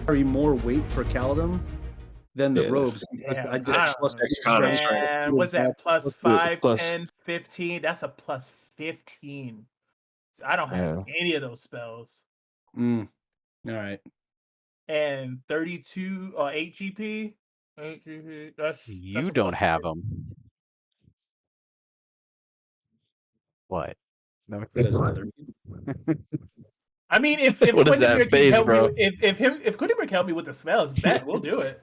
carry more weight for Caledon than the robes. Because Damn, I get I plus don't know. strength. Man, what's that? Plus 5, plus- 10, 15? That's a plus 15. So I don't have any of those spells. All right. And 32 or 8 GP. 8 GP. That's You a don't plus have 3. them. What? No. What does Heather mean? I mean, if What is that Quindenberg can face, help bro? me, if Quindenberg help me with the spells, bet we'll do it.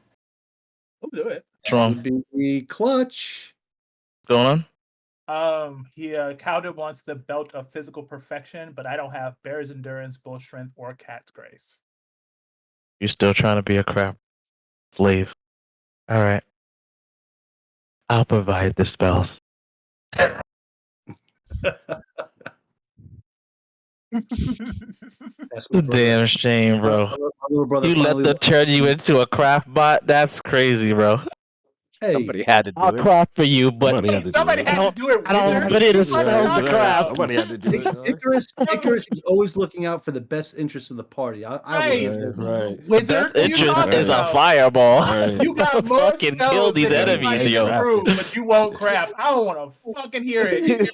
We'll do it. What's wrong? Would be clutch. What's going on? Cowden wants the belt of physical perfection, but I don't have Bear's Endurance, Bull Strength, or Cat's Grace. You're still trying to be a crap slave. All right. I'll provide the spells. That's a damn shame, bro. My little brother You let them turn you into a craft bot? That's crazy, bro. Hey, Somebody had to do I'll it. craft for you, but Somebody had to do it. I don't Wizard. put it in What are you spells to talking craft. about? Somebody had to do it. Icarus is always looking out for the best interest of the party. I Right. will give them Right. The Wizard, best what are you interest talking is a about? fireball. Right. You got more Fucking kill spells these than enemies, anybody's yo. crew, but you won't craft. I don't want to fucking hear it.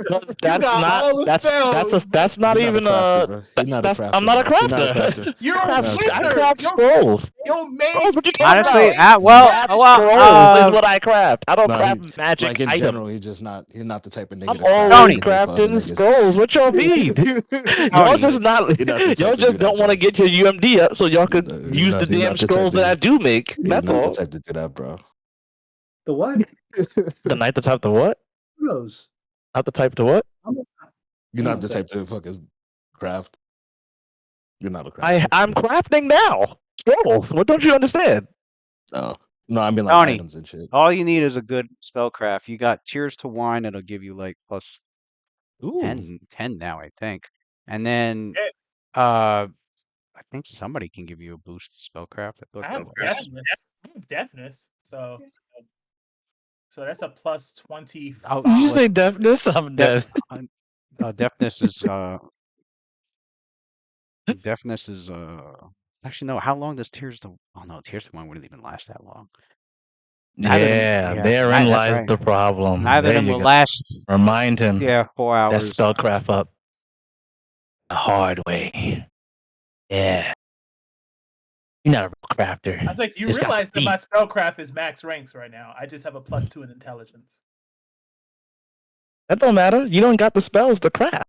That's got not all the spells, that's not You're even crafter, bro. You're not a that's crafter, I'm not a bro. You're not a crafter. crafter. You're a I wizard. craft You're scrolls. Your main Scrolls, what you talking Honestly, about? Scrolls is what I craft. I don't No, craft magic like in items. general, he's not the type of nigga I'm to craft. always He can take for other crafting niggas. scrolls. What y'all need? Y'all just not. You're not the type Y'all to just do that, don't want to bro. get your UMD up so y'all could You're use the not damn the type scrolls that I do make. You're That's not the all. type to do that, bro. the what? The knight the type to what? Rose. Not the type to what? You're Hang on not a the second. type to fucking craft. You're not a crafter. I'm crafting now. Scrolls. What don't you understand? Oh. No, I mean like Tony, items and shit. all you need is a good spellcraft. You got Cheers to Wine, it'll give you like plus Ooh. 10 now, I think. And then Okay. I think somebody can give you a boost to spellcraft. I have deafness. So that's a plus 20. You say deafness? I'm dead. Deafness is deafness is actually no. How long does Tears to? Oh no, Tears to Wine wouldn't even last that long. Therein that's lies right. the problem. Neither of There them you will go. last. Remind him. Yeah, 4 That hours. spellcraft up the hard way. Yeah. You're not a real crafter. I was like, you Just got realize that beat. my spellcraft is max ranks right now. I just have a plus 2 in intelligence. That don't matter. You don't got the spells to craft.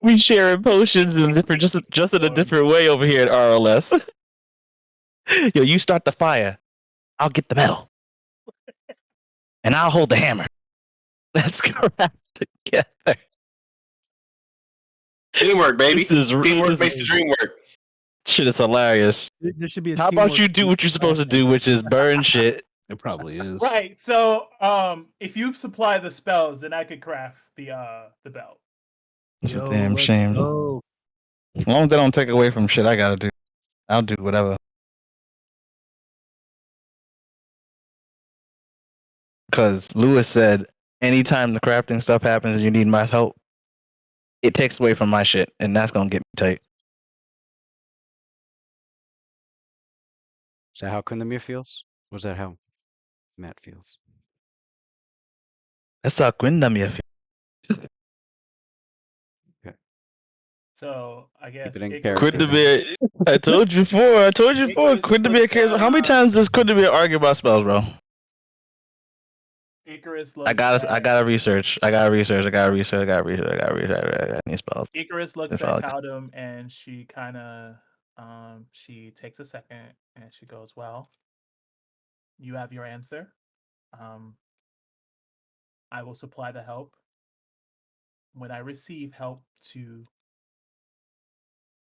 We sharing potions in different, just in a different way over here at RLS. Yo, you start the fire. I'll get the metal. And I'll hold the hammer. Let's craft together. Teamwork, baby. Teamwork this makes the dream work. Shit is hilarious. There should be a How about teamwork you do what you're supposed to do, which is burn shit? It probably is. Right. So, if you supply the spells, then I could craft the belt. It's a damn shame. As long as they don't take away from shit I gotta do, I'll do whatever. Because Lewis said, anytime the crafting stuff happens and you need my help, it takes away from my shit, and that's gonna get me tight. Is that how Kundamir feels? Or is that how Matt feels? That's how Quindamir feels. So I guess Keep it in character. Quindamir, I told you before. Quindamir cares. How many times does Quindamir argue about spells, bro? Icarus I gotta research. I need spells. Icarus looks at Caldum and she kind of she takes a second and she goes, "Well, you have your answer. I will supply the help when I receive help to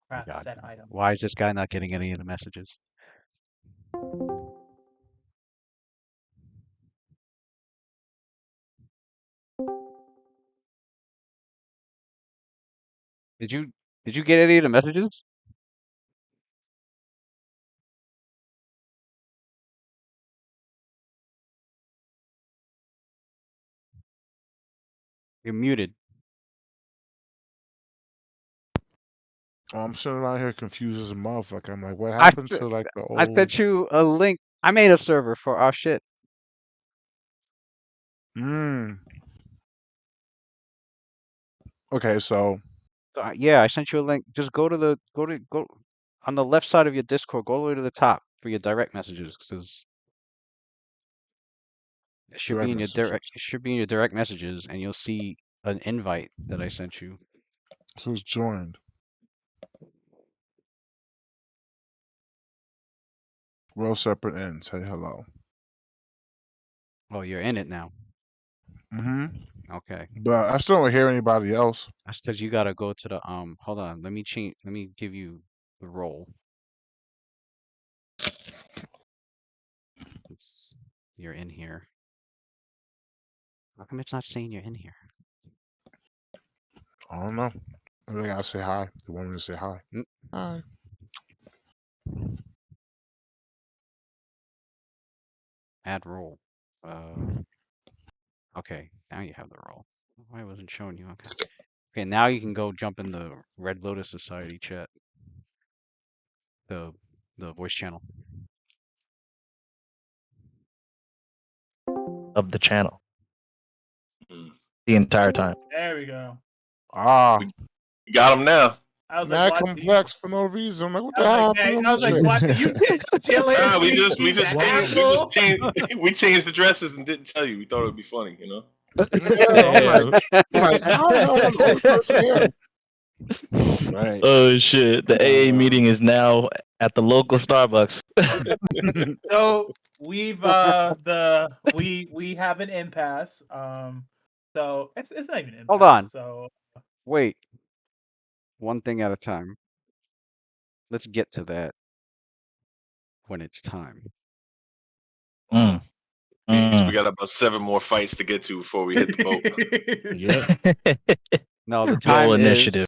craft God. said item." Why is this guy not getting any of the messages? Did you get any of the messages? You're muted. I'm sitting around here confused as a motherfucker. I'm like, what happened to like the I old? sent you a link. I made a server for our shit. Okay, so Yeah, I sent you a link. Just go on the left side of your Discord. Go all the way to the top for your direct messages, because it should be direct in your messages. direct. It should be in your direct messages, and you'll see an invite that I sent you. So who's joined? World separate ends. Say hello. Oh, you're in it now. Okay. But I still don't hear anybody else. That's because you gotta go to the Hold on. Let me change. Let me give you the role. You're in here. How come it's not saying you're in here? I don't know. I think I gotta say hi. They want me to say hi. Hi. Add role. Okay. Now you have the role. Why I wasn't showing you? Okay. Okay. Now you can go jump in the Red Lotus Society chat. The voice channel. Of the channel. The entire time. There we go. Ah, We got him now. I was mad like, watching you. complex for no reason. I'm like, what the I hell was like, happened man, on I was this like, shit? watching you just chilling. Nah, we being just an asshole. changed the dresses and didn't tell you. We thought it would be funny, you know. Yeah, I'm like, how the hell am I the only person here? Right. Oh shit! The AA meeting is now at the local Starbucks. So we've we have an impasse. So it's not even an impasse. Hold on. So Wait. One thing at a time. Let's get to that when it's time. We got about 7 more fights to get to before we hit the boat. Yeah. No, the Roll time initiative.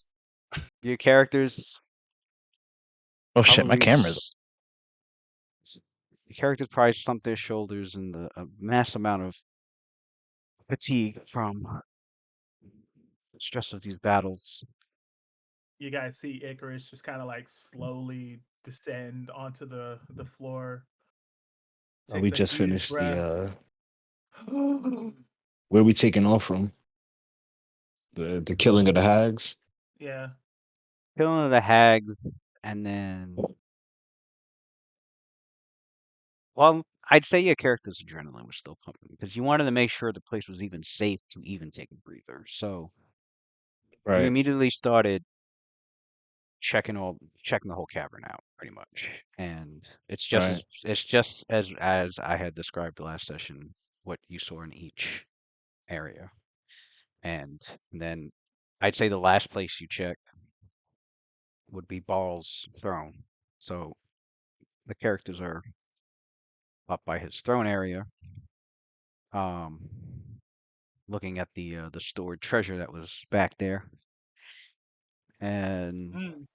is your characters. Oh shit! My probably camera's. The characters probably slumped their shoulders in a mass amount of fatigue from the stress of these battles. you guys see Icarus just kind of like slowly descend onto the floor. We Takes a just huge finished breath. where we taking off from? The killing of the hags. Yeah. Killing of the hags, and then, well, I'd say your character's adrenaline was still pumping because you wanted to make sure the place was even safe to even take a breather. So you Right. immediately started checking the whole cavern out, pretty much. And it's just as I had described last session, what you saw in each area. And then I'd say the last place you checked would be Ball's throne. So the characters are up by his throne area, looking at the stored treasure that was back there, and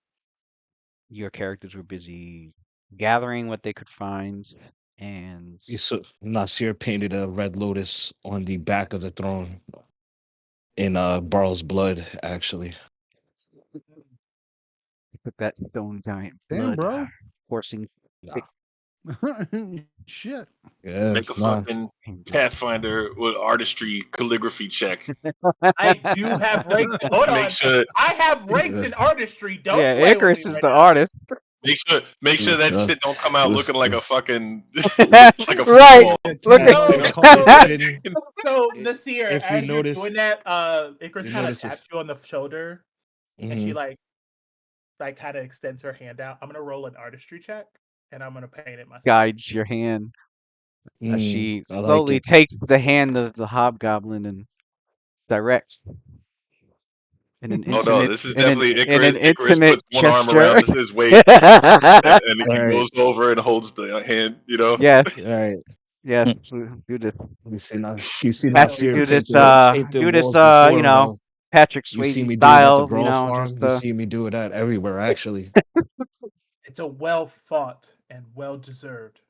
your characters were busy gathering what they could find. And So Nasir painted a red lotus on the back of the throne in Barl's blood, actually. put that stone giant Damn, blood bro. coursing. Nah. Shit. Yeah, Make a nah. fucking Pathfinder with artistry calligraphy check. I do have ranks. Hold on. I have ranks in artistry. Don't play Icarus with me is right the now. artist. Make sure that shit don't come out looking like a fucking like a Right. football. Look So Nasir, If you as you're notice- doing that, Icarus you kind of notice if- taps you on the shoulder, and she Mhm. like kind of extends her hand out. I'm gonna roll an artistry check, and I'm gonna paint it myself. guides your hand as she I like slowly it. takes the hand of the hobgoblin and directs in an Oh intimate, no, this is definitely in an Icarus intimate puts one arm gesture. around his waist and he Right. goes over and holds the hand, you know? Yes, Right. yes. Do this. Let me see now. You see Pat- Nasir Do this. paint the Do this. walls before You him, know, though. Patrick You see Swayze me do it at the style. You Brawl know, Farm. just You see me do it at everywhere, actually. It's a well fought and well deserved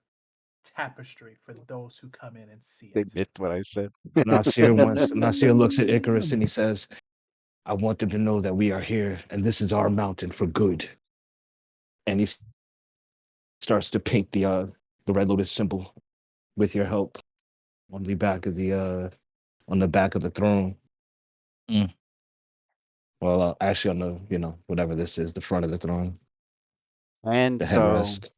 tapestry for those who come in and see they it. missed what I said. Nasir looks at Icarus and he says, I want them to know that we are here and this is our mountain for good. And he starts to paint the Red Lotus symbol with your help on the back of the throne. Mm. Well, actually on the whatever this is, the front of the throne, And the so, headrest.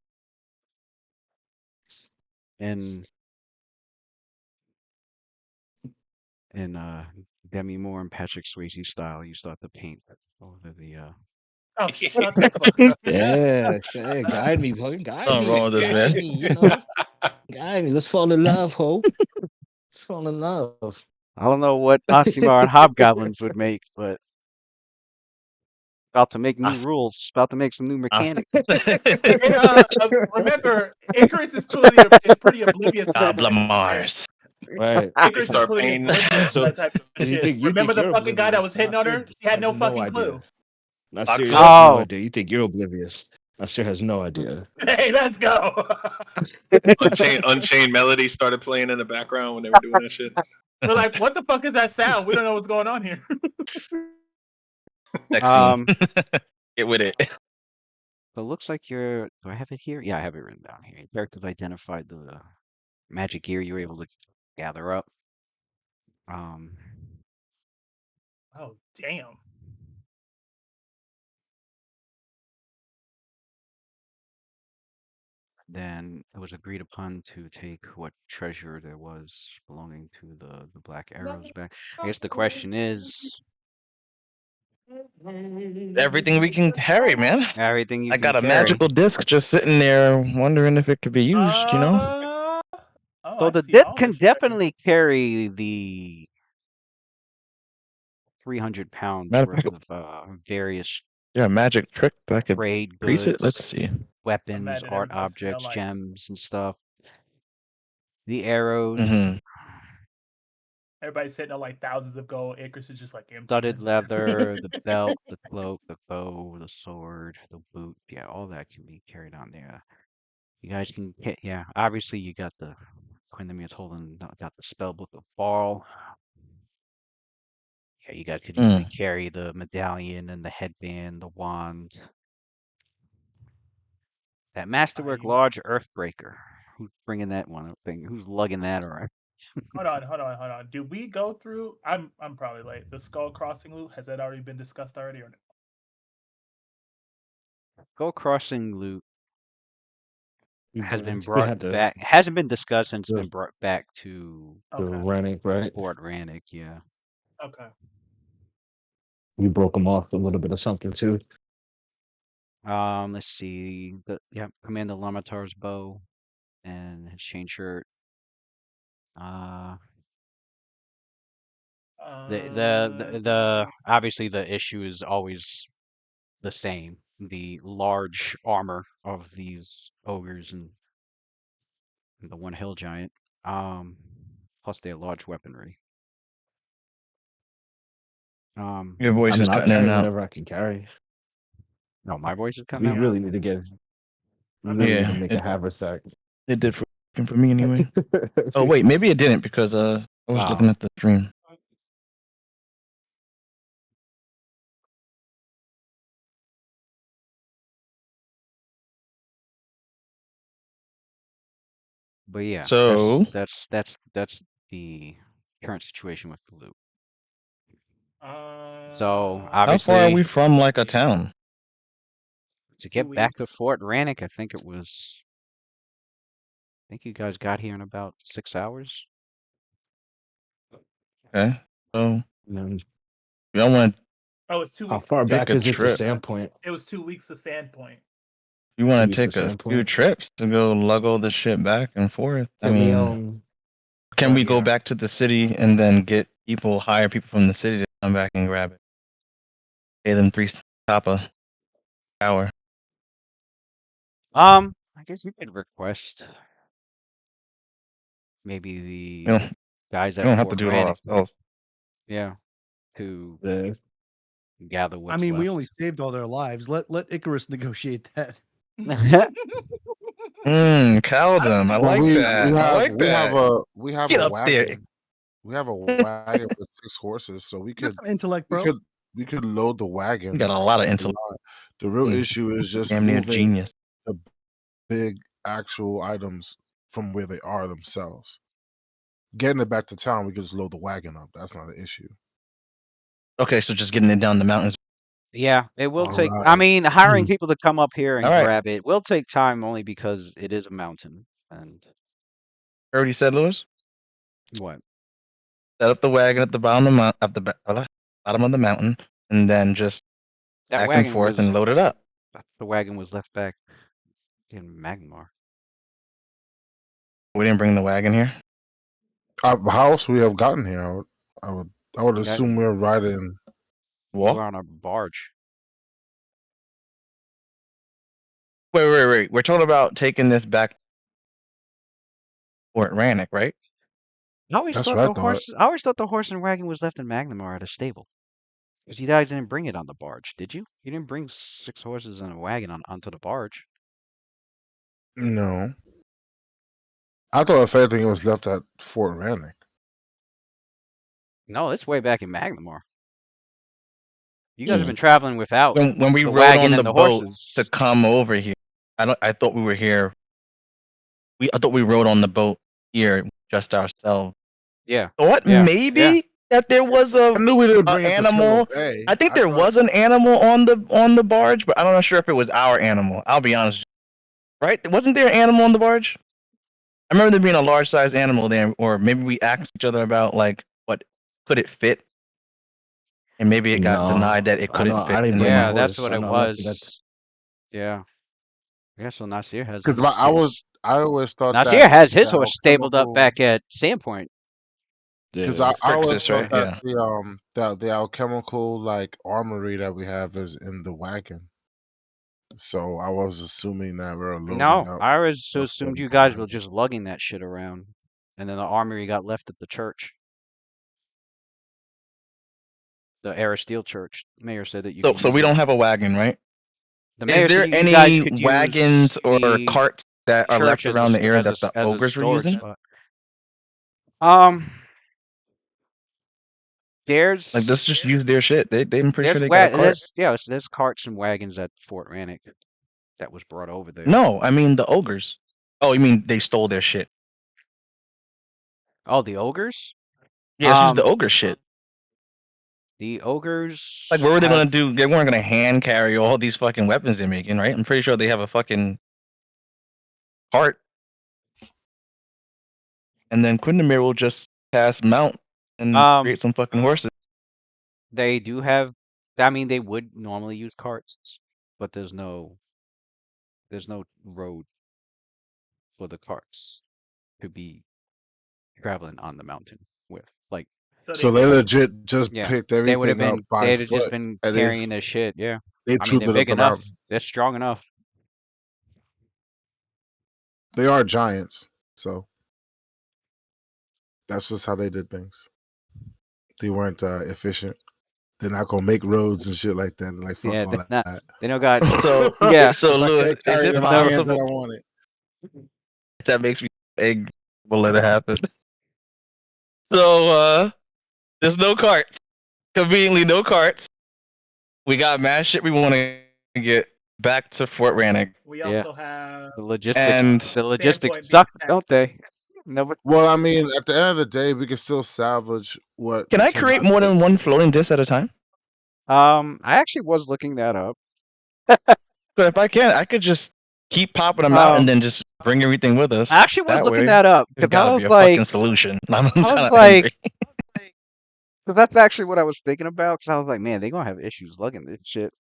in Demi Moore and Patrick Swayze style, you start to paint over the Oh, shut the fuck up. Yeah, guide me, fucking guide Nothing wrong me, with this, guide man. me, guide me. Let's fall in love, Hope. Let's fall in love. I don't know what Oxymar and Hobgoblins would make, but about to make new rules, about to make some new mechanics. Remember, Icarus is pretty oblivious to that type of Mars. Right. Icarus is Start pretty painting. oblivious to that type of You shit. think Remember the you're fucking guy that oblivious. was hitting on her? She had no fucking clue. Nasir has Oh. no idea. You think you're oblivious. Nasir has no idea. Hey, let's go. Unchained Melody started playing in the background when they were doing that shit. We're like, what the fuck is that sound? We don't know what's going on here. Next scene. Get with it. So it looks like do I have it here? Yeah, I have it written down here. Your characters identified the magic gear you were able to gather up. Oh, damn. Then it was agreed upon to take what treasure there was belonging to the Black Arrows back. I guess the question is, Everything we can carry, man. everything you I can got a carry. magical disc just sitting there, wondering if it could be used. Oh, So I the see disc all can this right here. definitely carry the 300 pounds Matter worth of of various Yeah, magic trick that I could trade increase goods, it. Let's see. weapons, Imagine art everybody sitting there objects, like- gems, and stuff. The arrows, Mm-hmm. Everybody's sitting on like thousands of gold. Icarus is just like empty. studded leather, the belt, the cloak, the bow, the sword, the boot. Yeah, all that can be carried on there. You guys can get, yeah, obviously you got the Quindamia's holding, got the spell book of Ball. Yeah, you guys could easily carry the medallion and the headband, the wand. That Masterwork Lodge Earthbreaker. Who's bringing that one thing? Who's lugging that around? Hold on. Did we go through? I'm probably late. The Skull Crossing loot, has that already been discussed already or no? Skull Crossing loot has been We brought had to back. Hasn't been discussed since it's been brought back to the Rannick, right? Fort Rannick. Yeah. Okay. We broke them off a little bit of something too. Let's see. Commander Lamatar's bow and his chain shirt. The obviously the issue is always the same. The large armor of these ogres and the one hill giant. Plus their large weaponry. Your voice is I'll cutting in carry and out. whatever I can carry. No, my voice is cutting We out. really need to get. We really need to make a haversack. It did for me anyway. Oh wait, maybe it didn't because I was looking at the stream. But yeah, So that's the current situation with the loot. So obviously, how far are we from like a town? to get back to Fort Rannick, I think it was. I think you guys got here in about 6 hours. Okay, so y'all want? Oh, it's 2 weeks. How far back is it to trip. Sandpoint? It was 2 weeks to Sandpoint. You want to 2 weeks take to a Sandpoint? few trips to go lug all this shit back and forth? I mean, can we go back to the city and then hire people from the city to come back and grab it? Pay them 3 top a hour. I guess you could request maybe the guys at we don't have to Fort do it all Rannick. ourselves. Yeah, to gather what's I mean, we left. only saved all their lives. Let Icarus negotiate that. Caldum, I like that. I like that. We have Get a up there. wagon. We have a wagon with 6 horses, so we could That's some intellect, bro. we could load the wagon. You got a lot of intellect. The real issue is just Damn near moving genius. the big actual items from where they are themselves. Getting it back to town, we could just load the wagon up. That's not an issue. Okay, so just getting it down the mountains. Yeah, it will All take. I right. mean, hiring people to come up here and All right. grab it will take time, only because it is a mountain. And Heard what you said, Lewis? what? Set up the wagon at the bottom of bottom of the mountain, and then just That back and wagon forth was and load it up. the wagon was left back in Magmar. We didn't bring the wagon here. How else we have gotten here? I would You got- assume we're riding. You Walk. were on a barge. Wait. We're talking about taking this back to Fort Rannick, right? I always That's thought what I the thought. horse. I always thought the horse and wagon was left in Magmar at a stable. Because you guys didn't bring it on the barge, did you? You didn't bring 6 horses and a wagon onto the barge. No. I thought if anything it was left at Fort Rannick. No, it's way back in Magmar. You guys have been traveling without When we the rode wagon on the and the boat horses. to come over here, I thought we were here. I thought we rode on the boat here just ourselves. Yeah. Thought Yeah. maybe that there was I knew we didn't bring it to animal. Turtle Bay. I think there was an animal on the barge, but I'm not sure if it was our animal. I'll be honest. Right? Wasn't there an animal on the barge? I remember there being a large sized animal there, or maybe we asked each other about like what could it fit, and maybe it got denied that it couldn't fit. I didn't and bring then- my Yeah, that's horse. what I it know I left it at was. Yeah. Yeah, so Nasir has Because his, I always thought Nasir that has his the horse stabled up alchemical- back at Sandpoint. Because Yeah. I always Crixus, thought right? that the alchemical like armory that we have is in the wagon. So I was assuming that we're loading No, up. I always the assumed you full guys were wagon. just lugging that shit around. And then the armory got left at the church. The Aristeel Church. The mayor said that you could So use we it. don't have a wagon, right? The mayor Is there said you guys any could use wagons or the carts that are left church as around a, the area as a, that the as a ogres were storage using? spot. There's Like, let's just use their shit. I'm pretty sure they got a cart. there's carts and wagons at Fort Rannick that was brought over there. No, I mean the ogres. Oh, you mean they stole their shit? Oh, the ogres? Yeah, let's use the ogre shit. The ogres. Like, what were they gonna do? They weren't gonna hand carry all these fucking weapons they're making, right? I'm pretty sure they have a fucking cart. And then Quindamir will just pass mount and create some fucking horses. They do have. I mean, they would normally use carts, but there's no road for the carts to be traveling on the mountain with. Like, So they legit just yeah, picked they would have everything been. up by They'd have foot. just been and carrying their shit. Yeah, They I mean, trooped they're it up big the enough. mountain. They're strong enough. They are giants, so that's just how they did things. They weren't efficient. They're not gonna make roads and shit like that. Like fuck Yeah, all they're that. not. They don't got. So Yeah. so If I Lewis, can't carry is it it in my hands, I possible don't want it. that makes me angry? We'll let it happen. So there's no carts. Conveniently, no carts. We got mad shit we want to get back to Fort Rannick. We also have The logistics. And The logistics Sandpoint suck, being don't they? No, but Well, I mean, at the end of the day, we can still salvage what. can we I create cannot more take. than one floating disc at a time? I actually was looking that up. But if I can, I could just keep popping them out and then just bring everything with us. I actually was That looking way, that up There's because I gotta was be a like, fucking solution. I'm was kinda like- angry. because that's actually what I was thinking about. Because I was like, man, they're gonna have issues lugging this shit.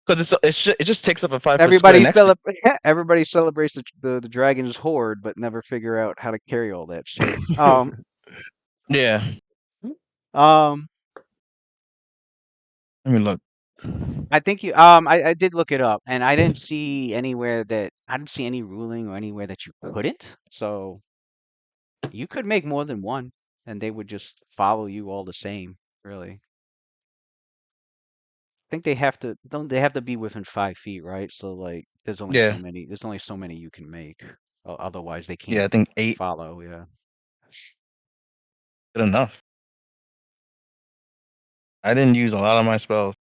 Because it just takes up a 5 foot Everybody square next to everybody celebrates the dragon's horde, but never figure out how to carry all that shit. Yeah. Um, Let me look. I think you I did look it up, and I didn't see anywhere that I didn't see any ruling or anywhere that you couldn't. So you could make more than one, and they would just follow you all the same, really. I think they have to don't they have to be within 5 feet, right? So like there's only Yeah. so many you can make. Otherwise they can't Yeah, I think 8. follow, yeah. Good enough. I didn't use a lot of my spells.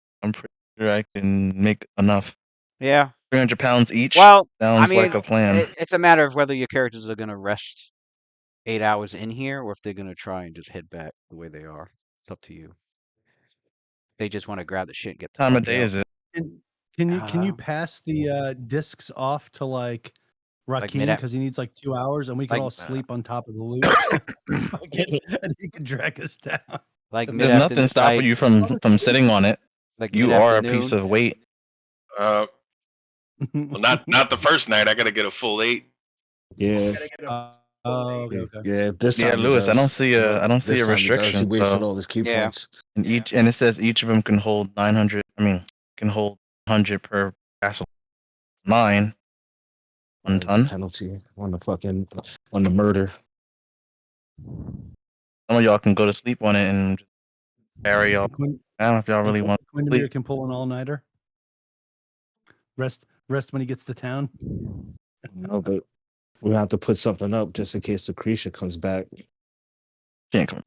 sure I can make enough. Yeah. 300 pounds each. Well, I Sounds mean, like a plan. it's a matter of whether your characters are gonna rest 8 hours in here, or if they're gonna try and just head back the way they are. It's up to you. They just want to grab the shit and get the Time of fuck day out. is it? Can you pass the discs off to like Rakim mid-app- because he needs like 2 hours and we could like- all sleep on top of the loot and he can drag us down. Like There's There's mid-afternoon, nothing stopping you from sitting on it. like You are a mid-afternoon. piece of weight. Well, not the first night. I gotta get a full 8. Yeah. Gotta get a Okay. Yeah, this time Yeah, he Lewis, I does. don't see a This time he does. restriction. He wasted So all his key Yeah. points. and it says each of them can hold 900. I mean, can hold 100 per castle. 9. 1 ton. Penalty on the murder. Some of y'all can go to sleep on it and just carry y'all. Quinn, I don't know if y'all really want to Quindamere sleep. can pull an all-nighter. Rest when he gets to town. No, but we have to put something up just in case Lucretia comes back. She ain't coming.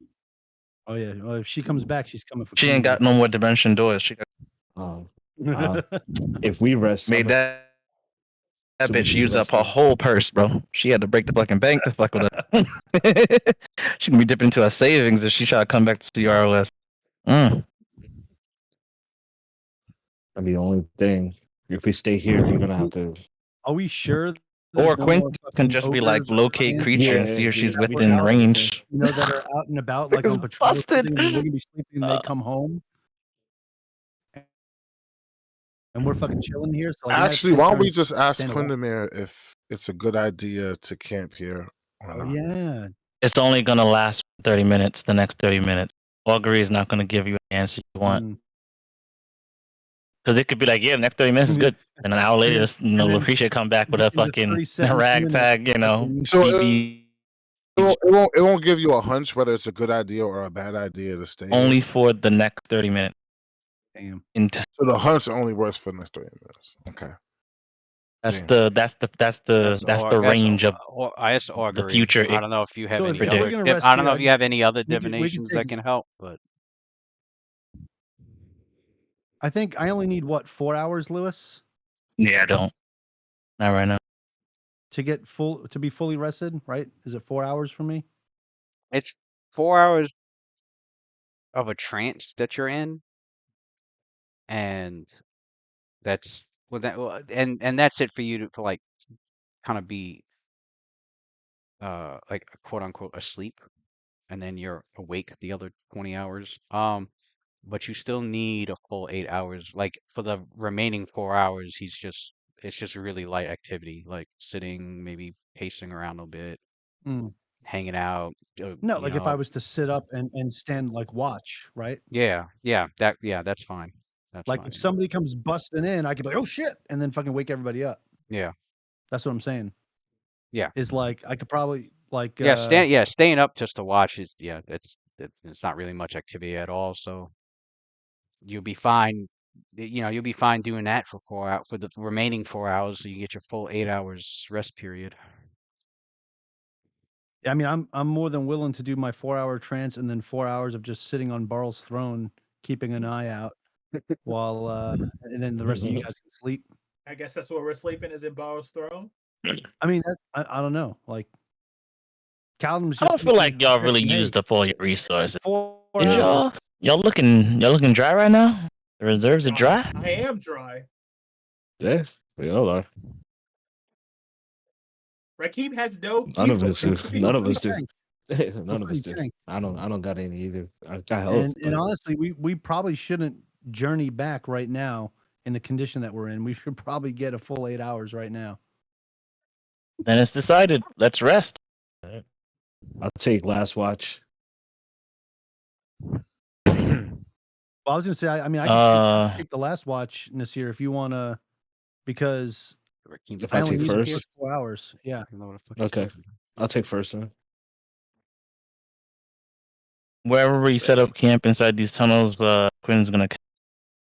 Oh yeah. Well, if she comes back, she's coming for. She ain't got no more dimension doors. She got If we rest, made that So bitch she's use up her resting. whole purse, bro. She had to break the fucking bank to fuck with her. She can be dipping into her savings if she try to come back to CROS. And the only thing, if we stay here, you're gonna have to. Are we sure? Or there's no Quinn more can fucking just be like ogres or locate giants creature and see if she's Yeah, within out, range. that are out and about, like on patrol or Busted. something, and we're gonna be sleeping and they come home. And we're fucking chilling here. So like, Actually, why don't we just ask stand a while. Quindamere if it's a good idea to camp here or Oh not? yeah. It's only gonna last 30 minutes. The next 30 minutes. Augury is not gonna give you an answer you want. Mm. Because it could be like, yeah, the next 30 minutes is good. And an hour later, And then Lucretia come back with a in the fucking 37th ragtag, So BB. it won't give you a hunch whether it's a good idea or a bad idea to stay. Only here? for the next 30 minutes. Damn. So the hunch only works for the next 30 minutes. Okay. That's Damn. the range of I guess the augury. future. I don't know if you have So any if we're other. gonna rest I don't here, know if you have any other we could divinations take- that can help, but I think I only need 4 hours, Lewis, Yeah, I don't. Not right now. to be fully rested, right? Is it 4 hours for me? it's 4 hours of a trance that you're in, and that's and that's it for you to like kind of be like quote unquote asleep, and then you're awake the other 20 hours. But you still need a full 8 hours. Like for the remaining 4 hours, it's just really light activity, like sitting, maybe pacing around a bit, Mm. hanging out. No, like if I was to sit up and stand like watch, right? Yeah, that's fine. That's Like fine. if somebody comes busting in, I could be like, oh shit, and then fucking wake everybody up. Yeah. That's what I'm saying. Yeah. Is like I could probably like staying up just to watch is it's not really much activity at all, so you'll be fine. You'll be fine doing that for 4 hours, for the remaining 4 hours, so you get your full 8 hours rest period. I mean, I'm more than willing to do my 4-hour trance and then 4 hours of just sitting on Barl's throne, keeping an eye out while and then the rest of you guys can sleep. I guess that's where we're sleeping, is in Barl's throne. I mean, I don't know. Like, Callum's I just. don't feel like y'all really hey, used up all your resources. 4 Is hours. y'all looking dry right now? The reserves are dry. I am dry. Yeah, we all are. Rakim has no. None of us do. key None of points. us do. None of us do. Tanked. I don't got any either. I got health. And honestly, we probably shouldn't journey back right now in the condition that we're in. We should probably get a full 8 hours right now. Then it's decided. Let's rest. I'll take last watch. Well, I was gonna say, I mean, I can take the last watch, Nasir, if you want to, because If I only take need the first, 4 hours. Yeah. okay, I'll take first then. Wherever we set up camp inside these tunnels, Quinn's gonna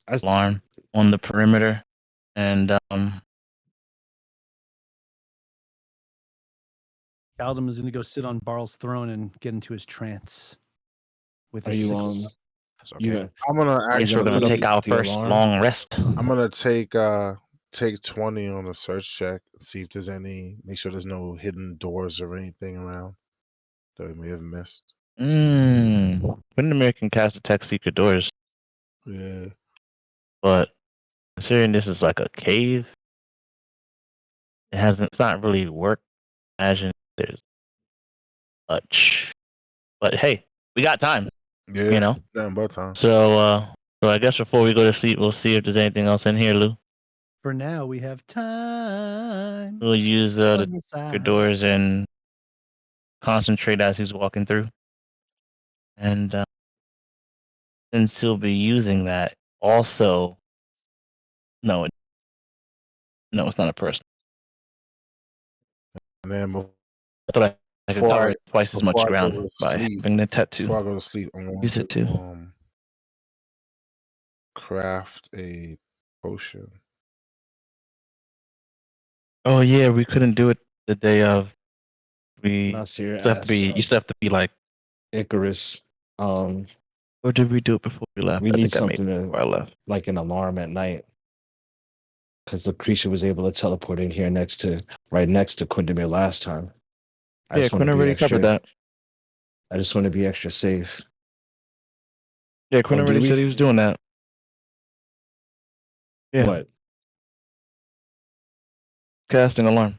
alarm on the perimeter, and Caldum is gonna go sit on Barl's throne and get into his trance with Are his you sickle. on? It's You okay. I'm gonna Are you Guess we're gonna gonna put actually. take our the first alarm? long rest. I'm gonna take 20 on a search check. See if there's any. Make sure there's no hidden doors or anything around that we may have missed. When American cast detect secret doors, Yeah. but considering this is like a cave, it's not really worked. Imagine there's much. But hey, we got time, Yeah. you know? Nothing but time. So I guess before we go to sleep, we'll see if there's anything else in here, Lou. For now, we have time. We'll use on the your secret side. doors and concentrate as he's walking through. And since he'll be using that, also, no, it's not a person. And then I thought I could before cover I twice as much before I go ground to by sleep, having the tattoo. before I go to sleep, I'm going Use it too. to craft a potion. Oh yeah, we couldn't do it the day of. We Nasir still have to be. asked You still have to be like. Icarus, Or did we do it before we left? we I need think I made something it before I left. like an alarm at night, because the creature was able to teleport in here right next to Quindamir last time. I Yeah, just want Quinn to be already covered extra. that. I just want to be extra safe. Yeah, Quinn Oh, did already said we? he was doing that. Yeah, What? casting alarm.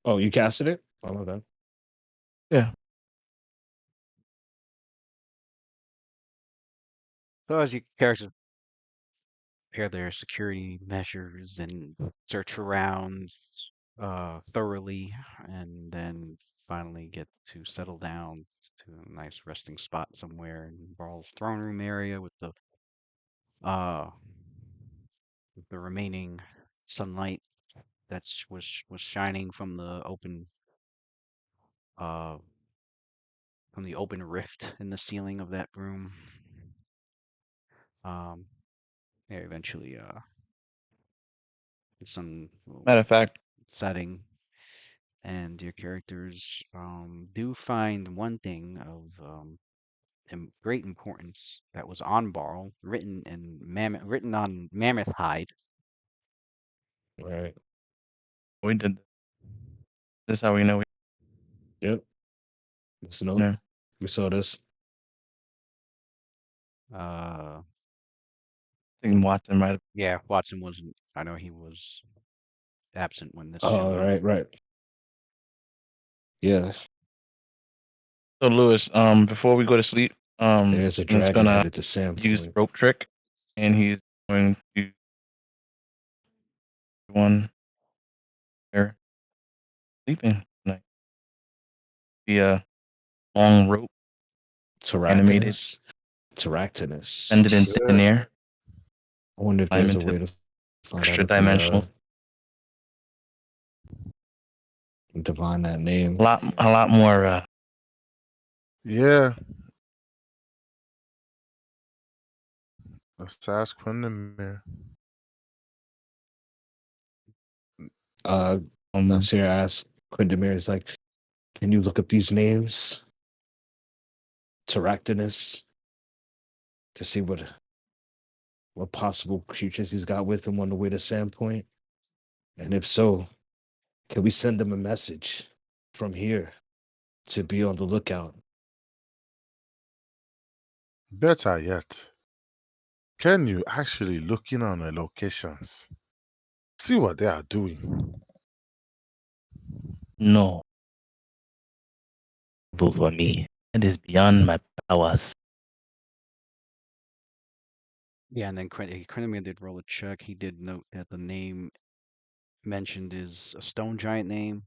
Oh, you casted it? Oh, my bad. Yeah. So as your characters prepare their security measures and search around thoroughly, and then finally get to settle down to a nice resting spot somewhere in Barl's throne room area uh with the remaining sunlight that was shining uh from the open rift in the ceiling of that room. Um, yeah, eventually the sun Matter of fact, setting, and your characters do find one thing of great importance that was on Barl, written on mammoth hide. Right. we did. This is how we know we. Yep. So Yeah. we saw this. Uh, I think Watson might have. yeah, Watson wasn't. I know he was absent when this Oh, showed up. right. Yeah. So Lewis, before we go to sleep, There's a he's dragon gonna headed to Sam use Point. rope trick, and he's going to one there sleeping tonight. The long rope animated, Terractinus. send it into the air, I wonder if climb there's a into way to find out extra if we dimensional. divine that name. A lot more. Yeah. Let's ask Quindamir. Nasir asked Quindamir, is like, can you look up these names? Terractinus, to see what possible creatures he's got with him on the way to Sandpoint. And if so, can we send them a message from here to be on the lookout? Better yet, can you actually look in on their locations? See what they are doing. No. For me, it is beyond my powers. Yeah, and then Quintamir did roll a check. He did note that the name mentioned is a stone giant name,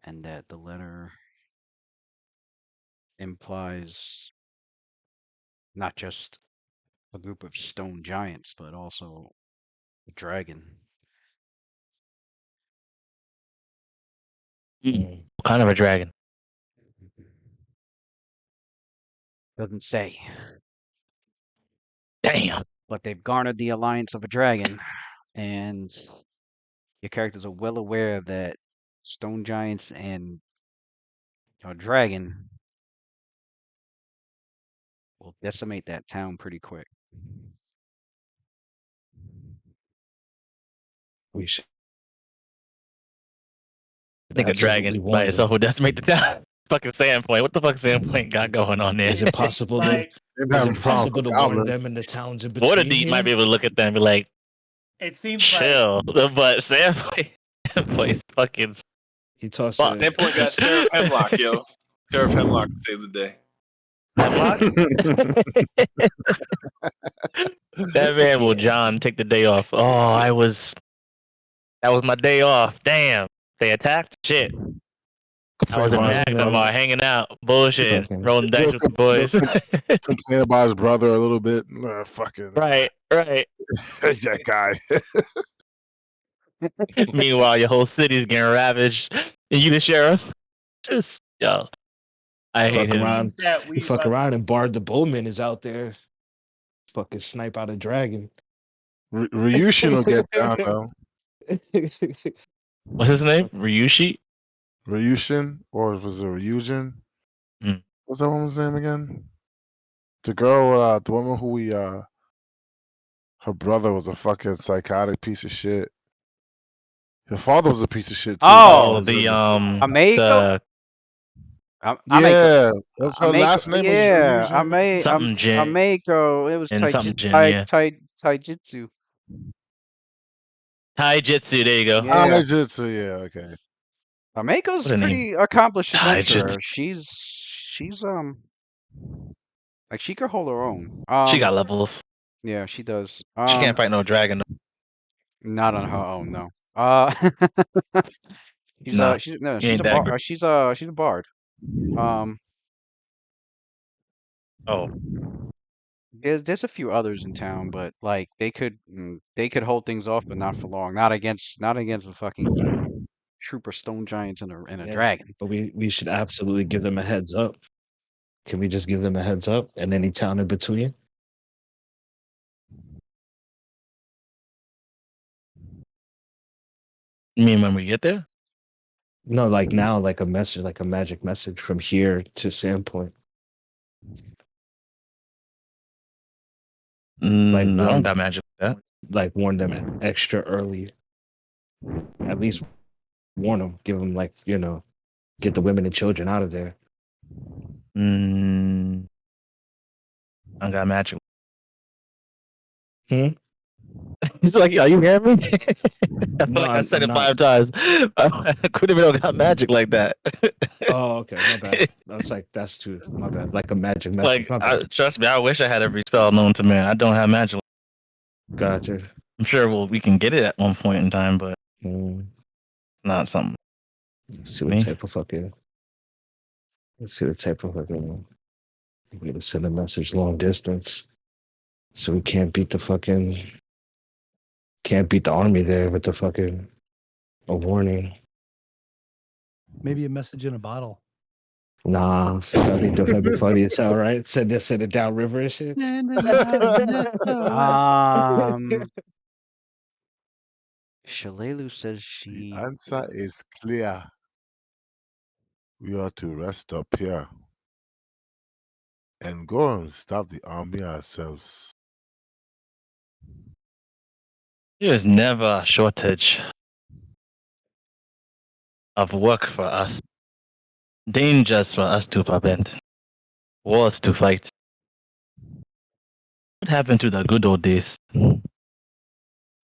and that the letter implies not just a group of stone giants, but also a dragon. What kind of a dragon? Doesn't say. Damn. But they've garnered the alliance of a dragon, and your characters are well aware that stone giants and a dragon will decimate that town pretty quick. We should I think a absolutely dragon by warn itself them. would decimate the town. Fucking Sandpoint. What the fuck Sandpoint got going on there? Is it possible to Like They're is having it problems possible with to warn goblins. them in the towns in between Waterdeep might be here? able to look at them and be like, it seems like chill. But Sandpoint's fucking He tossed fuck. a Standpoint got Sheriff Hemlock, yo. Sheriff Hemlock saved the day. Hemlock? That man will John take the day off. Oh, that was my day off. Damn. They attacked? Shit. I was in Complain about his Magnemar hanging out, bullshitting, Fucking- rolling dice with the boys. complain about his brother a little bit. Fucking right. that guy. Meanwhile, your whole city's getting ravaged, and you the sheriff. Just yo, I hate fuck him. around. seems that You we fuck must around and Bard the Bowman is out there. Fucking snipe out a dragon. Ryushin will get down though. What's his name? Ryushi. Ryushin, or was it Ryujin? Hmm. What's that woman's name again? The girl, the woman who her brother was a fucking psychotic piece of shit. Her father was a piece of shit too. Oh, that's the it. Ameko? the Yeah, that's her Ameko, last name. yeah, Was Ryujin. something Jin Ameko. It was and something Jin. Yeah, Taijutsu. Taijutsu. There you go. Yeah. Taijutsu, yeah, okay. Ameko's What a name. pretty accomplished adventurer. Taijutsu. She's like she could hold her own. She got levels. Yeah, she does. She can't fight no dragon. Though. Not on her own, no. She's Nah, she's he a ain't that bard. great. She's a bard. Oh, There's a few others in town, but like they could hold things off, but not for long. Not against the fucking trooper stone giants and a Yeah. dragon. But we should absolutely give them a heads up. Can we just give them a heads up and any town in between? you mean when we get there? No, like now, like a message, like a magic message from here to Sandpoint. Like I don't warn, got magic like that. like warn them extra early. At least warn them, give them like get the women and children out of there. I don't got magic. He's like, are you hearing me? I feel like I said I'm it not. 5 times. I couldn't even got magic like that. Oh, okay, my bad. I was like, that's too my bad. Like a magic message. Like, My bad. trust me, I wish I had every spell known to man. I don't have magic. Gotcha. I'm sure we can get it at one point in time, but not something. Let's see what type of fucking. Let's see what type of fucking. We're gonna send a message long distance, so we can't beat the fucking. Can't beat the army there with the fucking. A warning. Maybe a message in a bottle. Nah, that'd be funny. It's all right. Send it down river and shit. Shalelu says The she. answer is clear. We are to rest up here and go and stop the army ourselves. There's never a shortage of work for us. Dangers for us to prevent. Wars to fight. What happened to the good old days?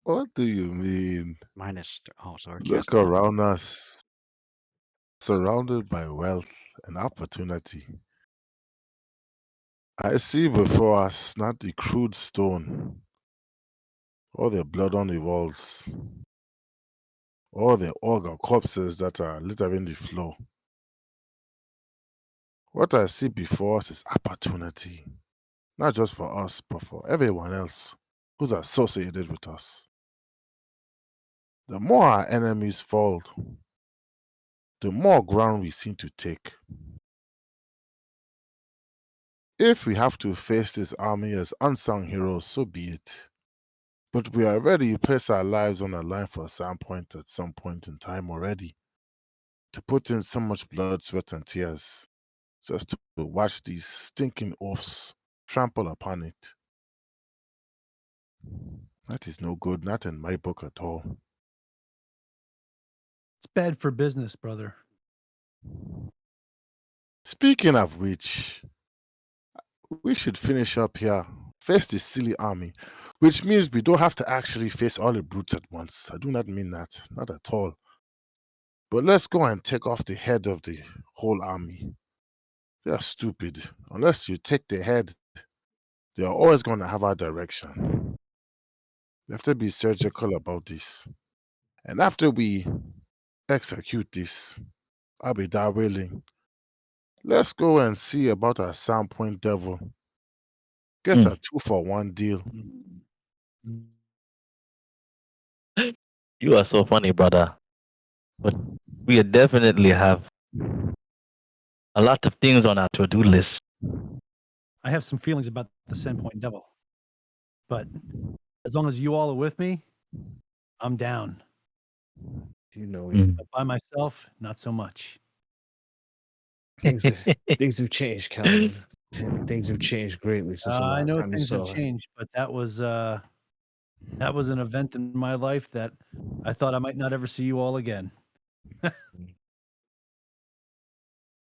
What do you mean? Sorry. Look around us, surrounded by wealth and opportunity. I see before us not the crude stone, or the blood on the walls, or the ogre corpses that are littering the floor. What I see before us is opportunity, not just for us, but for everyone else who's associated with us. The more our enemies fall, the more ground we seem to take. If we have to face this army as unsung heroes, so be it. But we already placed our lives on the line for Sandpoint at some point in time already. To put in so much blood, sweat, and tears just to watch these stinking oafs trample upon it. That is no good, not in my book at all. It's bad for business, brother. Speaking of which, we should finish up here. Face this silly army, which means we don't have to actually face all the brutes at once. I do not mean that, not at all. But let's go and take off the head of the whole army. They are stupid. Unless you take the head, they are always going to have our direction. We have to be surgical about this. And after we execute this, I'll be that willing. Let's go and see about our Sound Point Devil. Get a 2-for-1 deal. You are so funny, brother. But we definitely have a lot of things on our to-do list. I have some feelings about the Sandpoint Devil. But as long as you all are with me, I'm down. You know, But by myself, not so much. things have changed, Calvin. Things have changed greatly since the I last know time you things have saw it. changed, but that was an event in my life that I thought I might not ever see you all again.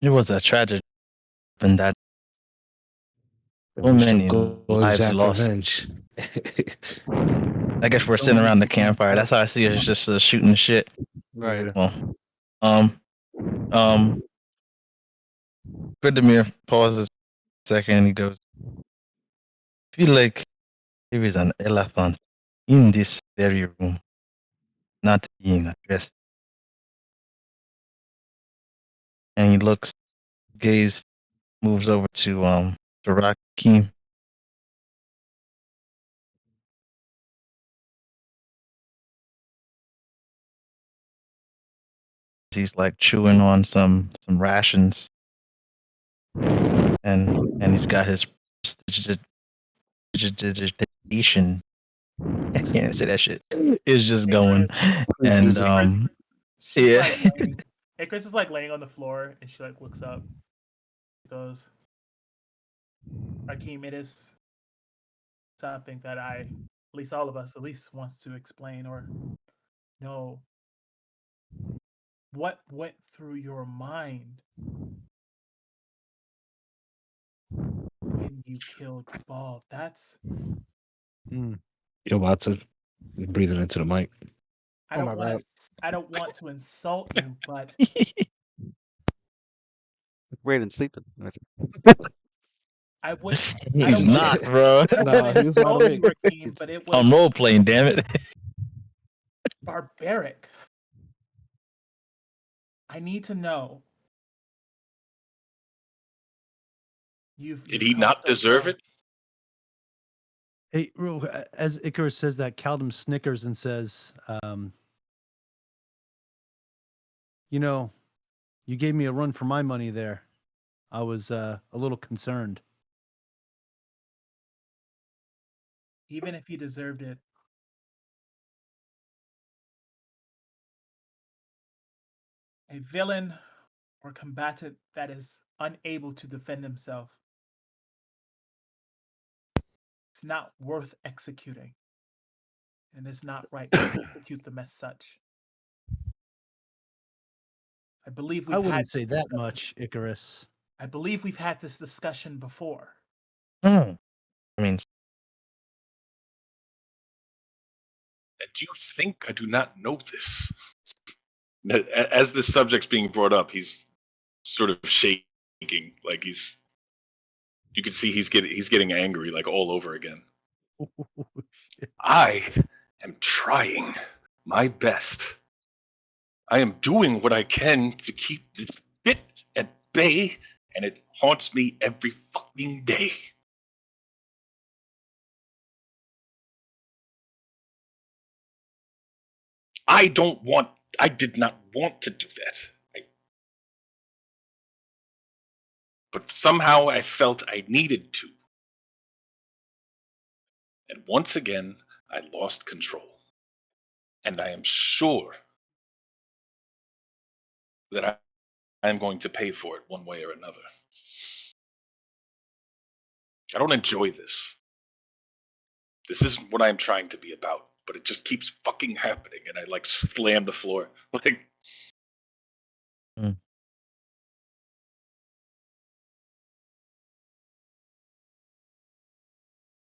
It was a tragedy, and that And so we shall many go lives exact lost. revenge. I guess we're So sitting many around the people campfire. That's how I see it. It's just shooting shit. Right. Well, Vladimir pauses a second and he goes, I feel like there is an elephant in this very room, not being addressed. And he looks, gaze moves over to Rakim. He's like chewing on some rations, and he's got his prestidigitation. I can't say that shit. It's just going, and She's yeah. like laying, and Chris is like laying on the floor, and she like looks up. She goes, Rakim, it is something that at least all of us, at least wants to explain or know. What went through your mind when you killed Ball? That's Yo, Watson, you're breathing into the mic. I Oh don't my want God. to. I don't want to insult you, but Raiden sleeping. I would. I He's don't want not, to. bro. I don't Nah, want to he was wide insult you, awake. Rakim, but it I'm was role playing, damn it. barbaric. I need to know. Did You've he come not so deserve far. it? Hey, as Icarus says that, Caldum snickers and says, you know, you gave me a run for my money there. I was a little concerned. Even if he deserved it, a villain or combatant that is unable to defend himself, it's not worth executing. And it's not right to execute them as such. I believe I we've had wouldn't this say that discussion. much, Icarus. I believe we've had this discussion before. I mean, And do you think I do not know this? As this subject's being brought up, he's sort of shaking, like he's. You can see he's getting angry, like all over again. I am trying my best. I am doing what I can to keep this bit at bay, and it haunts me every fucking day. I did not want to do that. But somehow I felt I needed to. And once again, I lost control. And I am sure that I am going to pay for it one way or another. I don't enjoy this. This isn't what I'm trying to be about, but it just keeps fucking happening, and I like slam the floor. Like,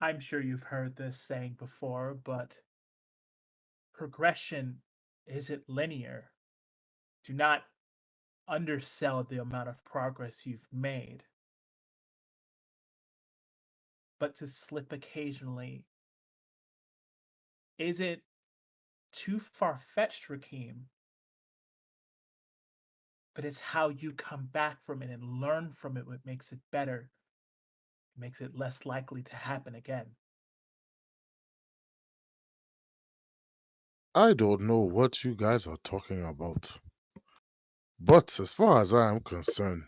I'm sure you've heard this saying before, but progression isn't linear. Do not undersell the amount of progress you've made. But to slip occasionally isn't too far-fetched, Rakeem. But it's how you come back from it and learn from it what makes it better. It makes it less likely to happen again. I don't know what you guys are talking about. But as far as I am concerned,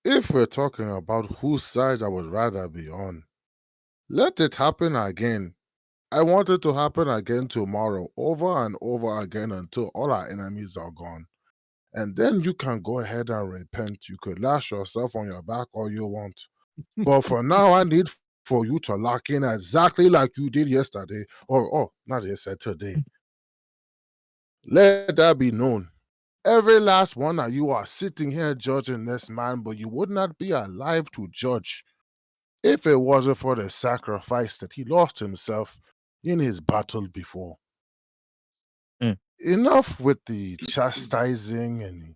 if we're talking about whose side I would rather be on, let it happen again. I want it to happen again tomorrow, over and over again until all our enemies are gone. And then you can go ahead and repent. You could lash yourself on your back all you want. But for now, I need for you to lock in exactly like you did yesterday. Or not yesterday, today. Let that be known. Every last one of you are sitting here judging this man, but you would not be alive to judge if it wasn't for the sacrifice that he lost himself in his battle before. Enough with the chastising and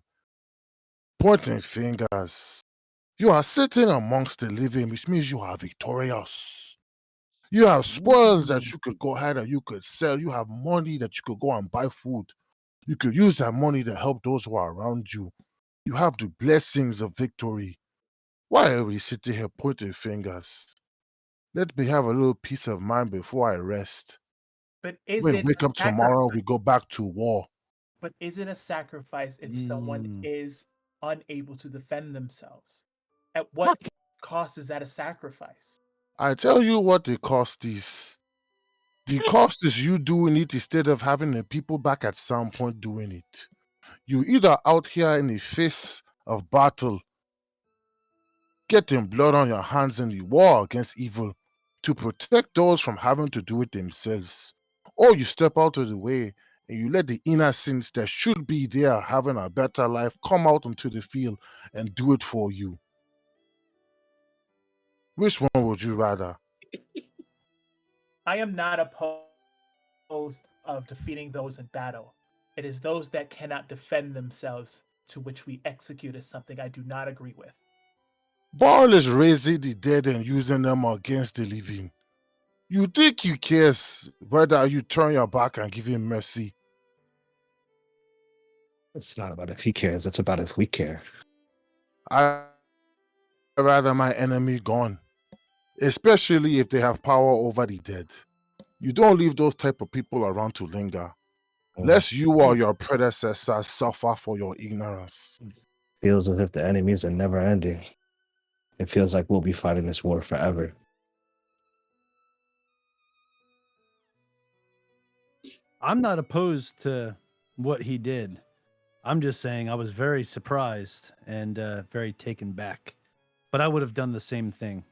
pointing fingers. You are sitting amongst the living, which means you are victorious. You have spoils that you could go ahead and you could sell. You have money that you could go and buy food. You could use that money to help those who are around you. You have the blessings of victory. Why are we sitting here pointing fingers? Let me have a little peace of mind before I rest. But is When we it wake a up tomorrow, we sacrifice? go back to war. But is it a sacrifice if someone is unable to defend themselves? At what cost is that a sacrifice? I tell you what the cost is. The cost is you doing it instead of having the people back at some point doing it. You either out here in the face of battle, getting blood on your hands in the war against evil to protect those from having to do it themselves, or you step out of the way and you let the innocents that should be there having a better life come out into the field and do it for you. Which one would you rather? I am not opposed of defeating those in battle. It is those that cannot defend themselves to which we execute as something I do not agree with. Baal is raising the dead and using them against the living. You think he cares whether you turn your back and give him mercy? It's not about if he cares, it's about if we care. I'd rather my enemy gone, especially if they have power over the dead. You don't leave those type of people around to linger, lest you or your predecessors suffer for your ignorance. Feels as if the enemies are never ending. It feels like we'll be fighting this war forever. I'm not opposed to what he did. I'm just saying I was very surprised and very taken back. But I would have done the same thing.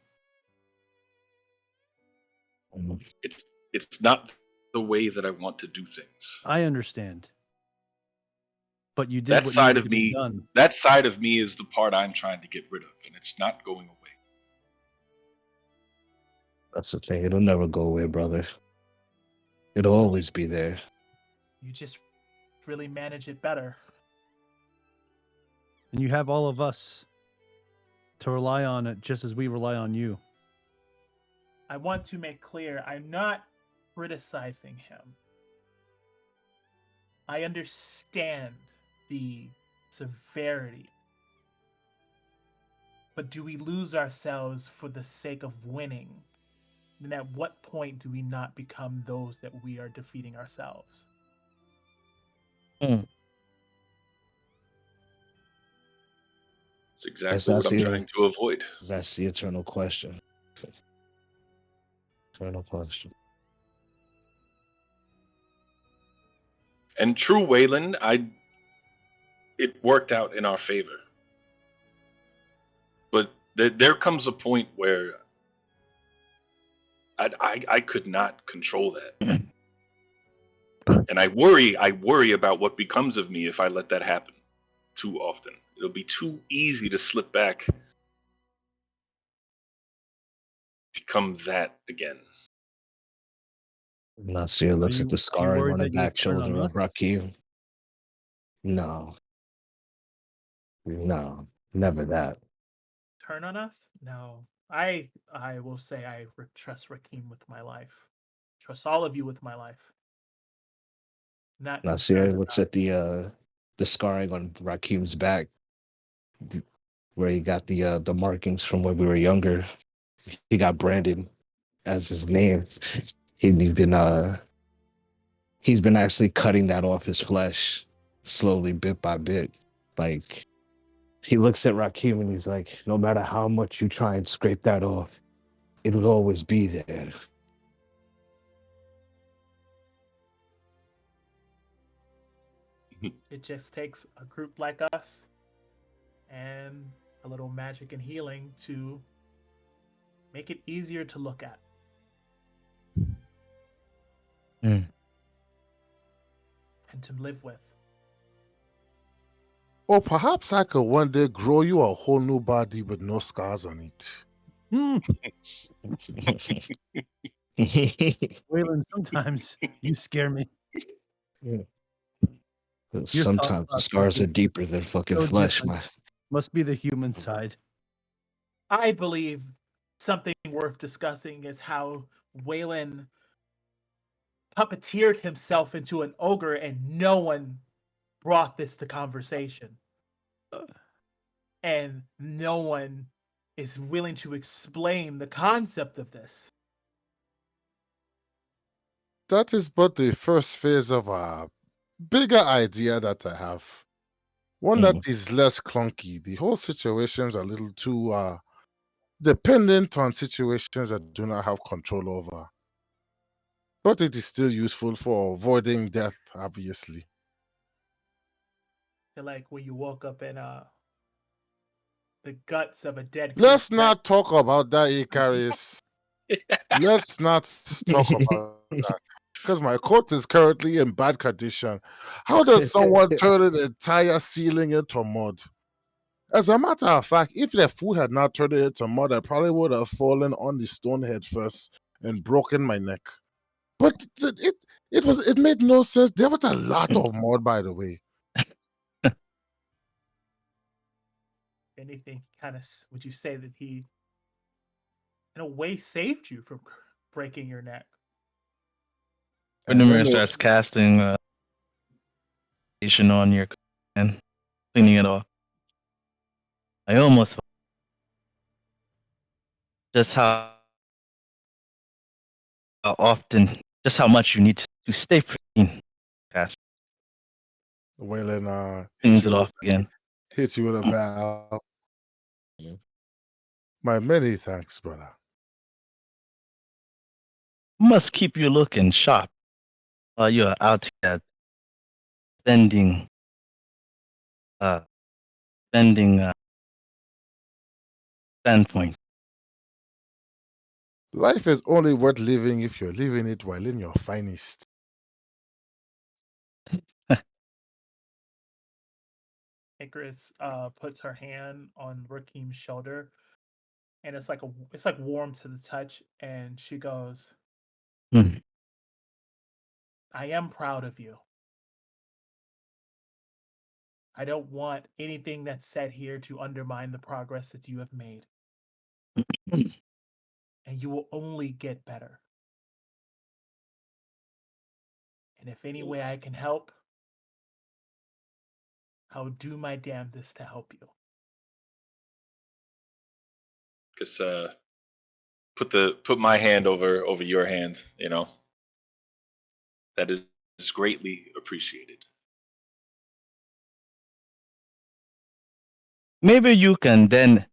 it's not the way that I want to do things. I understand. But you did That what side needed of to be me, done. that side of me is the part I'm trying to get rid of, and it's not going away. That's the thing. It'll never go away, brother. It'll always be there. You just really manage it better. And you have all of us to rely on it just as we rely on you. I want to make clear I'm not criticizing him. I understand the severity. But do we lose ourselves for the sake of winning? Then at what point do we not become those that we are defeating ourselves? It's exactly what I'm trying to avoid. That's the eternal question. Eternal question. And true Wayland, it worked out in our favor. But there comes a point where I could not control that. And I worry about what becomes of me if I let that happen too often. It'll be too easy to slip back, become that again. Nasir looks at the Are you scarring worried on the that you back would turn on shoulder us? of Rakim. No, no, never that. Turn on us? No. I will say I trust Rakim with my life. Trust all of you with my life. Not Nasir concerned looks about at the scarring on Rakim's back, where he got the markings from when we were younger. He got branded as his name. He's been actually cutting that off his flesh slowly, bit by bit. Like, he looks at Rakim and he's like, no matter how much you try and scrape that off, it will always be there. it just takes a group like us and a little magic and healing to make it easier to look at. Mm. And to live with. Or perhaps I could one day grow you a whole new body with no scars on it. Waylon, sometimes you scare me. Your thought Sometimes the process scars is are deeper than fucking so flesh, different. man. Must be the human side. I believe something worth discussing is how Waylon puppeteered himself into an ogre and no one brought this to conversation. And no one is willing to explain the concept of this. That is but the first phase of a bigger idea that I have. One that is less clunky. The whole situation's a little too dependent on situations I do not have control over. But it is still useful for avoiding death, obviously. Feel like when you woke up in the guts of a dead Let's creature. not talk about that, Icarus. Let's not talk about that. Because my coat is currently in bad condition. How does someone turn an entire ceiling into mud? As a matter of fact, if the food had not turned it into mud, I probably would have fallen on the stone head first and broken my neck. But it made no sense. There was a lot of mud, by the way. Anything kind of, would you say that he, in a way, saved you from breaking your neck? When And the then mirror starts casting on your and cleaning it off, I almost just how often, just how much you need to stay clean. Cast Waylon cleans it off again. hits you with a bow. My many thanks, brother. Must keep you looking sharp while you are out here bending, bending standpoint. Life is only worth living if you're living it while in your finest. Icarus puts her hand on Rakim's shoulder, and it's like warm to the touch, and she goes, Hmm. I am proud of you. I don't want anything that's said here to undermine the progress that you have made. And you will only get better. And if any way I can help, I'll do my damnedest to help you. Just put my hand over your hand. That is greatly appreciated. Maybe you can then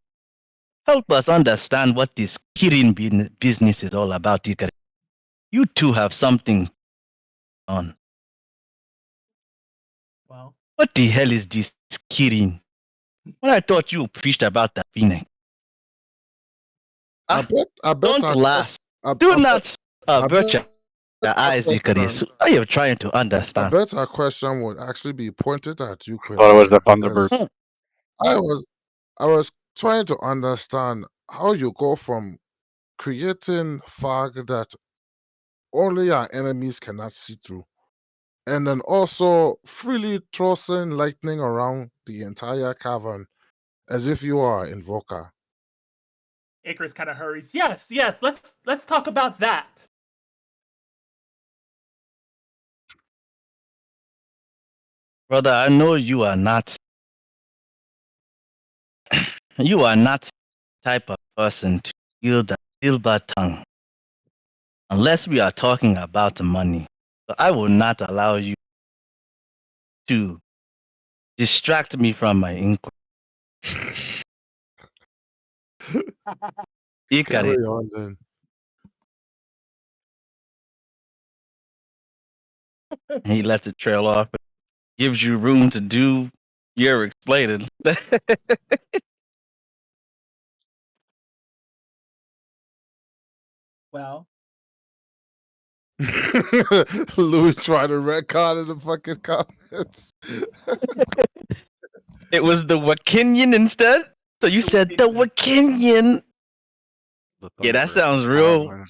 help us understand what this Kirin business is all about, Ikari. You two have something on. Well, What the hell is this Kirin? When I thought you preached about that Phoenix. I bet Don't our laugh. I Do bet not avert your our eyes, question, Icarus. Are you trying to I understand? bet our question would actually be pointed at you, Thought it was the Quinlan, Thunderbird. because I was trying to understand how you go from creating fog that only our enemies cannot see through, and then also freely tossing lightning around the entire cavern as if you are an invoker. Icarus kind of hurries. Yes, let's talk about that. Brother, I know you are not the type of person to yield the silver tongue unless we are talking about money. So I will not allow you to distract me from my inquiry. Carry Icarus, on then. he lets it trail off, gives you room to do your explaining. Well, Louis tried to retcon in the fucking comments. It was the Wakinian instead? So you The said the Wakinian. Wakinian. The Yeah, that Thunderbird sounds power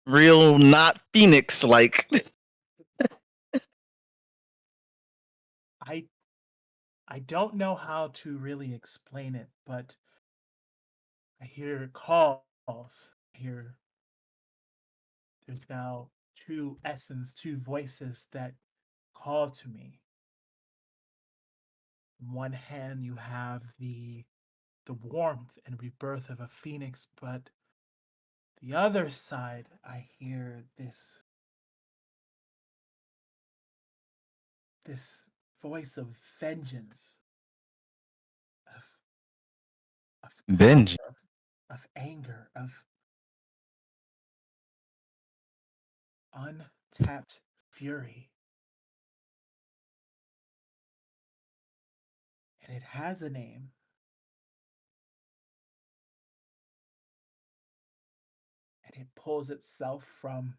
real not Phoenix like. I don't know how to really explain it, but I hear calls. I hear there's now two essence, two voices that call to me. On one hand, you have the warmth and rebirth of a phoenix, but the other side, I hear this voice of vengeance, of Benji. power, of anger, of untapped fury. And it has a name. And it pulls itself from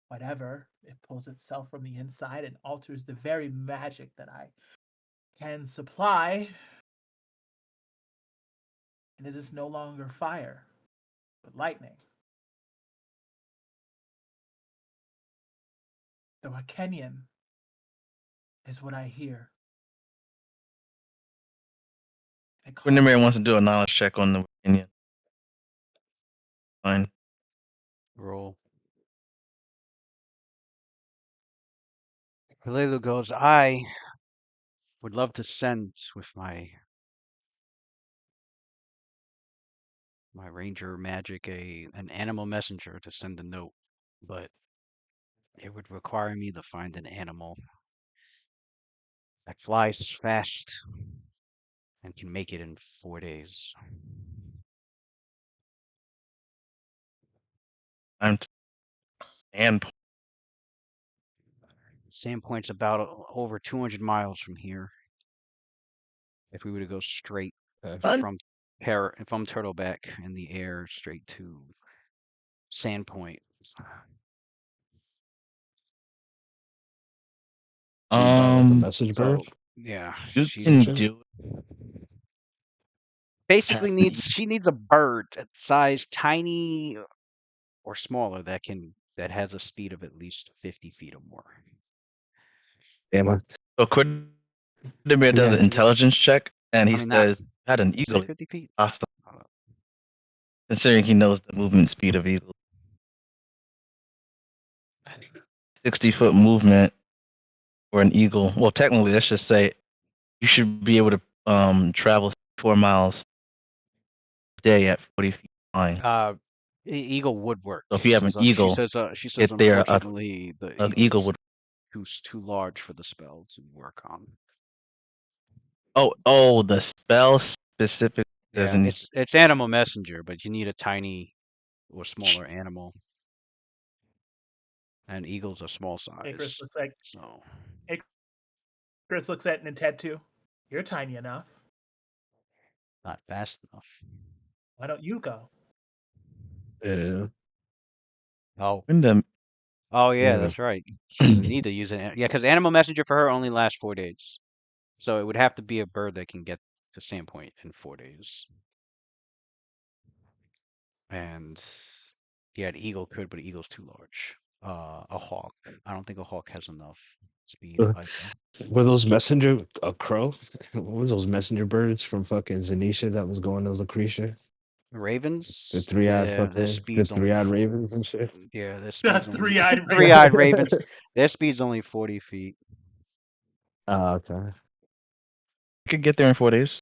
whatever. It pulls itself from the inside and alters the very magic that I can supply. And it is no longer fire, but lightning. The Wakenian is what I hear. When the man wants to do a knowledge check on the Wakinian. Fine. roll. Halelu goes, I would love to send with my ranger magic an animal messenger to send a note, but it would require me to find an animal that flies fast and can make it in 4 days. And Sandpoint's about over 200 miles from here. If we were to go straight from Turtleback in the air straight to Sandpoint. The message bird. So yeah, you she can do basically she needs a bird size tiny or smaller that has a speed of at least 50 feet or more. Damn. So Quidemir does an intelligence check, and he says, "Had an eagle 50 feet. hostile." Considering he knows the movement speed of eagles, 60-foot movement for an eagle. Well, technically, let's just say you should be able to travel 4 miles a day at 40 feet flying. Eagle would work. So if you have an eagle, she says there, unfortunately the an eagle would. too large for the spell to work on. Oh, the spell specific doesn't. Yeah, it's animal messenger, but you need a tiny or smaller animal. And eagle's a small size. Icarus looks like so. Icarus looks at Nintetsu. You're tiny enough. Not fast enough. Why don't you go? Yeah. Oh, When the oh yeah, Yeah. that's right. You need to use it. Yeah, because animal messenger for her only lasts 4 days, so it would have to be a bird that can get to Sandpoint in 4 days. And yeah, the eagle could, but the eagle's too large. A hawk. I don't think a hawk has enough speed Uh, either. Were those messenger a crow? What was those messenger birds from fucking Zanisha that was going to Lucretia? The Ravens, three-eyed yeah, their fucking the speed's only three-eyed ravens and shit. yeah, their The speed's only three-eyed three-eyed ravens. Their speed's only 40 feet. Oh, okay. could get there in 4 days.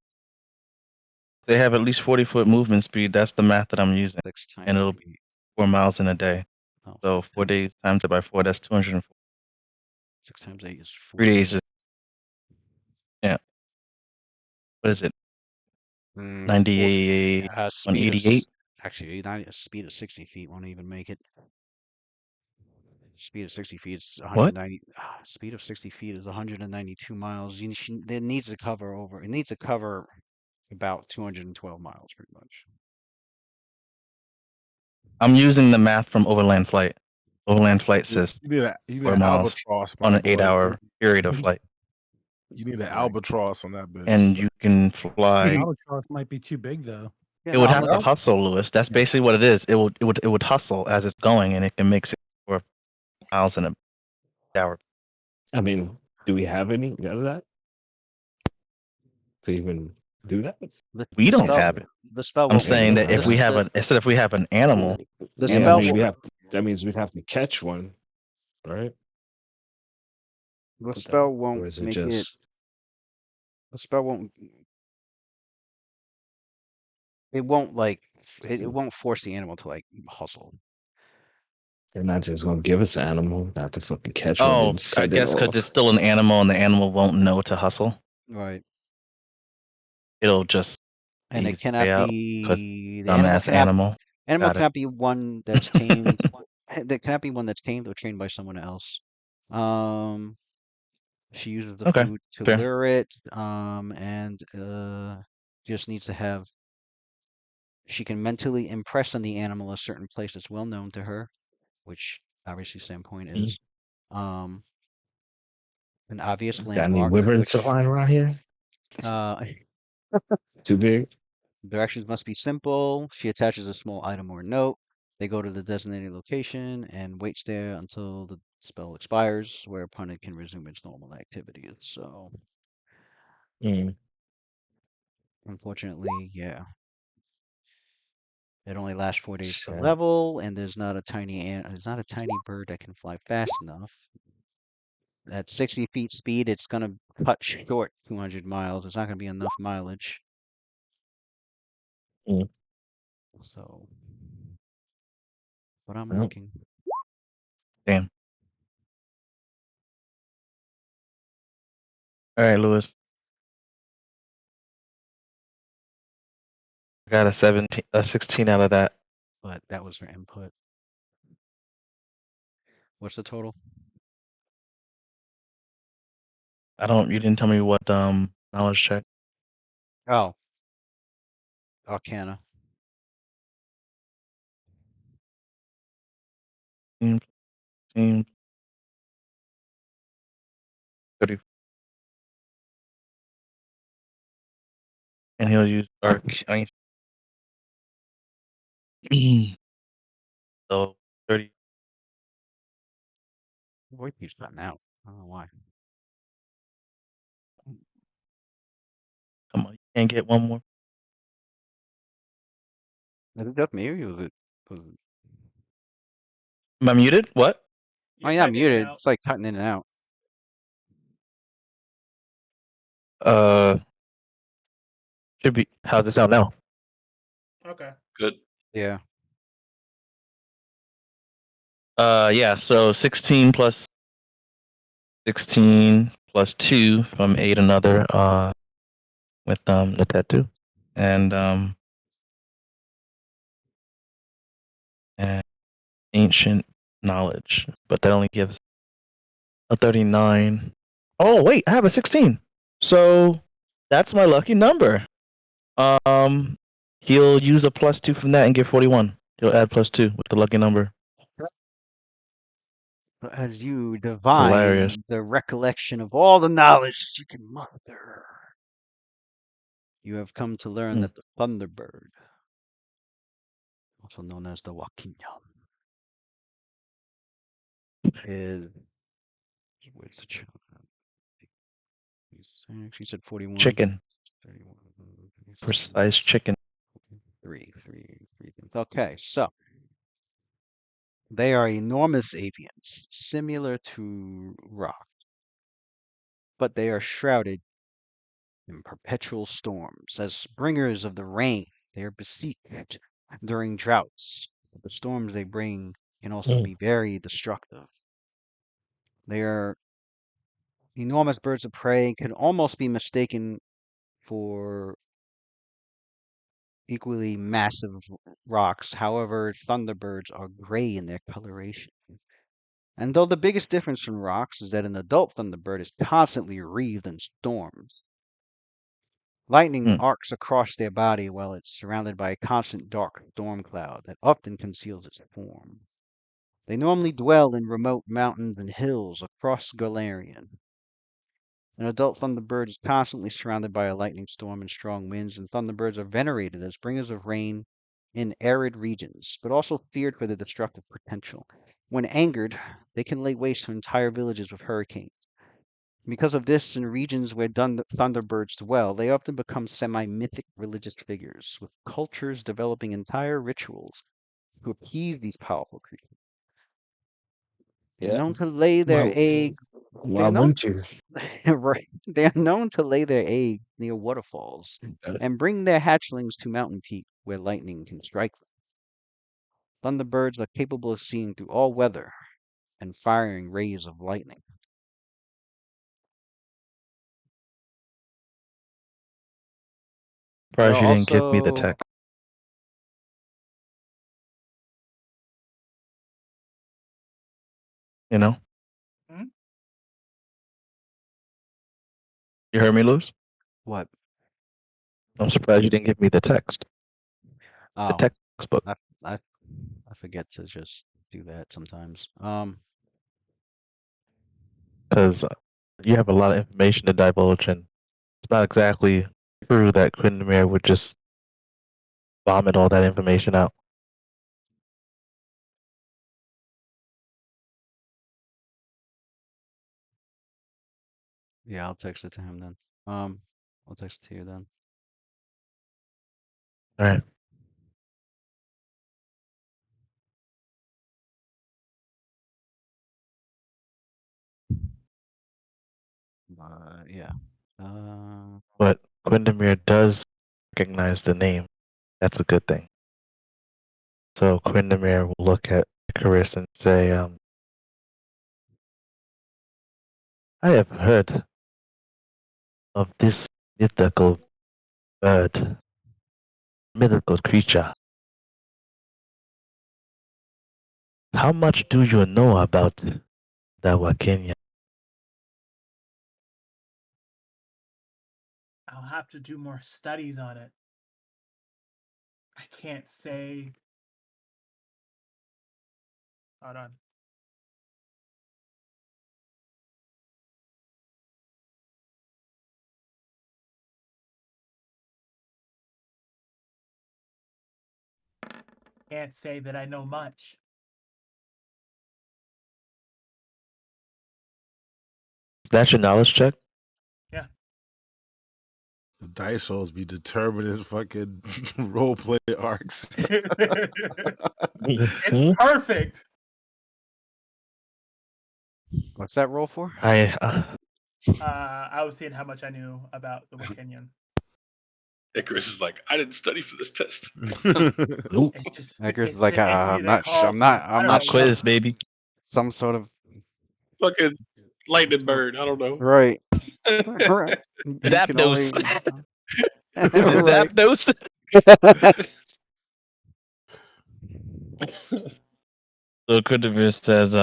They have at least 40-foot movement speed. That's the math that I'm using, 6 times and it'll be 8. 4 miles in a day. Oh, So 6 4 times, days times it by 4. That's 204. 6 times 8 is 3 days 40. is what is it? Mm, 98, speed of 188. actually a speed of 60 feet won't even make it. Speed of 60 feet is What? 190. Speed of 60 feet is 192 miles. It needs to cover over. It needs to cover about 212 miles, pretty much. I'm using the math from Overland Flight. Overland Flight says You need 4 an miles albatross, on my an boy. 8-hour period of flight, You need an Right. albatross on that bitch. and you can fly. Albatross might be too big though. Yeah, It would no, have to hustle, Lewis. That's basically what it is. It would hustle as it's going, and it can make 64 miles in an hour. I mean, do we have any of that to even do that? We the don't spell, have it. the spell I'm won't saying make that if it. we have if we have an animal, The Yeah, spell I mean, won't. that means we'd have to catch one, right? The Put that, spell or won't is it make it. just The spell won't. It won't like. It won't force the animal to like hustle. they're not just gonna give us an animal, not to fucking catch one oh, and I send it guess because it's off. still an animal, and the animal won't know to hustle. Right. It'll just And it ease its way cannot out. be the Dumbass animal. animal Got it. cannot be one that's tamed. That cannot be one that's tamed or trained by someone else. She uses the Okay, food to fair. lure it. And just needs to have. She can mentally impress on the animal a certain place that's well known to her, which obviously Sandpoint is. An obvious Got any landmark, wyverns which flying around here? uh, Too big? directions must be simple. She attaches a small item or note. They go to the designated location and waits there until the spell expires, whereupon it can resume its normal activities. So, unfortunately, yeah. It only lasts 4 days per Shit. level, and there's not a tiny bird that can fly fast enough. At 60 feet speed, it's gonna cut short 200 miles. It's not gonna be enough mileage. Mm. So, but I'm Well, working. Damn. All right, Lewis. I got a 16 out of that. But that was her input. What's the total? You didn't tell me what knowledge check. Oh, Arcana. 15, 30. And he'll use arcane. So 30. Voice keeps cutting out. I don't know why. Come on, you can't get one more. Is it just me or was it? Am I muted? What? Oh, yeah, I'm muted. It's like cutting in and out. Should be. How's it sound now? Okay. Good. Yeah. Yeah. So 16 plus 16 plus 2 from 8 another. With the tattoo, and ancient knowledge, but that only gives a 39. Oh wait, I have a 16. So that's my lucky number. He'll use a +2 from that and get 41. You'll add +2 with the lucky number. As you Hilarious. divine the recollection of all the knowledge that you can muster, you have come to learn that the Thunderbird, also known as the Wakinyan, is. Where's the chicken? She said 41. Chicken. 31. Precise chicken. Three things. Okay, so they are enormous avians, similar to rock, but they are shrouded in perpetual storms. As bringers of the rain, they are besieged during droughts. But the storms they bring can also be very destructive. They are enormous birds of prey, can almost be mistaken for equally massive rocks. However, thunderbirds are gray in their coloration. And though the biggest difference from rocks is that an adult thunderbird is constantly wreathed in storms, lightning arcs across their body while it's surrounded by a constant dark storm cloud that often conceals its form. They normally dwell in remote mountains and hills across Galarian. An adult thunderbird is constantly surrounded by a lightning storm and strong winds, and thunderbirds are venerated as bringers of rain in arid regions, but also feared for their destructive potential. When angered, they can lay waste to entire villages with hurricanes. Because of this, in regions where thunderbirds dwell, they often become semi-mythic religious figures, with cultures developing entire rituals to appease these powerful creatures. They're known to lay their eggs. Why wouldn't you? Right. They are known to lay their eggs near waterfalls and bring their hatchlings to mountain peaks where lightning can strike them. Thunderbirds are capable of seeing through all weather and firing rays of lightning. Surprised you didn't give me the text. You know? Hmm? You heard me, Luz? What? I'm surprised you didn't give me the text. Oh, the textbook. I forget to just do that sometimes. Because you have a lot of information to divulge, and it's not exactly true that Quindamir would just vomit all that information out. Yeah, I'll text it to him then. I'll text it to you then. All right. Yeah. But Quindamir does recognize the name. That's a good thing. So Quindamir will look at Icarus and say, I have heard of this mythical bird, mythical creature. How much do you know about the Wakenya? I'll have to do more studies on it. I can't say. Hold on. Can't say that I know much. That's your knowledge check? Yeah. The dice rolls be determining fucking role play arcs. It's perfect. What's that roll for? I was seeing how much I knew about the Wakenyan. Icarus is like, I didn't study for this test. It's just Icarus it's is like, the entity I'm that not sure. calls me. I I'm don't not know sure. quiz, baby. Some sort of Fucking lightning bird. I don't know. right. Right. You can Zapdos. only- Is it Right. Zapdos? So Quindamir says,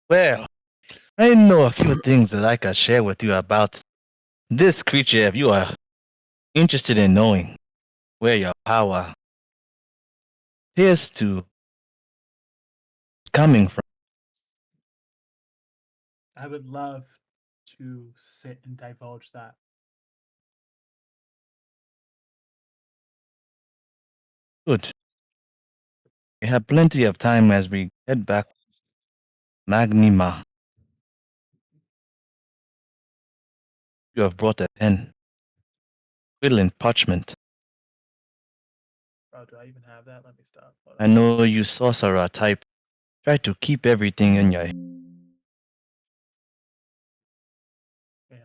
well, I know a few things that I can share with you about this creature if you are interested in knowing where your power appears to coming from. I would love to sit and divulge that. Good. We have plenty of time as we head back Magnima. You have brought a pen, quill and parchment. Oh, do I even have that? Let me stop. Hold I on. know you sorcerer type try to keep everything in your Yeah.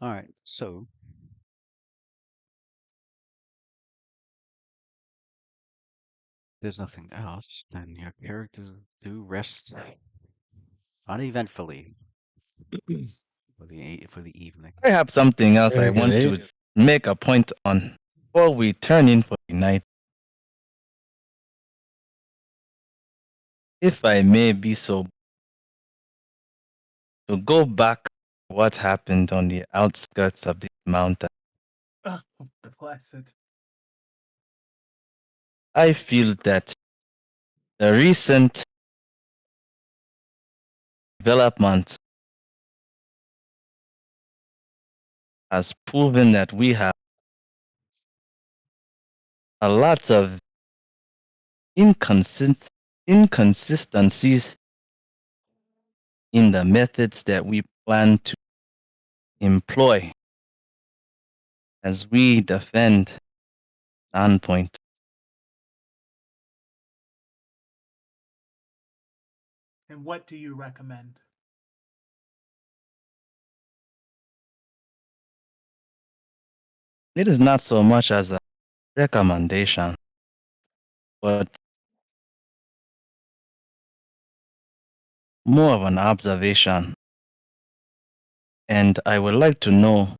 All right, so there's nothing else, then your characters do rest uneventfully for the evening. I have something else I want to Regulate. make a point on before we turn in for the night. If I may be so, to go back to what happened on the outskirts of this mountain. Oh, blessed. I feel that the recent developments has proven that we have a lot of inconsistencies in the methods that we plan to employ as we defend Standpoint. And what do you recommend? It is not so much as a recommendation, but more of an observation. And I would like to know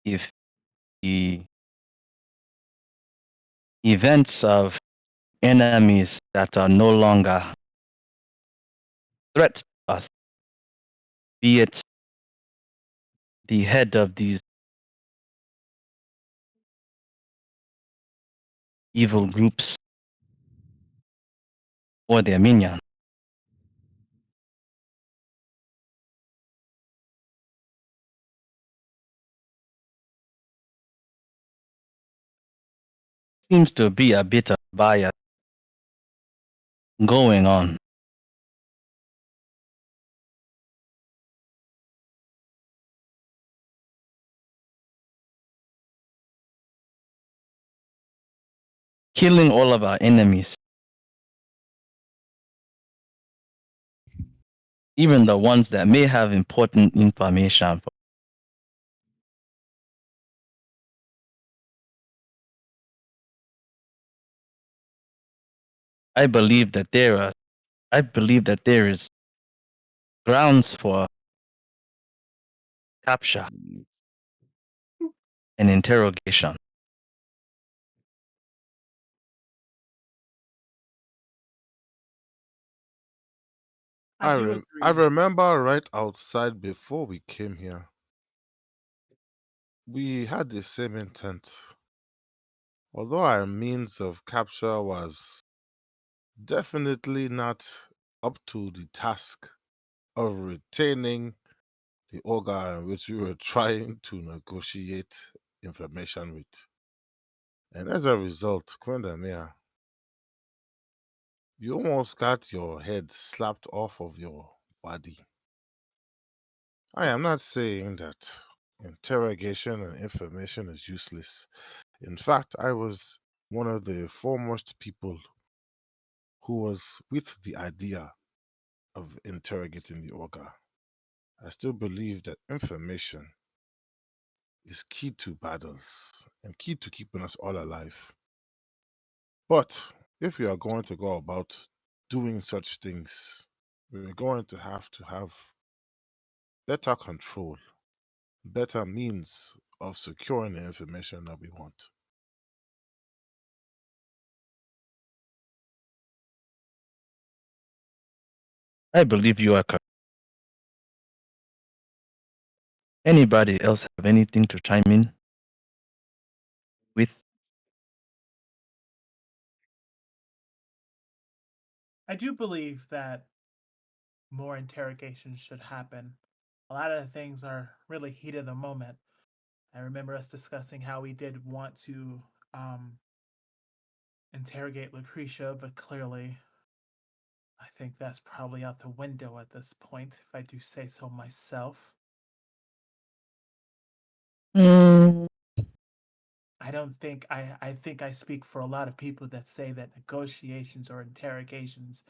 if the events of enemies that are no longer threat to us, be it the head of these evil groups or their minion, seems to be a bit of bias going on. Killing all of our enemies, even the ones that may have important information. I believe that there is grounds for capture and interrogation. I do I agree. remember right outside before we came here, we had the same intent. Although our means of capture was definitely not up to the task of retaining the ogre in which we were trying to negotiate information with. And as a result, Quendamia, you almost got your head slapped off of your body. I am not saying that interrogation and information is useless. In fact, I was one of the foremost people who was with the idea of interrogating the ogre. I still believe that information is key to battles and key to keeping us all alive. But if we are going to go about doing such things, we're going to have better control, better means of securing the information that we want. I believe you are correct. Anybody else have anything to chime in with? I do believe that more interrogations should happen. A lot of the things are really heat of the moment. I remember us discussing how we did want to interrogate Lucretia, but clearly I think that's probably out the window at this point, if I do say so myself. Mm, I don't think I think I speak for a lot of people that say that negotiations or interrogations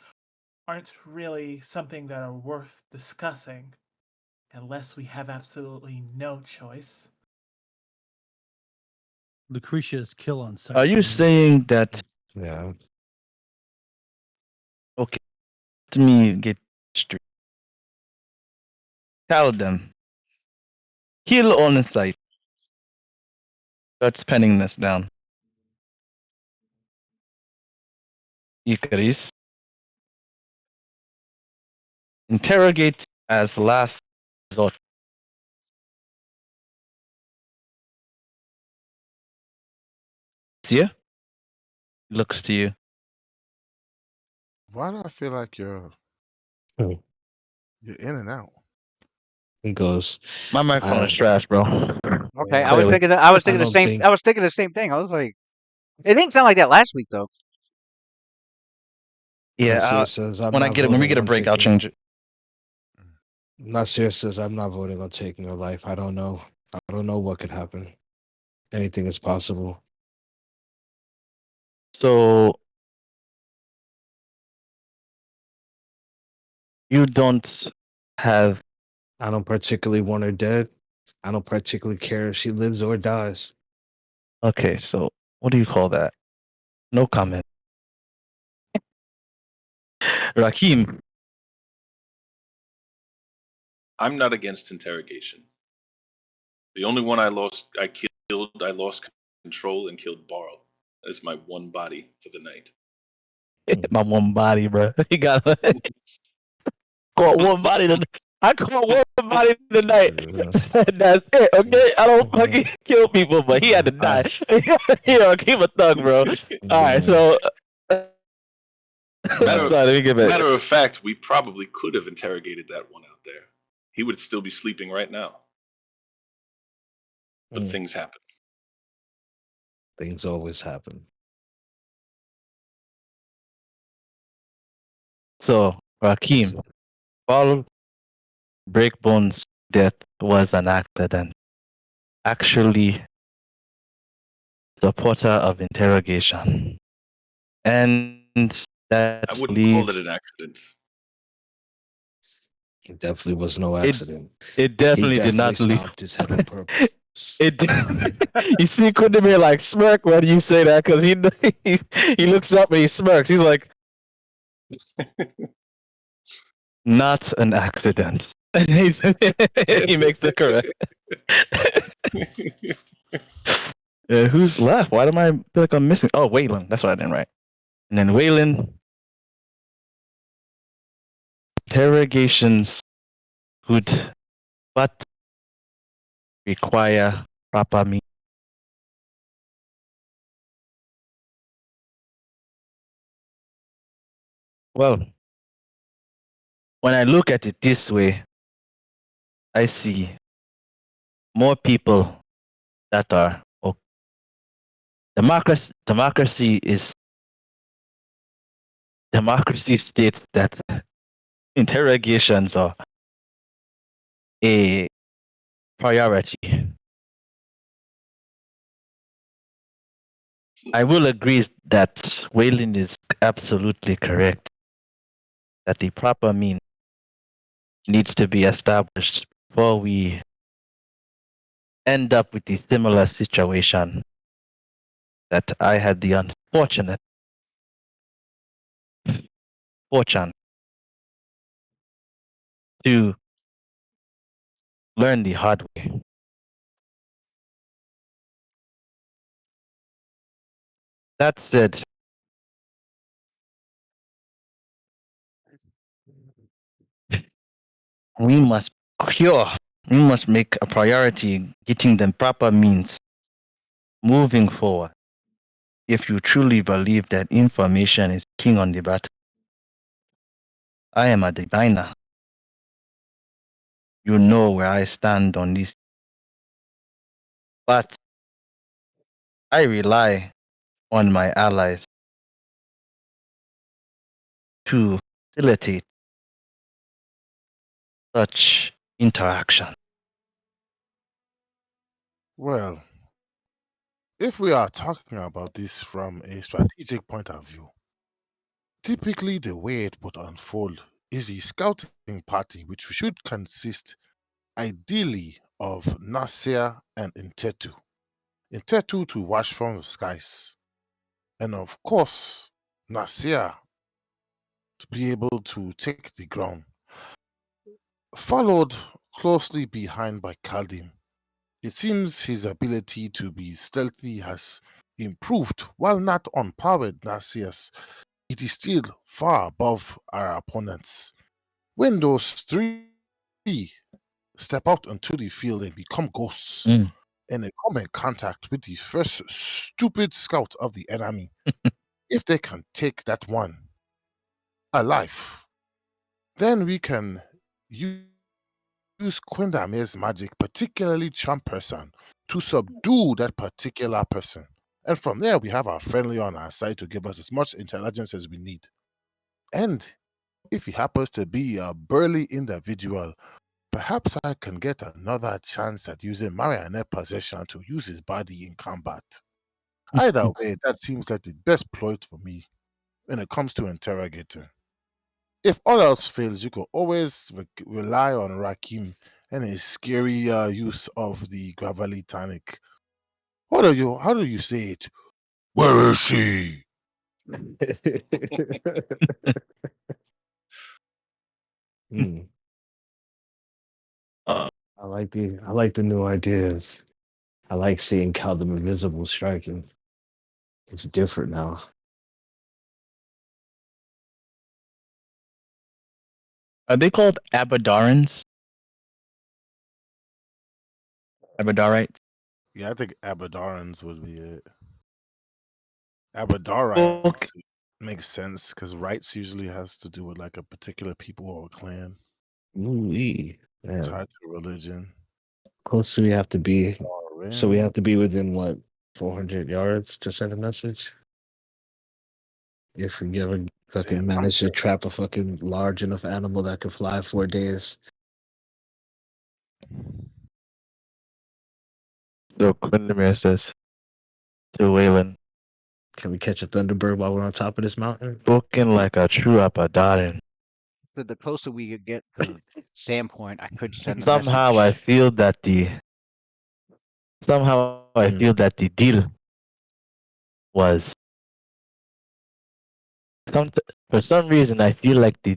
aren't really something that are worth discussing unless we have absolutely no choice. Lucretia's kill on sight. are for you me. saying that? Yeah. Okay, let me get straight. Tell them. Kill on sight. Start penning this down. Icaris. Interrogate as last resort. See? Looks to you. Why do I feel like you're Hmm. you're in and out? He goes, My microphone is trash, bro. Okay, Yeah. I was Clearly. thinking. I was I thinking the don't same. think I was thinking the same thing. I was like, it didn't sound like that last week though. Yeah, Nasir says I'm when not we get voting a on break, I'll taking. change it. Nasir says I'm not voting on taking a life. I don't know. I don't know what could happen. Anything is possible. So you don't have I don't particularly want her dead. I don't particularly care if she lives or dies. okay, so what do you call that? No comment. Rakim, I'm not against interrogation. The only one I lost control and killed Barl. That is my one body for the night. my one body, bro. You got caught one body. I caught one body tonight. That's it. Okay, I don't fucking kill people, but he had to die. You know, keep a thug, bro. All right, so Matter, sorry, let me get back. matter of fact, we probably could have interrogated that one out there. He would still be sleeping right now. But things happen. Things always happen. So Rakim, Paul Breakbone's death was an accident. Actually, supporter of interrogation, and that I wouldn't call it leaves an accident. It definitely was no it. accident. It definitely He did definitely not leave. stomped his head on purpose. It you see Kudimir like smirk when you say that because he looks up and he smirks. He's like, not an accident. And he makes the correct. Who's left? Why do I feel like I'm missing? Oh, Waylon. That's what I didn't write. And then Waylon. Interrogations would but require proper means. Well, when I look at it this way, I see more people that are democracy states that interrogations are a priority. I will agree that Waylon is absolutely correct that the proper mean needs to be established before we end up with the similar situation that I had the unfortunate fortune to learn the hard way. That said, we must cure We must make a priority getting the proper means moving forward. If you truly believe that information is king on the battle, I am a diviner. You know where I stand on this. But I rely on my allies to facilitate such interaction. Well, if we are talking about this from a strategic point of view, typically the way it would unfold is a scouting party which should consist ideally of Nasir and Intetu. Intetu to watch from the skies, and of course, Nasir to be able to take the ground, followed closely behind by Kaldim. It seems his ability to be stealthy has improved, while not on par with Nasir's. It is still far above our opponents. When those three step out onto the field and become ghosts, Mm. and they come in contact with the first stupid scout of the enemy, if they can take that one alive, then we can use Quindame's magic, particularly Charm Person, to subdue that particular person. And from there, we have our friendly on our side to give us as much intelligence as we need. And if he happens to be a burly individual, perhaps I can get another chance at using marionette possession to use his body in combat. Either way, that seems like the best ploy for me when it comes to interrogator. If all else fails, you could always rely on Rakim and his scary use of the Gravelly tonic. How do you say it? Where is she? Hmm. Uh, I like the new ideas. I like seeing how the invisible striking. It's different now. Are they called Abadarans? Abadarites? Yeah, I think Abadarans would be it. Okay. Abadarites makes sense because rights usually has to do with like a particular people or clan Ooh-wee. Yeah. tied to religion. Close do we have to be? Or So we rim. have to be within what, 400 yards to send a message? If we ever fucking Damn, manage to trap a fucking large enough animal that can fly 4 days. So Quindamir says to Waylon, Can we catch a thunderbird while we're on top of this mountain? spoken like a true Abadaran. The closer we could get to Sandpoint, I could send the Somehow I message. feel that the deal was for some reason I feel like the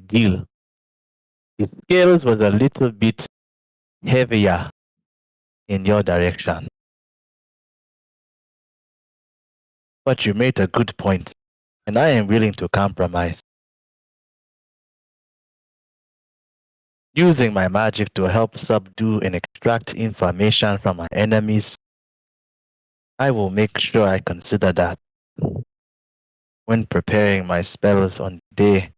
scales was a little bit heavier in your direction. But you made a good point, and I am willing to compromise. Using my magic to help subdue and extract information from my enemies, I will make sure I consider that when preparing my spells on the day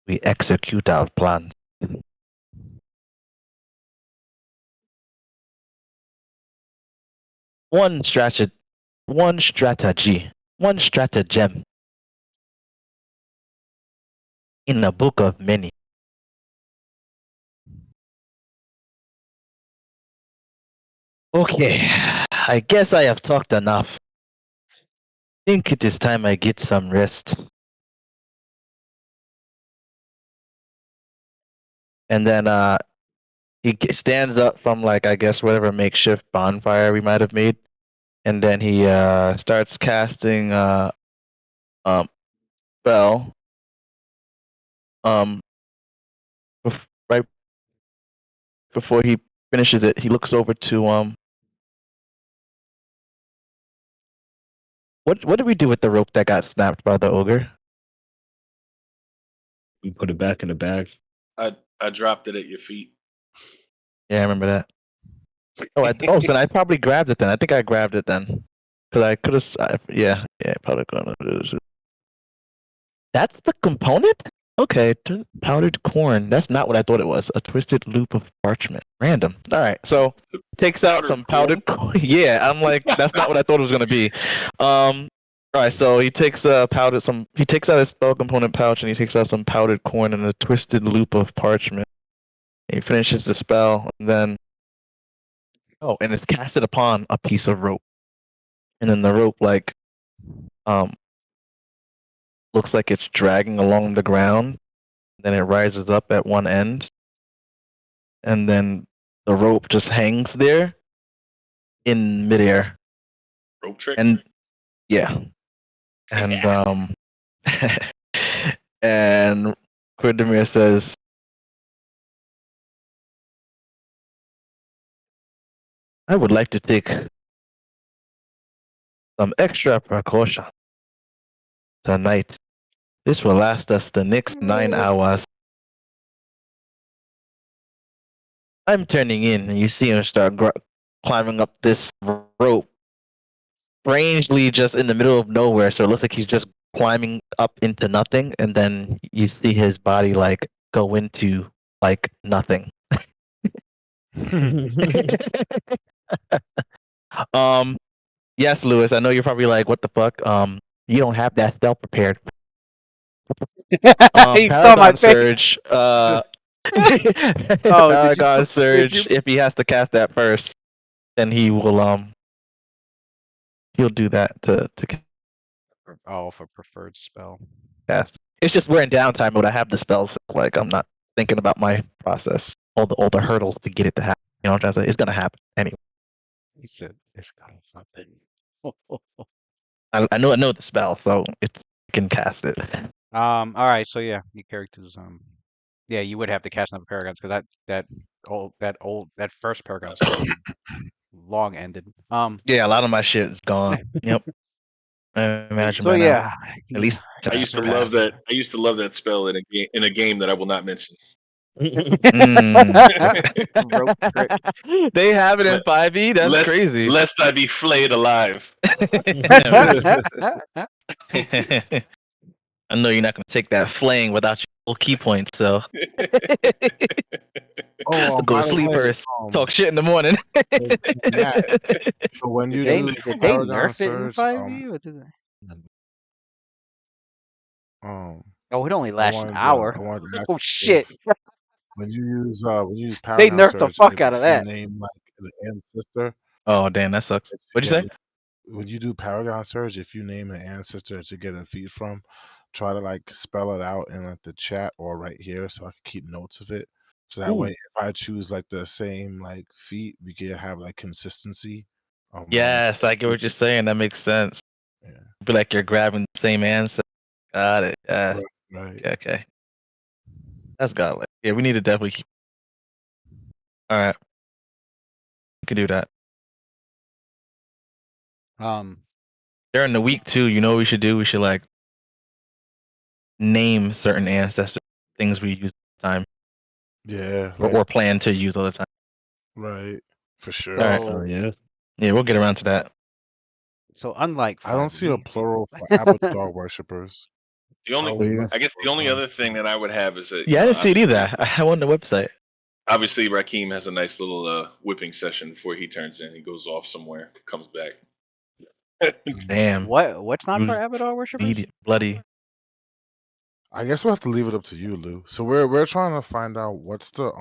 we execute our plans. One strategy, one stratagem in a book of many. Okay, I guess I have talked enough. Think it is time I get some rest. And then he stands up from like I guess whatever makeshift bonfire we might have made, and then he starts casting spell um right before he finishes it. He looks over to what did we do with the rope that got snapped by the ogre? We put it back in the bag. I dropped it at your feet. Yeah, I remember that. Oh, so I probably grabbed it then. I think I grabbed it then. Because I could have. Yeah, probably gonna. That's the component? Okay, powdered corn. That's not what I thought it was. A twisted loop of parchment. Random. All right, so takes out Powdered some powdered corn. Yeah, I'm like, that's not what I thought it was gonna be. All right, so he takes he takes out his spell component pouch and he takes out some powdered corn and a twisted loop of parchment. He finishes the spell and then and it's casted upon a piece of rope. And then the rope looks like it's dragging along the ground. Then it rises up at one end. And then the rope just hangs there in midair. Rope trick. And yeah. And and Quidemir says, I would like to take some extra precaution tonight. This will last us the next 9 hours. I'm turning in, and you see him start climbing up this rope, strangely just in the middle of nowhere. So it looks like he's just climbing up into nothing, and then you see his body like go into like nothing. Yes, Lewis. I know you're probably like, "What the fuck?" You don't have that spell prepared. You saw my Paragon face. Surge. Paragon Surge. If he has to cast that first, then he will he'll do that to for preferred spell. cast. It's just we're in downtime mode. I have the spells. Like I'm not thinking about my process. All the hurdles to get it to happen. You know what I'm trying to say? It's gonna happen anyway. He said it's gonna happen. I know the spell, so I can cast it. All right, so yeah, your characters yeah, you would have to cast another Paragons because that first Paragon's long ended. Yeah, a lot of my shit is gone. Yep. I imagine So by now. yeah, At least I used to love that. I used to love that spell in a game that I will not mention. Rope trick. They have it in 5e. That's crazy. Lest I be flayed alive. I know you're not gonna take that flaying without your full key points, so Oh, go by to the sleep way, first. Talk shit in the morning. so when you Did do they Paragon nerf it in Surge, 5e? Or did they? Oh, it only lasts an hour. I wanted to ask Oh shit! when you use They Paragon nerfed the Surge, fuck out of if that. you name like an ancestor. Oh damn, that sucks. What'd you say? When you do Paragon Surge, if you name an ancestor to get a feat from, try to like spell it out in like the chat or right here so I can keep notes of it. So that way, if I choose like the same like feat, we can have like consistency. Yes, I get what you're saying. That makes sense. Yeah. Be like you're grabbing the same answer. Got it. Right. Okay. That's godlike. Yeah, we need to definitely keep. All right. We can do that. During the week too, you know what we should do? We should like name certain ancestor things we use all the time. Yeah. Or plan to use all the time. Right. For sure. All right. Oh yeah. Yeah, we'll get around to that. So unlike 5e, I don't see a plural for Abaddar worshippers. The only, I guess, the only other thing that I would have is that I didn't see it either. I went on the website. Obviously, Rakim has a nice little whipping session before he turns in. He goes off somewhere, comes back. Damn. What's not for Abaddar worshippers? Bloody. I guess we'll have to leave it up to you, Lou. So we're trying to find out what's the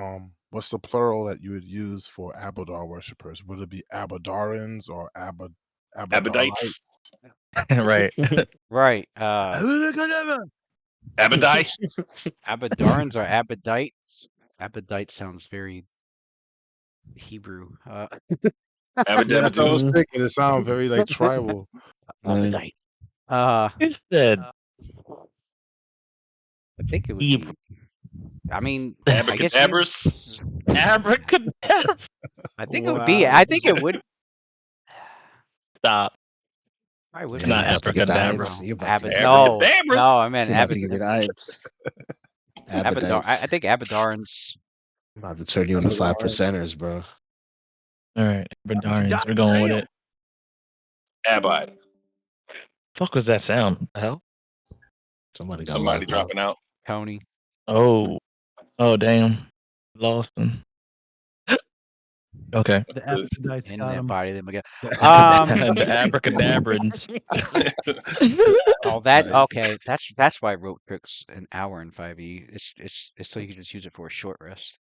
plural that you would use for Abaddar worshippers? Would it be Abaddarans or Abadites? Right. Right. Abadites? Abaddarans or Abadites? Abadite sounds very Hebrew. Yeah, that's what I was thinking. It sounds very like tribal. Abadite. Instead. I think it would be. I mean, Abracadabras? Abracadabra. I think it would be. I think it would. Stop. It's not abracadabra. No, I meant Abadar. Abadar. I think Abadarans I'm about to turn you into 5%ers, bro. All right, Berdarians, we're going with it. Abide. Fuck was that sound? The hell? Somebody got Somebody locked out. dropping out. Tony. Oh, damn, lost him. Okay. The appetites In got that him. body, them again. The abracadabrans. Oh, that okay. That's why rope tricks an hour in 5e. It's so you can just use it for a short rest.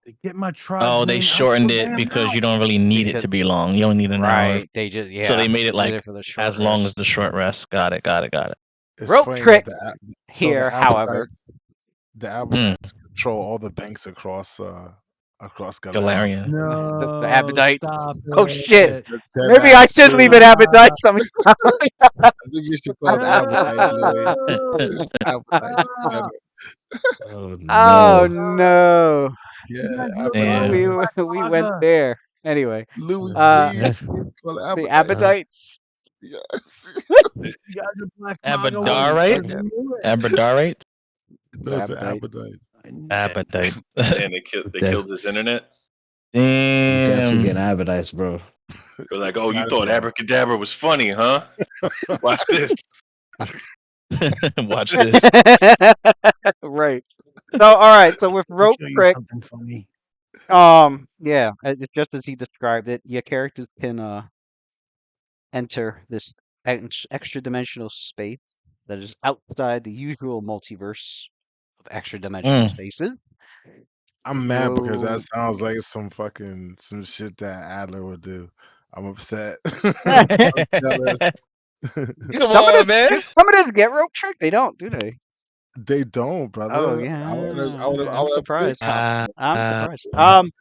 To get my tribe. Oh, they shortened it because you don't really need it to be long. You only need an hour. Right. They just So they made it did like for the short as long rest. as the short rest. Got it. It's Rope funny trick that here, however. the appetites control all the banks across Galarian. Galarian. No, The appetite. stop Oh it. shit. Dead Maybe I ass should leave it serious. appetite. I think you should call the appetites, Louis. Appetites. Oh Oh no. no. Yeah, Damn. We went there. Anyway. Louis, Uh, please call the The appetites. appetites. Yes. You guys are black Abadarite? Abadarite? Those are Appetite. appetites. Appetite. And they killed his internet. You definitely get Damn. appetites, bro. They're like, oh, you Gotta thought be. abracadabra was funny, huh? Watch this. Watch this. Right. So all right. So with rope trick, Something funny. yeah, just as he described it, your characters can enter this extra dimensional space that is outside the usual multiverse of extra dimensional spaces. I'm mad because that Whoa. sounds like some shit that Adler would do. I'm upset. Come I'm jealous. on, man. Some of this get rope trick. They don't, do they? They don't, brother. Oh yeah. I'm surprised. I'm surprised.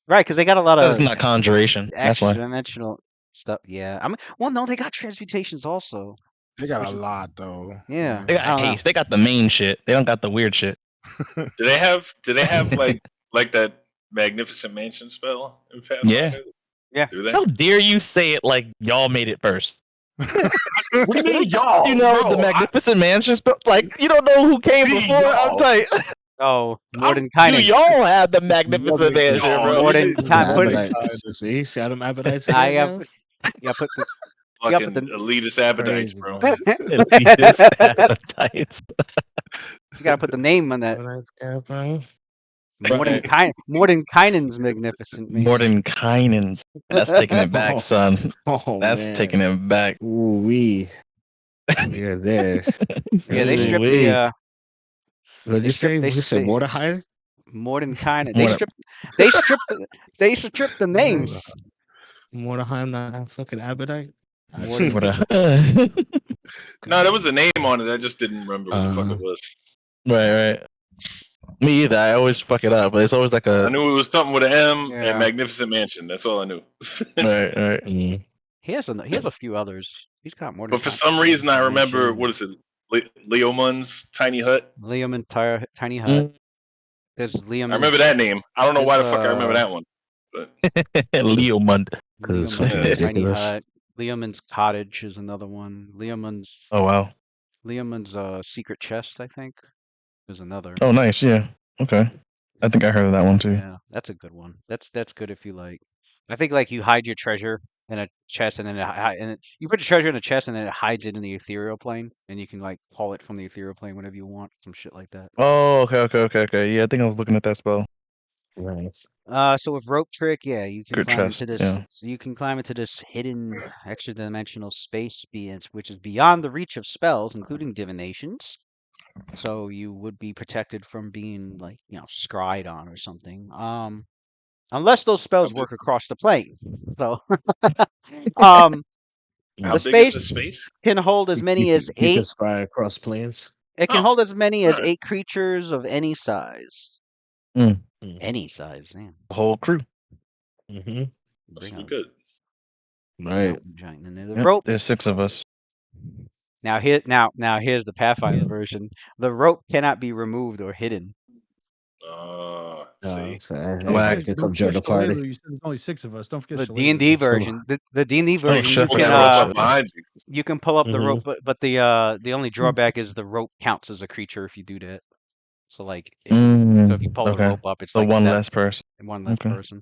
Right, because they got a lot That's of not conjuration. That's extra why. dimensional stuff. Yeah. I mean, well, no, they got transmutations also. They got a lot though. Yeah. They I got don't know. haste. They got the main shit. They don't got the weird shit. Do they have like that magnificent mansion spell in Pathfinder? Yeah. Do they? How dare you say it like y'all made it first? What do you mean, y'all? You know Bro, the magnificent mansion spell? Like you don't know who came Me, before? I'm y'all. tight. Oh, more than Do kind y'all have the magnificent mansion, y'all. bro? More than The time. Put it. appetites. See them appetites I again, have. yo? Yeah, put the. Fucking elitist appetites, Crazy, bro. bro. Elitist appetites. You gotta put the name on that. Appetites, guy, bro. Mordenkainen's magnificent mansion. Mordenkainen's. That's taking it back, son. Oh, That's man. taking it back. Ooh wee. You're there. Yeah, they stripped Ooh-wee. the. What did you say? You said Mordecai? Mordenkainen. Morde- They stripped the names. Mordecai, not fucking appetite? Morden. No, there was a name on it. I just didn't remember what the fuck it was. Right. Me either. I always fuck it up, but it's always like I knew it was something with an M Yeah. and Magnificent Mansion. That's all I knew. right. He has a few others. He's got more. But for some reason, I remember what is it? Leomun's Tiny Hut. Liam Tiny Hut. There's Liam. I remember that name. I don't know why the fuck I remember that one. But Leomund. Tiny Hut. Leoman's Cottage is another one. Leoman's. Oh wow. Leoman's Secret Chest, I think, is another. Oh nice, yeah. Okay. I think I heard of that one too. Yeah, that's a good one. That's good if you like. I think like you hide your treasure in a chest, and then you put your treasure in a chest, and then it hides it in the ethereal plane, and you can like pull it from the ethereal plane whenever you want, some shit like that. Oh, okay. Yeah, I think I was looking at that spell. Nice. So with rope trick, yeah, you can Good climb chest, into this. yeah. So you can climb into this hidden extra dimensional space, which is beyond the reach of spells, including divinations. So you would be protected from being like scryed on or something. Unless those spells work across the plane. So, how the big is the space? can hold as many as 8. You can spy across planes. It can hold as many as 8 creatures of any size. Any size, man. The whole crew. Mm-hmm. That's pretty good. Right. Giant in there. The Yep, rope. there's 6 of us. Now here's the Pathfinder version. The rope cannot be removed or hidden. See. I can come join the party. You said there's only 6 of us. Don't forget The D&D version. The D&D version, shit. you can pull up the rope, but the only drawback is the rope counts as a creature if you do that. So like, if you pull the okay. rope up, it's So like one seven, less person. one less Okay. person.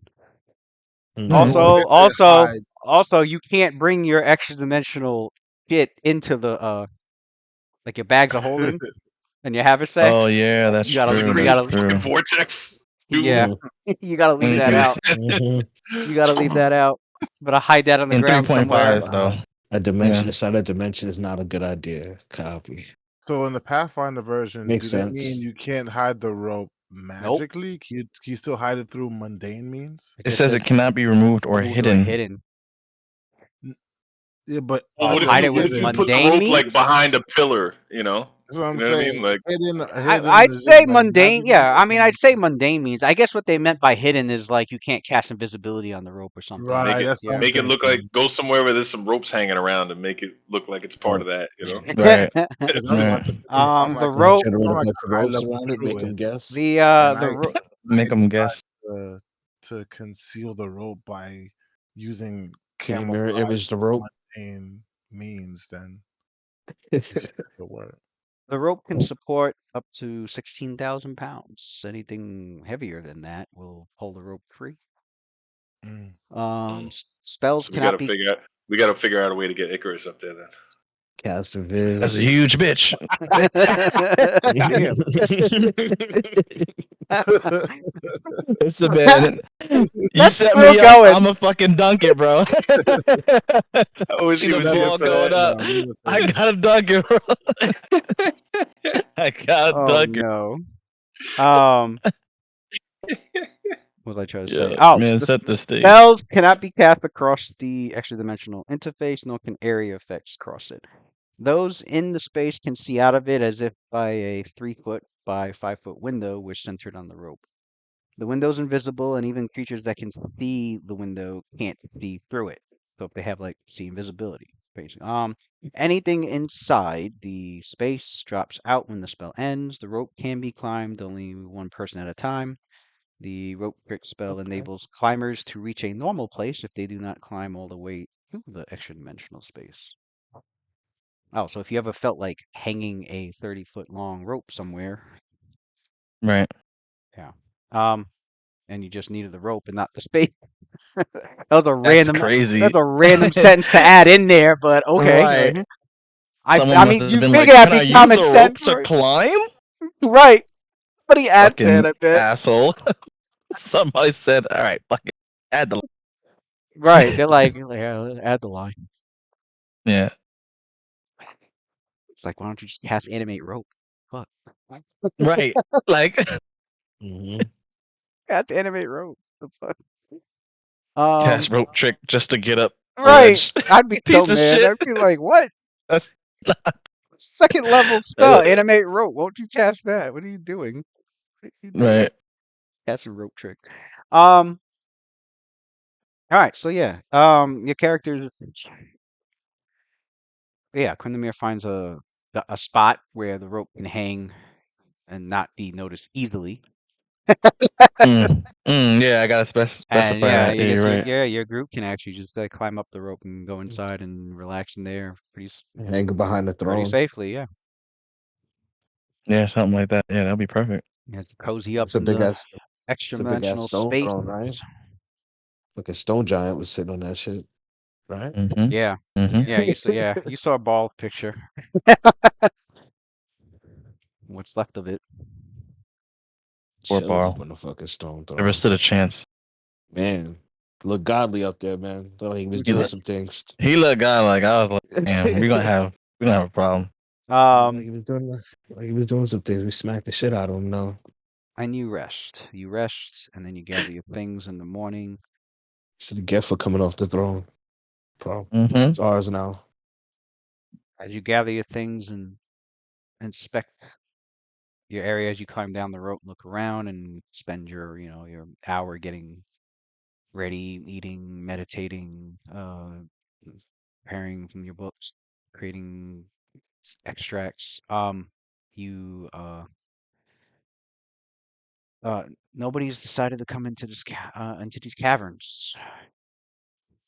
Mm. Also, you can't bring your extra dimensional shit into the like your bags of holding and your haversack. Oh yeah, that's You gotta, true. you That's gotta, true. vortex. yeah, you gotta leave Only that do out. You gotta leave that out. But I hide that on the in ground somewhere. 3.5 though. A dimension inside a dimension is not a good idea. Copy. So in the Pathfinder version, Makes do that sense. mean you can't hide the rope magically? Can you still hide it through mundane means? It says it cannot be removed or hidden. Yeah, but Well, what hide it if with you put the mundane rope like means? behind a pillar? You know. That's what I'm You know saying. what I mean? Like I'd is say like mundane. magic Yeah, I used? mean, I'd say mundane means. I guess what they meant by hidden is like you can't cast invisibility on the rope or something. Right, make it that's what I'm make it look like thinking. go somewhere where there's some ropes hanging around and make it look like it's part of that. You know. Right. 'Cause I'm Right. like, if I'm The like, rope. Generate a I'm like bunch of eye ropes level around it, make through them it, guess. and I Make them guess. to conceal the rope by using Can you mirror camouflage image the rope? mundane means, then it should still work. The rope can support up to 16,000 pounds. Anything heavier than that will pull the rope free. Spells So we cannot gotta be. figure out a way to get Icarus up there then. Cast a viz. That's a huge bitch. Damn. Listen, man. You That's set still me up. going. I'm a fucking dunk it, bro. I wish See he the was here ball for going that. up. I gotta dunk it, bro. I gotta Oh dunk it. no. What was I trying to say? Yeah, man, set the stage. Spells cannot be cast across the extra-dimensional interface, nor can area effects cross it. Those in the space can see out of it as if by a 3-foot by 5-foot window which centered on the rope. The window's invisible, and even creatures that can see the window can't see through it. So if they have like see invisibility, basically. Anything inside the space drops out when the spell ends. The rope can be climbed only one person at a time. The rope trick spell enables climbers to reach a normal place if they do not climb all the way to the extra dimensional space. Oh, so if you ever felt like hanging a 30-foot long rope somewhere, Right. yeah. And you just needed the rope and not the space. That was a That's random. crazy. That's a random sentence to add in there, but okay. Right. I Someone must mean, have you been figure like, that'd "Can I be use common the rope sense, to right? climb?" Right. Somebody add Fucking that, I bet. asshole. Somebody said, "All right, fucking add the." Right. They're like, yeah, let's add the line. Yeah. It's like, why don't you just cast animate rope? Fuck. Right. Like. Cast animate rope. The fuck. Cast rope trick just to get up. Right. I'd be Piece so of mad. shit. I'd be like, what? That's Second level spell, animate rope. Won't you cast that? What are you doing? What are you doing? right. Casting rope trick. All right, so yeah, your characters. Yeah, Quindamere finds a spot where the rope can hang and not be noticed easily. Yeah, I gotta specify And yeah, that. Yeah, you're right. your group can actually just climb up the rope and go inside and relax in there Hang behind the pretty throne. safely. Yeah. Yeah, something like that. Yeah, that'd be perfect. You have to cozy up It's a in big the ass. extra It's a big ass dimensional stone space. throne, right? Like a stone giant was sitting on that shit, right? Yeah. Mm-hmm. Yeah, you saw a ball picture. What's left of it. Poor Chilling Barl. up on the fucking stone throne. Never stood a chance. Man, look godly up there, man. Thought like he was doing some things. He looked guy like I was like, damn, we're gonna have a problem. Like he was doing some things. We smacked the shit out of him. No, And you rest. You rest, and then you gather your things in the morning. should have get for coming off the throne. Mm-hmm. It's ours now. As you gather your things and inspect your area as you climb down the rope, look around, and spend your your hour getting ready, eating, meditating, preparing from your books, creating extracts. You nobody's decided to come into into these caverns.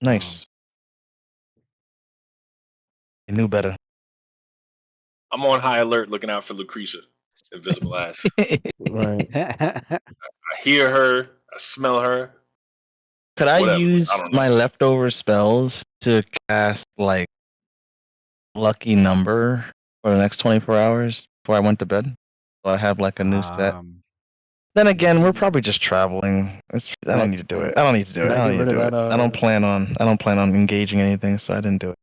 Nice. I knew better. I'm on high alert, looking out for Lucretia. invisible ass. Right. I hear her. I smell her. Could I Whatever. use I don't know. my leftover spells to cast like lucky number for the next 24 hours before I went to bed? So I have like a new set. Then again, we're probably just traveling. I don't need to do it. I don't need to do it. I don't need to do it. I don't plan on engaging anything, so I didn't do it.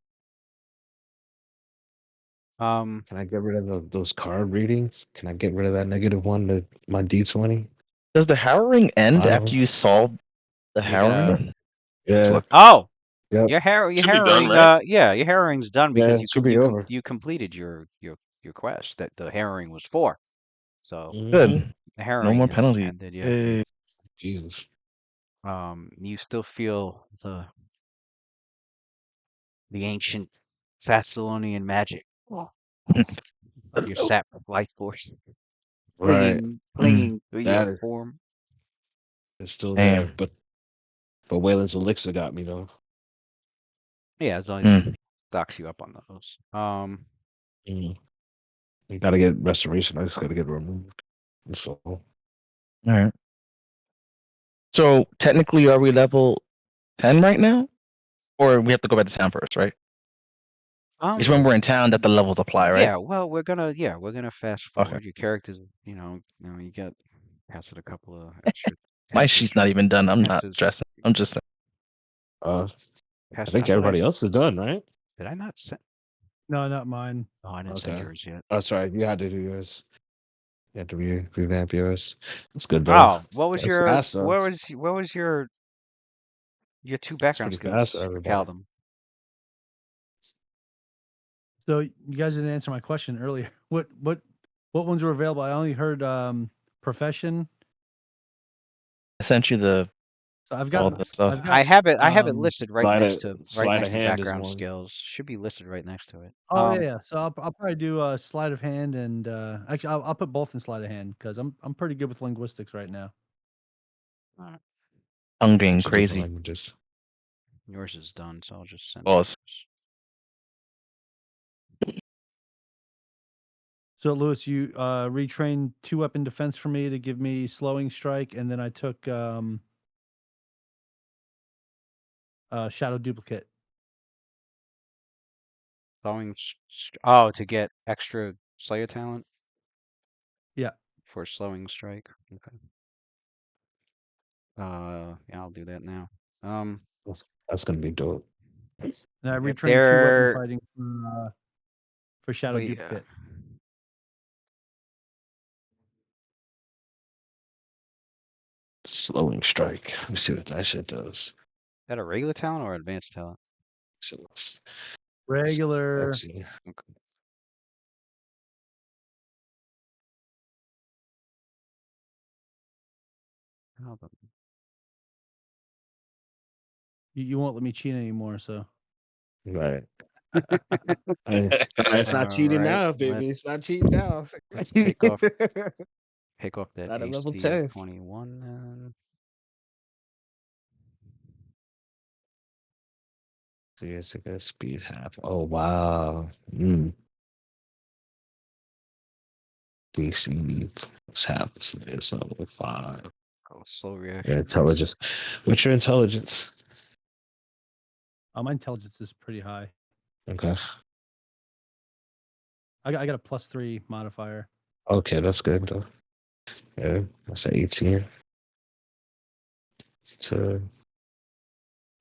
Can I get rid of those card readings? Can I get rid of that -1 to my D20? Does the harrowing end I don't after know. you solve the harrowing? Yeah. Oh, Yep. your Should be done, harrowing. right? Yeah, your harrowing's done Yeah, because it should be over. you completed your quest that the harrowing was for. So Good. the No harrowing more is penalties. ended. Yeah. Yay. Jesus. You still feel the ancient Thessalonian magic of your sap life force Right. clinging to your That is form. it's still there, Damn. but Waylon's elixir got me though. Yeah, as long as he stocks you up on those. You gotta get restoration. I just gotta get removed. So All right. So technically, are we level 10 right now, or we have to go back to town first, right? It's when we're in town that the levels apply, right? Yeah, well, we're gonna fast Okay. forward. Your characters, you get past it a couple of extra. My sheet's not even done. I'm not passes. stressing. I'm just saying. I Pass, think everybody else is done, right? Did I not send? No, not mine. Oh, I didn't send yours yet. That's right. You had to do yours. You had to revamp yours. That's good though. Oh, what was That's your fast, though. what was your two background pretty skills fast for for everybody. Caldum? So you guys didn't answer my question earlier. What ones were available? I only heard profession. I sent you the. So I've all got. the stuff. I've got I have it listed right Sleight next of- to sleight of hand is background one. skills. Should be listed right next to it. Oh yeah. So I'll probably do sleight of hand and actually I'll put both in sleight of hand because I'm pretty good with linguistics right now. I'm being Actually, different crazy. languages. Yours is done, so I'll just send. Boss. So Lewis, you retrained 2-weapon defense for me to give me slowing strike, and then I took shadow duplicate. To get extra Slayer talent. Yeah. For slowing strike. Okay. Yeah, I'll do that now. That's gonna be dope. And I retrained 2-weapon fighting for shadow Wait, duplicate. Slowing strike. Let me see what that shit does. Is that a regular talent or advanced talent? So let's Regular. see. Okay. You won't let me cheat anymore, so. Right. It's not cheating Alright, now, baby. It's not cheating now. Let's pick off that Not at level AC 10. 21 then. So it's like a speed half. Oh wow. DC plus half the slayer, so level 5. Slow reaction. Your intelligence. What's your intelligence? My intelligence is pretty high. Okay. I got a +3 modifier. Okay, that's good though. Yeah, that's an 18. To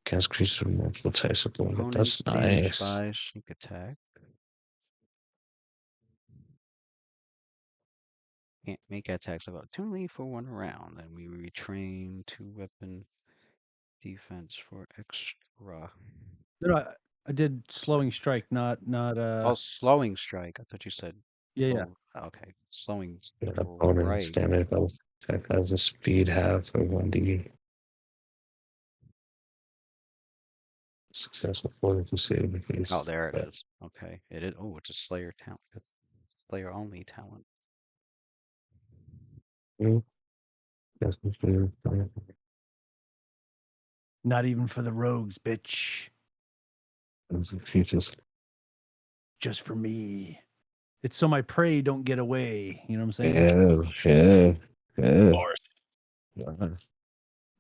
cast creatures with multiple types of movement. That's nice. Sneak attack. Can't make attacks of opportunity for 1 round. Then we retrain 2-weapon defense for extra. No, I did slowing strike, not Oh, slowing strike. I thought you said. yeah. Okay, slowing. An opponent standard level attack has a speed half of 1d. Successful forward to save the case. Oh, there it is. Okay, it's a Slayer talent. It's Slayer only talent. Not even for the rogues, bitch. Just for me. It's so my prey don't get away. You know what I'm saying? Yeah. Bars.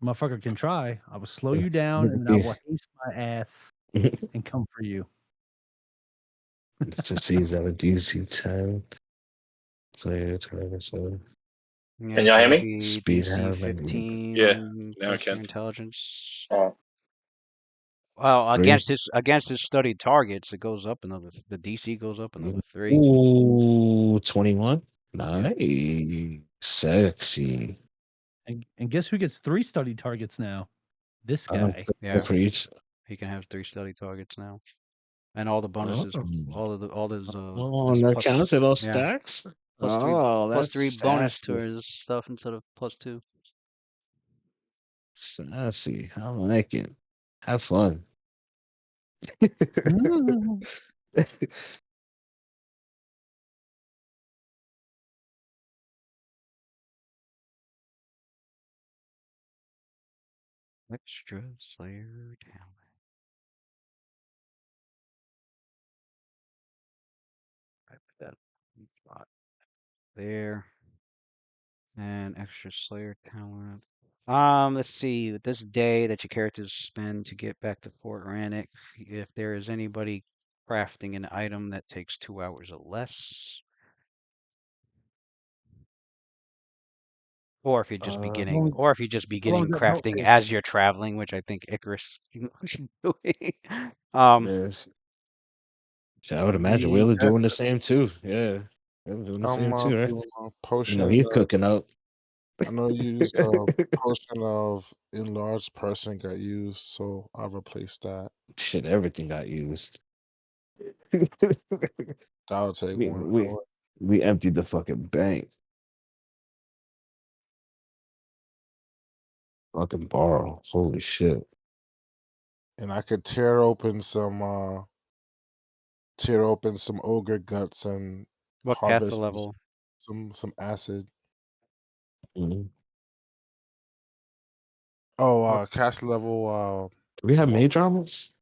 Motherfucker can try. I will slow you down and I will haste my ass and come for you. Let's just see that a DC 10. Slayer, so Yeah, Can y'all hear that'd me? be Speed DC have and 15 Yeah, now I plus your can. intelligence. Oh. Well, Three. against his studied targets, it goes up another. The DC goes up another 3. Ooh, 21. Nice. Sexy. And guess who gets 3 study targets now? This guy. Yeah. For each. He can have 3 study targets now, and all the bonuses, all his Oh, his that plus, counts it all yeah, stacks? plus 3 Oh, plus that's 3 bonus to sassy. his stuff instead of plus 2. Sassy. I like it. Have fun. Mm. Extra Slayer talent. I put that spot there. And extra Slayer talent. Let's see. With this day that your characters spend to get back to Fort Rannoch, if there is anybody crafting an item that takes 2 hours or less, or if you're just beginning, How long does that belt crafting take? as you're traveling, which I think Icarus is doing. There's, I would imagine Me, Wheeler doing the same too. Yeah. Wheeler doing the I'm same too, right? doing a You potion. know, he's cooking up. I know you used a potion of enlarged person got used, so I replaced that. Shit, everything got used. That'll take we, 1 we, hour. we emptied the fucking bank. Fucking borrow. Holy shit. And I could tear open some ogre guts and What caster harvest level? some acid. Mhm. Oh, cast level Do we have 12. mage armors?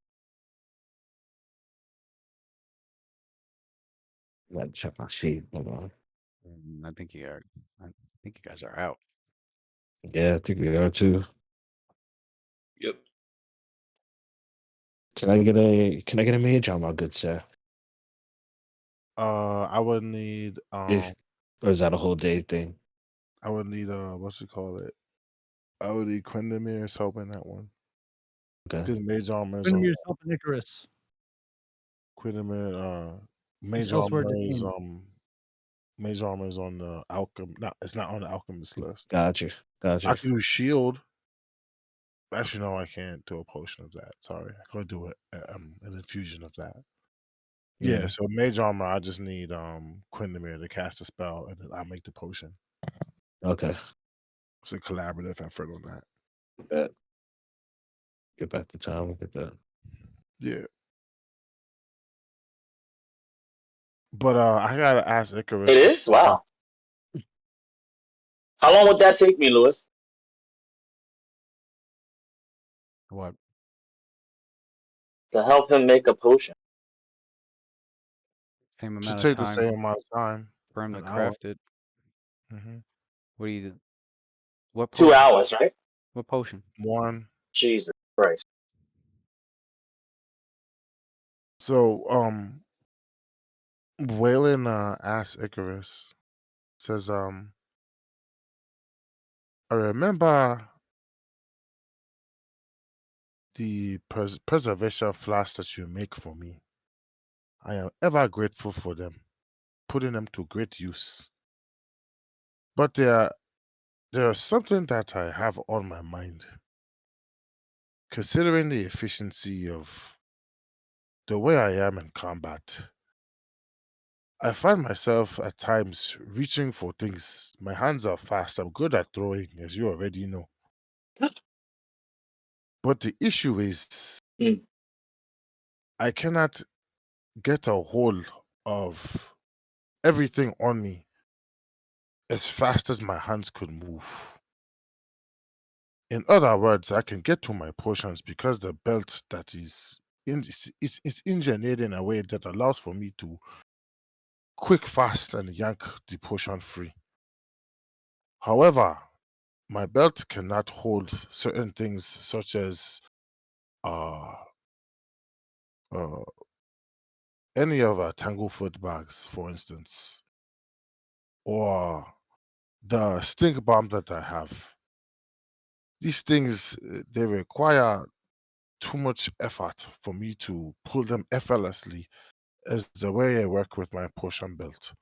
I gotta check my sheet. Hold on. I think you are. I think you guys are out. Yeah, I think we are too. Yep. Can I get a mage armor, good sir? I would need Or is that a whole day thing? I would need what's it called it? I would need Quindemir's help in that one. Okay. Because mage armor is When on you're helping Icarus. Quindemir It's elsewhere in the game. mage armor is on the alchem. No, it's not on the alchemist list. Gotcha. I can do shield. Actually, no, I can't do a potion of that. Sorry, I could do an infusion of that. Yeah, so mage armor, I just need Quindemir to cast a spell, and then I make the potion. Okay. It's a collaborative effort on that. Bet. Get back to town. Look at that. Yeah. But I gotta ask Icarus. It is? Wow. How long would that take me, Lewis? What? To help him make a potion. Same Should amount of take the time same amount of time. for him to An hour. craft it. Mm-hmm. What do you? What 2 potion? hours, right? What potion? 1. Jesus Christ. So Waylon asked Icarus, says, I remember the preservation flasks that you make for me. I am ever grateful for them, putting them to great use. But there is something that I have on my mind. Considering the efficiency of the way I am in combat, I find myself at times reaching for things. My hands are fast. I'm good at throwing, as you already know. But the issue is, I cannot get a hold of everything on me as fast as my hands could move. In other words, I can get to my potions because the belt that is engineered in a way that allows for me to quick, fast, and yank the potion free. However, my belt cannot hold certain things such as uh, any of our Tanglefoot bags, for instance, or the stink bomb that I have. These things, they require too much effort for me to pull them effortlessly as the way I work with my potion belt.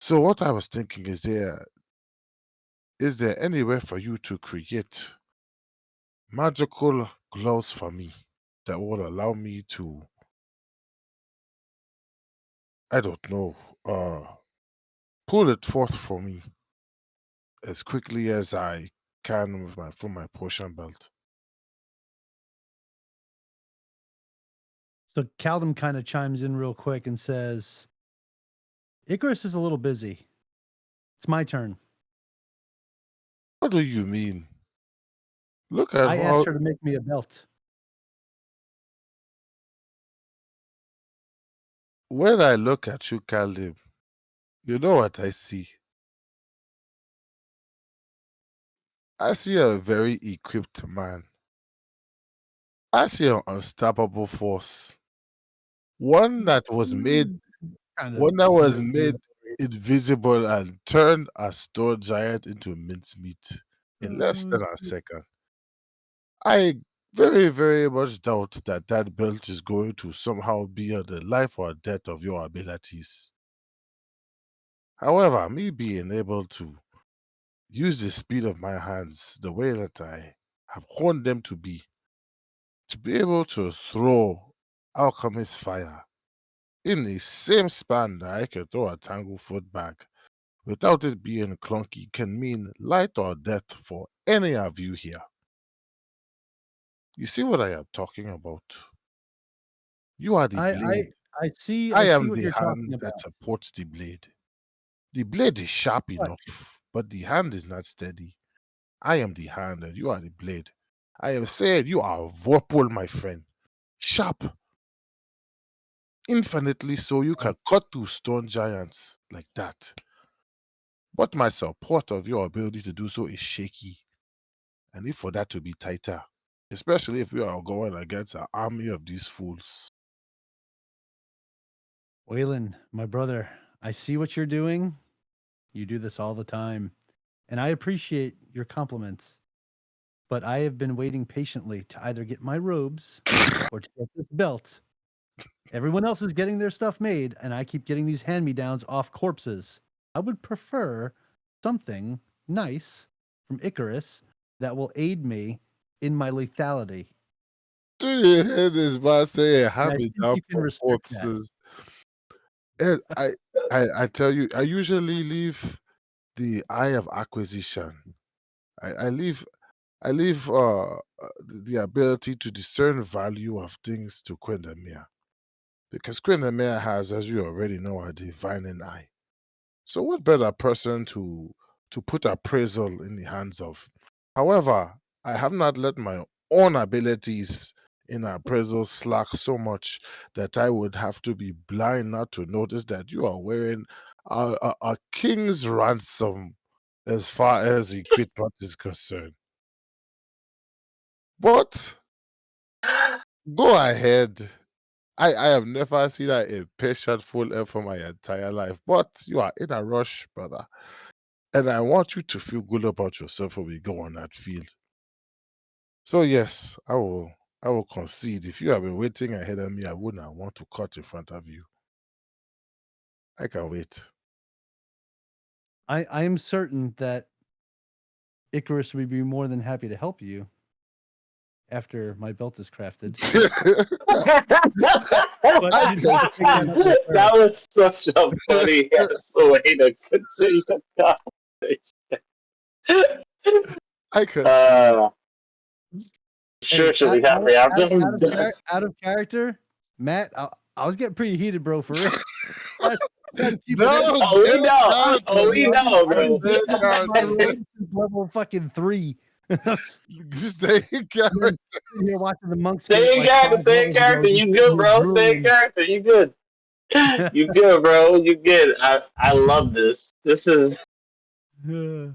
So what I was thinking is there any way for you to create magical gloves for me that will allow me to, I don't know, pull it forth for me as quickly as I can from my potion belt? So Caldum kind of chimes in real quick and says, Icarus is a little busy. It's my turn. What do you mean? Look at I how asked her to make me a belt. when I look at you, Caleb, you know what I see? I see a very equipped man. I see an unstoppable force. One that was made Kind of one that was underrated. made invisible and turned a stone giant into mincemeat in less than a second. I very, very much doubt that that belt is going to somehow be the life or death of your abilities. However, me being able to use the speed of my hands the way that I have honed them to be able to throw alchemist fire in the same span that I can throw a Tanglefoot bag without it being clunky can mean life or death for any of you here. You see what I am talking about? You are the blade. I see I am what the you're talking hand about. that supports the blade. The blade is sharp But- enough, but the hand is not steady. I am the hand and you are the blade. I have said you are Vorpal, my friend. Sharp. Infinitely so you can cut through stone giants like that. But my support of your ability to do so is shaky. And if for that to be tighter, especially if we are going against an army of these fools. Waylon, my brother, I see what you're doing. You do this all the time. And I appreciate your compliments. But I have been waiting patiently to either get my robes or to get this belt. Everyone else is getting their stuff made, and I keep getting these hand-me-downs off corpses. I would prefer something nice from Icarus that will aid me in my lethality. Do you hear this man say And I hand me think down you can for respect that. corpses? I tell you, I usually leave the eye of acquisition. I leave the ability to discern value of things to Quindamere. Because Quindamere has, as you already know, a divining eye. So what better person to put appraisal in the hands of? However, I have not let my own abilities in appraisal slack so much that I would have to be blind not to notice that you are wearing a king's ransom as far as equipment is concerned. But go ahead. I have never seen an impatient full air for my entire life. But you are in a rush, brother. And I want you to feel good about yourself when we go on that field. So yes, I will concede. If you have been waiting ahead of me, I would not want to cut in front of you. I can wait. I am certain that Icarus would be more than happy to help you after my belt is crafted. That was such a funny ass way to continue the conversation. I can see. Sure, Hey, should be happy after him. out of character, Matt, I was getting pretty heated, bro, for real. No, Oh, we know. Oh, we know, bro. Level fucking 3. Just stay in character. Here watching the monks. Stay in character, stay in character. You good, bro. Stay in character. You good. You good, bro? You good? I love this. This is Oh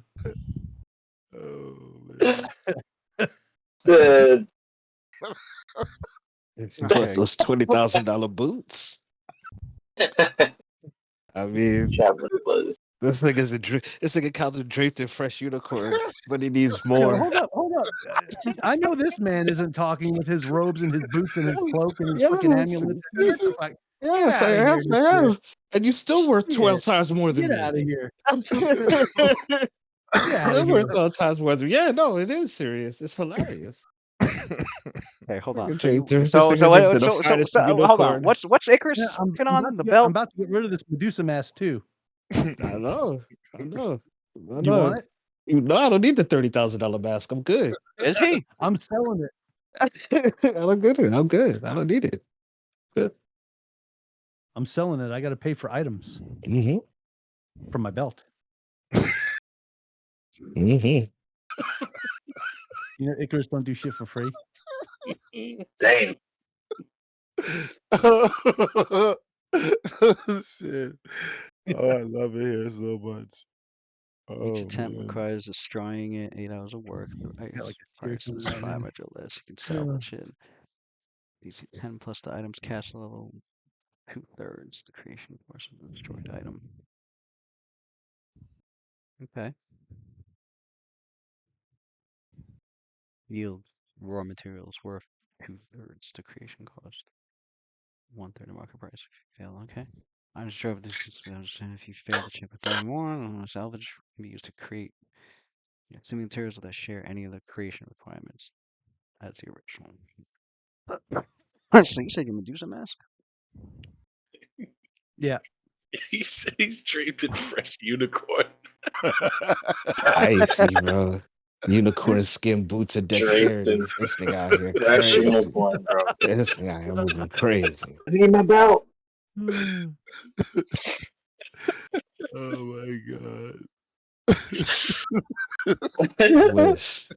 man. the Plus Okay. those $20,000 boots. I mean, traveling clothes. this nigga Calvin draped in fresh unicorn, but he needs No, more. hold up. I know this man isn't talking with his robes and his boots and his cloak and his fucking amulets. Get the fuck- Yes, outta here, yes, I Nick. am. And you still worth 12 times more than Get me. out of here. Still worth 12 times more than me. Yeah, no, it is serious. It's hilarious. Okay, hold on. Nigga So, you, draped in- this so, nigga so, draped what- in the so, so, finest so hold on. unicorn. What's Icarus Yeah, pin on the belt? I'm about to get rid of this Medusa mask too. I know. You want it? No, I don't need the $30,000 mask. I'm good. Is he? I'm selling it. I'm good. I'm good. I don't need it. Good. I'm selling it. I got to pay for items Mm-hmm. from my belt. Mm-hmm. You know, Icarus don't do shit for free. Damn. Shit. Oh, I love it here so much. Each Oh attempt man. requires destroying it 8 hours of work. The Got like a tear price is coming out, 5 or less. You can salvage it. DC 10 plus the item's cast level 2/3 the creation force of the destroyed item. Okay. Yield raw materials worth 2/3 the creation cost. 1/3 the market price if you fail. Okay. I'm sure if this is if you fail to check with anyone, salvage can be used to create assuming materials that share any of the creation requirements. That's the original. So you said you Medusa mask? Yeah. He said he's draped in fresh unicorn. I see, bro. Unicorn skin boots and Draped dexterity. in This nigga out here fresh crazy. uniform, bro. This nigga out here moving crazy. I need my belt. Oh my god. Wish.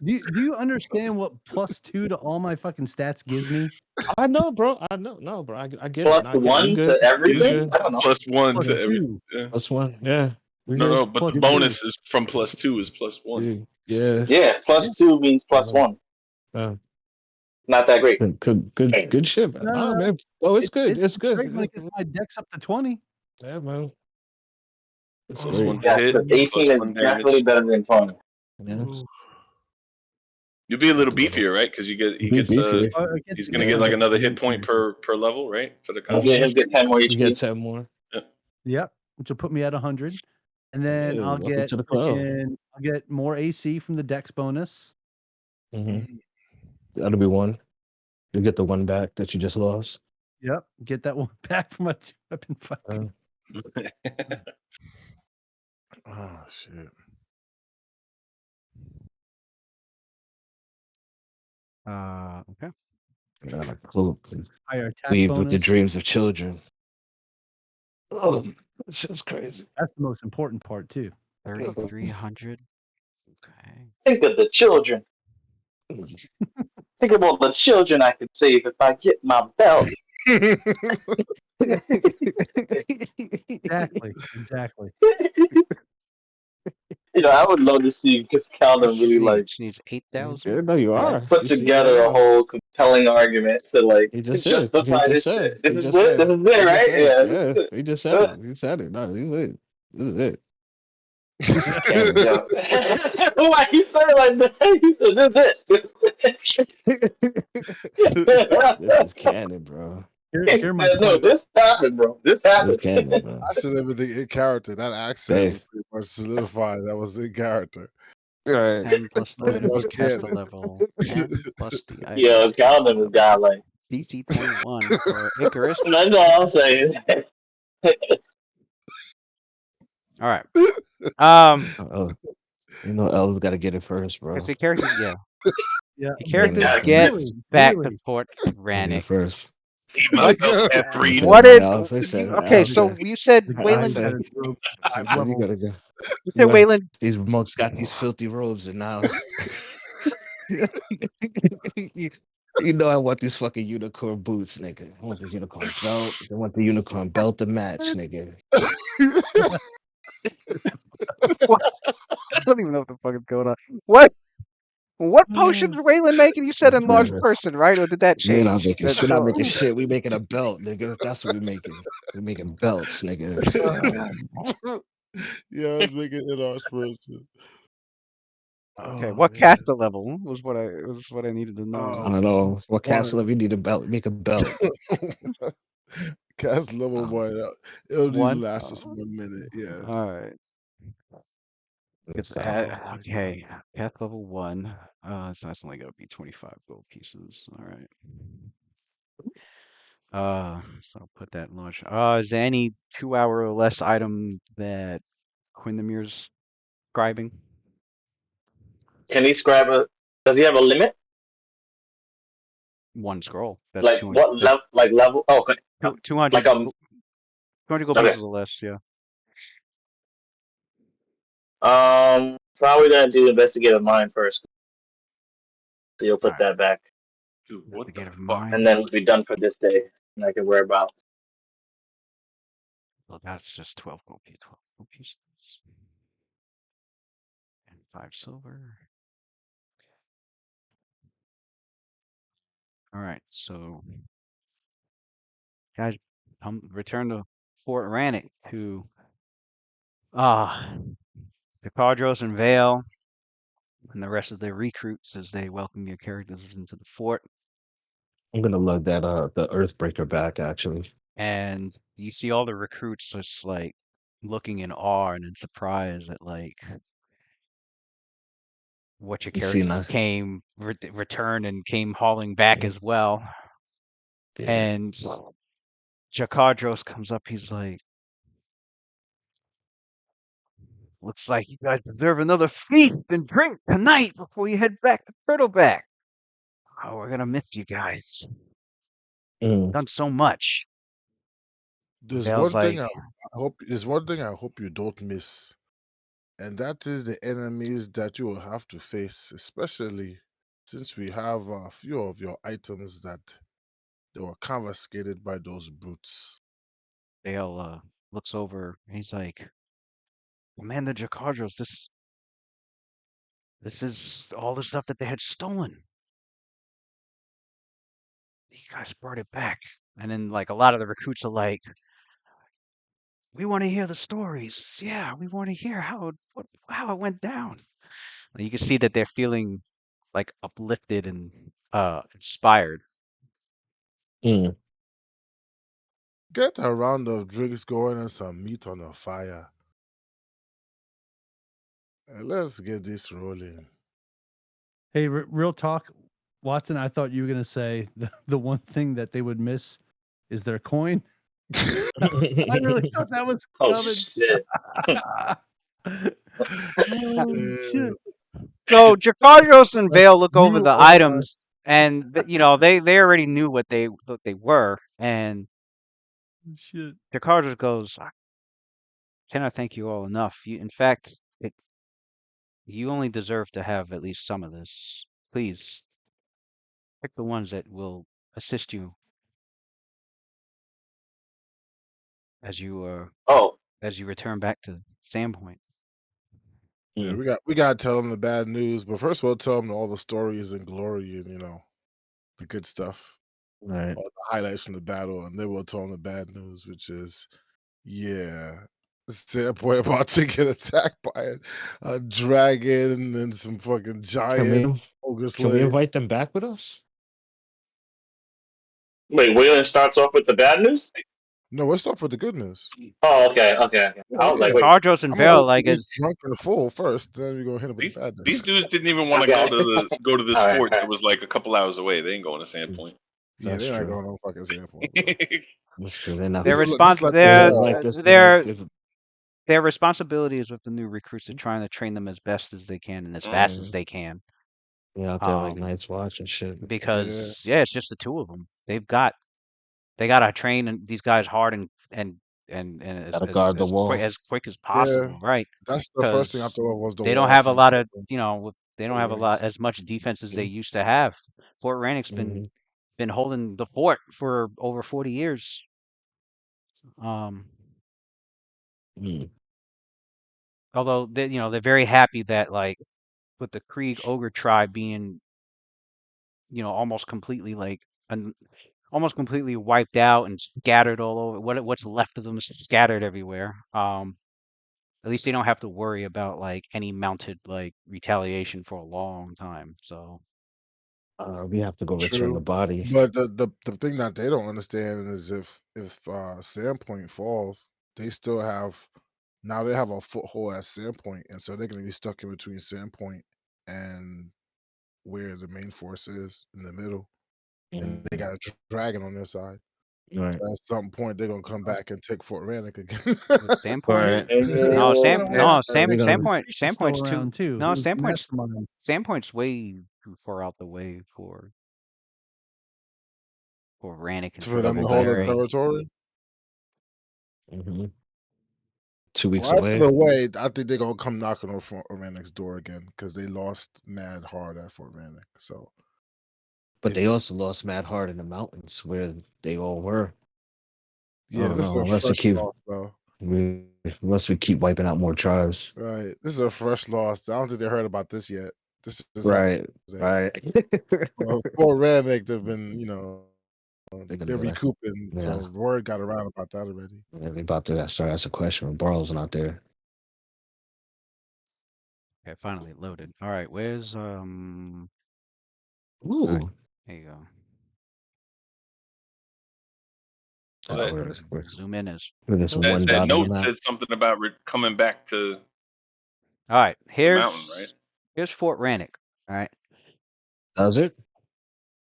Do you understand what +2 to all my fucking stats gives me? I know, bro. I know. No, bro. I get Plus it. I get it. You one good. to everything? good. I don't know. +1 Plus to every. 2. Yeah. Plus one. Yeah. We No, good. no, but Plus the two. bonus is from +2 is +1. Yeah. Yeah, +2 means +1. Not that great. Good shit, man. No, Nah, no, man. Oh, it's good. It's good. great when it gets my dex up to 20. Yeah, man. It's Plus great. 1 to Yeah, hit. but 18 +1 is damage. definitely better than 20. Yeah. You'll be a little beefier, right? Because he Be gets beefy. he's gonna get like another hit point per level, right? For the Yeah, constitution. he'll get 10 more You get HP. 10 more. Yep, which will put me at 100. And then Yeah, I'll welcome get to the club. I'll get more AC from the dex bonus. Mm-hmm. That'll be one. You'll get the one back that you just lost. Yep, get that one back from my 2-weapon fighting. Oh shit. Okay. Higher attack Weaved with the bonus. dreams of children. Oh, that's just crazy. That's the most important part too. 3,300. Okay. Think of the children. Think of all the children I could save if I get my belt. Exactly. You know, I would love to see if Calvin really like She needs 8,000. No, you are. put You see together that a now. whole compelling argument to like He just said. justify He this just said. shit. This He is just it. said. This is it, He right? just said Yeah. it. This is Yeah, it. he just said it. He said it. No, this is it. This is it. This is canon. Yo. Why he said it like that? He said, "This is it." This is canon, bro. Here my No, point. this happened, bro. This This happened. canon, bro. I said everything in character. That accent Hey. was pretty much solidified. That was in character. All right. 10 plus the That's item not cast the canon. level. 10 plus the item. Yo, Calvin was got like. DC 21 for Icarus. That's all I'm saying. All right. Oh, you know, El's got to get it first, bro. Because the characters, Yeah. the characters Yeah, get really, back really. to Fort Get Rannick. first. He must have breathed. What did Alex, I you? said, Okay, Alex so said- you said The guy Wayland. that is rogue I 5 said, you level. gotta go. You said Wayland. These monks got these filthy robes, and now You know I want these fucking unicorn boots, nigga. I want the unicorn belt. I want the unicorn belt to match, nigga. What? I don't even know what the fuck is going on. What potions are Waylon making? You said enlarged person, right? Or did that We're not change? making That shit. Not no. making shit. We making a belt, nigga. That's what we making. We're making belts, nigga. Yeah, let's make it in our person. Okay, Oh what man. caster level was what I needed to know. I don't know. What One. castle we need a belt? Make a belt. Cast level 1. It'll only One. last us 1 minute. Yeah. All right. It's Oh my Okay, path level 1. So that's only gonna be 25 gold pieces. All right. So I'll put that in launch. Is there any 2-hour or less item that Quindemir's scribing? Can he scribe a? Does he have a limit? One scroll. That's Like 200. what level? Like level? Oh, okay. 200. Like 200 gold Okay. pieces or less. Yeah. Probably gonna do investigative mind first. So you'll put that back, Dude, what the Investigative fuck? mind. and then we'll be done for this day, and I can worry about. Well, that's just 12 gold pieces. 12 gold pieces. And 5 silver. All right. So, guys, return to Fort Rannoch to Picardros and Vale and the rest of the recruits as they welcome your characters into the fort. I'm gonna lug that the Earthbreaker back actually. And you see all the recruits just like looking in awe and in surprise at like what your You see characters nothing. came returned and came hauling back as well. Yeah. And Jakadros comes up. He's like, "Looks like you guys deserve another feast and drink tonight before you head back to Turtleback. Oh, we're gonna miss you guys. Mm. Done so much." There's Vale's one thing like, I hope. There's one thing I hope you don't miss, and that is the enemies that you will have to face, especially since we have a few of your items that they were confiscated by those brutes. Vale looks over. And he's like, "Commander Jakadros, this is all the stuff that they had stolen. You guys brought it back." And then like a lot of the recruits are like, "We want to hear the stories. Yeah, we want to hear how it went down." And you can see that they're feeling like uplifted and inspired. Mm. Get a round of drinks going and some meat on the fire. And let's get this rolling. Hey, real talk, Watson. I thought you were gonna say the one thing that they would miss is their coin. I really thought that was Oh coming. shit! Oh shit! So Jakadros and Vale look over You the are items, and they already knew what they were. And shit. Jakadros goes, "I cannot thank you all enough. In fact, you only deserve to have at least some of this. Please pick the ones that will assist you as you Oh, return back to Sandpoint." Yeah, we gotta tell them the bad news, but first we'll tell them all the stories and glory and the good stuff, Right. all the highlights from the battle, and then we'll tell them the bad news, which is Sandpoint about to get attacked by a dragon and some fucking Can giant we ogre can we slave. invite them back with us? wait. Waylon starts off with the bad news. No, let's start with the good news. Oh, okay. I was like, wait. Jakadros and I'm gonna Vale let like you get as drunk and full first, then we go hit him with the These badness. dudes didn't even want to Okay. go to this All right, fort all that right. was like a couple hours away. They ain't going to Sandpoint. Yeah, That's they're not true. going on fucking Sandpoint, bro. That's true. They're not. their This is response like They their like this. their their responsibilities with the new recruits are trying to train them as best as they can and as fast as they can. They're out there like Um, Night's Watch and shit. Yeah. because it's just the two of them. They gotta train these guys hard and Gotta guard the wall. as quick as Yeah, possible, right? that's the first thing I Because thought of was the they don't wall have a from lot of They don't have a lot as much defense as they used to have. Fort Rannick's been holding the fort for over 40 years. Although they're very happy that like with the Krieg ogre tribe being almost completely almost completely wiped out and scattered all over. What's left of them is scattered everywhere. At least they don't have to worry about like any mounted like retaliation for a long time. So we have to go return the body. But the thing that they don't understand is if Sandpoint falls, they still have they have a foothold at Sandpoint, and so they're going to be stuck in between Sandpoint and where the main force is in the middle, and they got a dragon on their side. Right. So at some point, they're gonna come back and take Fort Rannick again. Sandpoint? Sandpoint's around too. No, Who's the Sandpoint's mastermind? Sandpoint's way too far out the way for Rannick and For them to hold the territory. 2 weeks Well, away. either way, I think they're gonna come knocking on Fort Rannick's door again because they lost mad hard at Fort Rannick. So, but they also lost mad hard in the mountains where they all were. Yeah, this is a fresh loss, though. Unless we keep wiping out more tribes. Right, this is a fresh loss. I don't think they heard about this yet. This is right. Well, Fort Rannick, they've been, they're be like, recouping. So word got around about that already. Yeah, they about to start asking a question when Barlow's not there. Okay, finally loaded. All right, where's Ooh. Right, there you go. Zoom in as that note said something about coming back to. All right, here's mountain, right? Here's Fort Rannick. All right. Does it?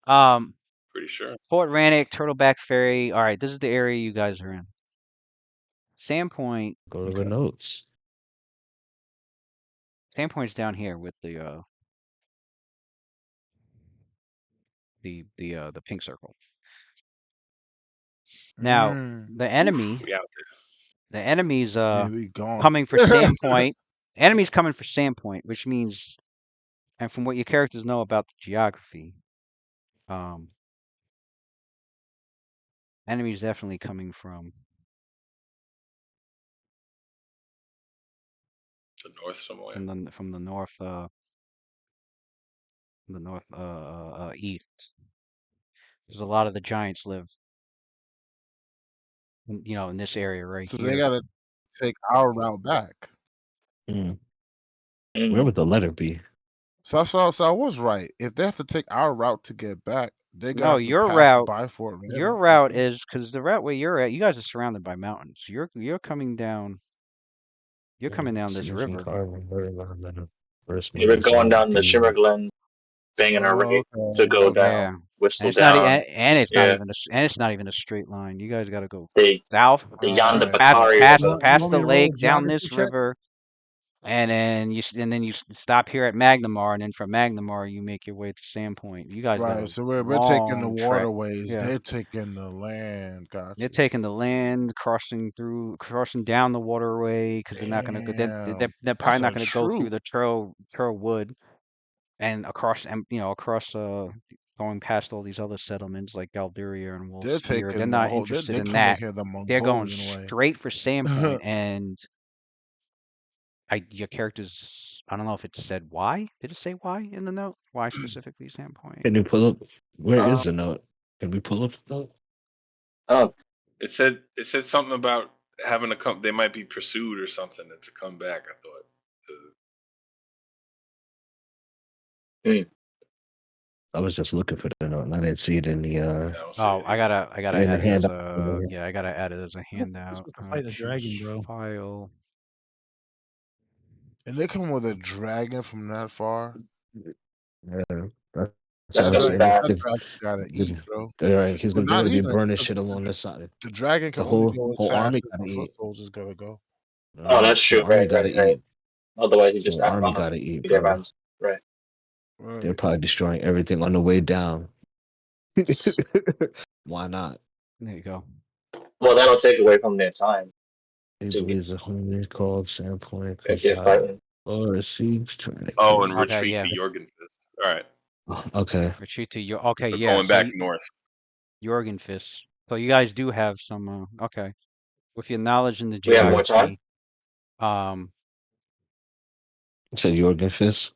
Pretty sure. Fort Rannick, Turtleback Ferry. All right, this is the area you guys are in. Sandpoint. Go to the notes. Sandpoint's down here with the pink circle. Now the enemy, the enemy's coming for Sandpoint. Enemy's coming for Sandpoint, which means, and from what your characters know about the geography, enemy's definitely coming from the north somewhere. From the north east. Because a lot of the giants live in this area right so here. They gotta take our route back. Where would the letter be? So I was right. If they have to take our route to get back, they got No, to your pass route. by Fort Rannick. Your route is because the route where you're at. You guys are surrounded by mountains. You're coming down. You're coming down this river. We were going down the Shimmer Glens, banging our way to go down, whistle down. And it's not even a straight line. You guys got to go south, Yonder past the lake, down this river, and then you stop here at Magnamar, and then from Magnamar you make your way to Sandpoint. You guys got so we're taking the waterways. Yeah. They're taking the land. Gotcha. They're taking the land, crossing down the waterway because they're not going to go. They're probably not going to go through the Turl Wood, and across going past all these other settlements like Galduria and Wolfspear. They're not interested in that. They're going straight for Sandpoint, and your characters. I don't know if it said why. Did it say why in the note? Why specifically Sandpoint? Can you pull up? Where is the note? Can we pull up the note? Oh, it said something about having to come. They might be pursued or something to come back. I thought. I was just looking for the note, and I didn't see it in the. I gotta add it as a I gotta add it as a handout. Fight a dragon, bro. File. And they come with a dragon from that far. Yeah, that's gonna be fast. Gotta eat, bro. Right, he's gonna be burning shit along this side. The dragon can only go as fast as the foot soldiers gotta go. Oh, that's true. Right. Otherwise, you just army gotta eat, bro. Right. They're probably destroying everything on the way down. Why not? There you go. Well, that'll take away from their time. He believes a homie called Sandpoint. Or seeks to. Oh, and Okay, retreat yeah. to Jorgenfist. All right. Okay. Retreat to your. Okay, So yeah. going So back north. Jorgenfist. So you guys do have some. Okay, with your knowledge in the We have more time. geography. Um, You said Jorgen Fist.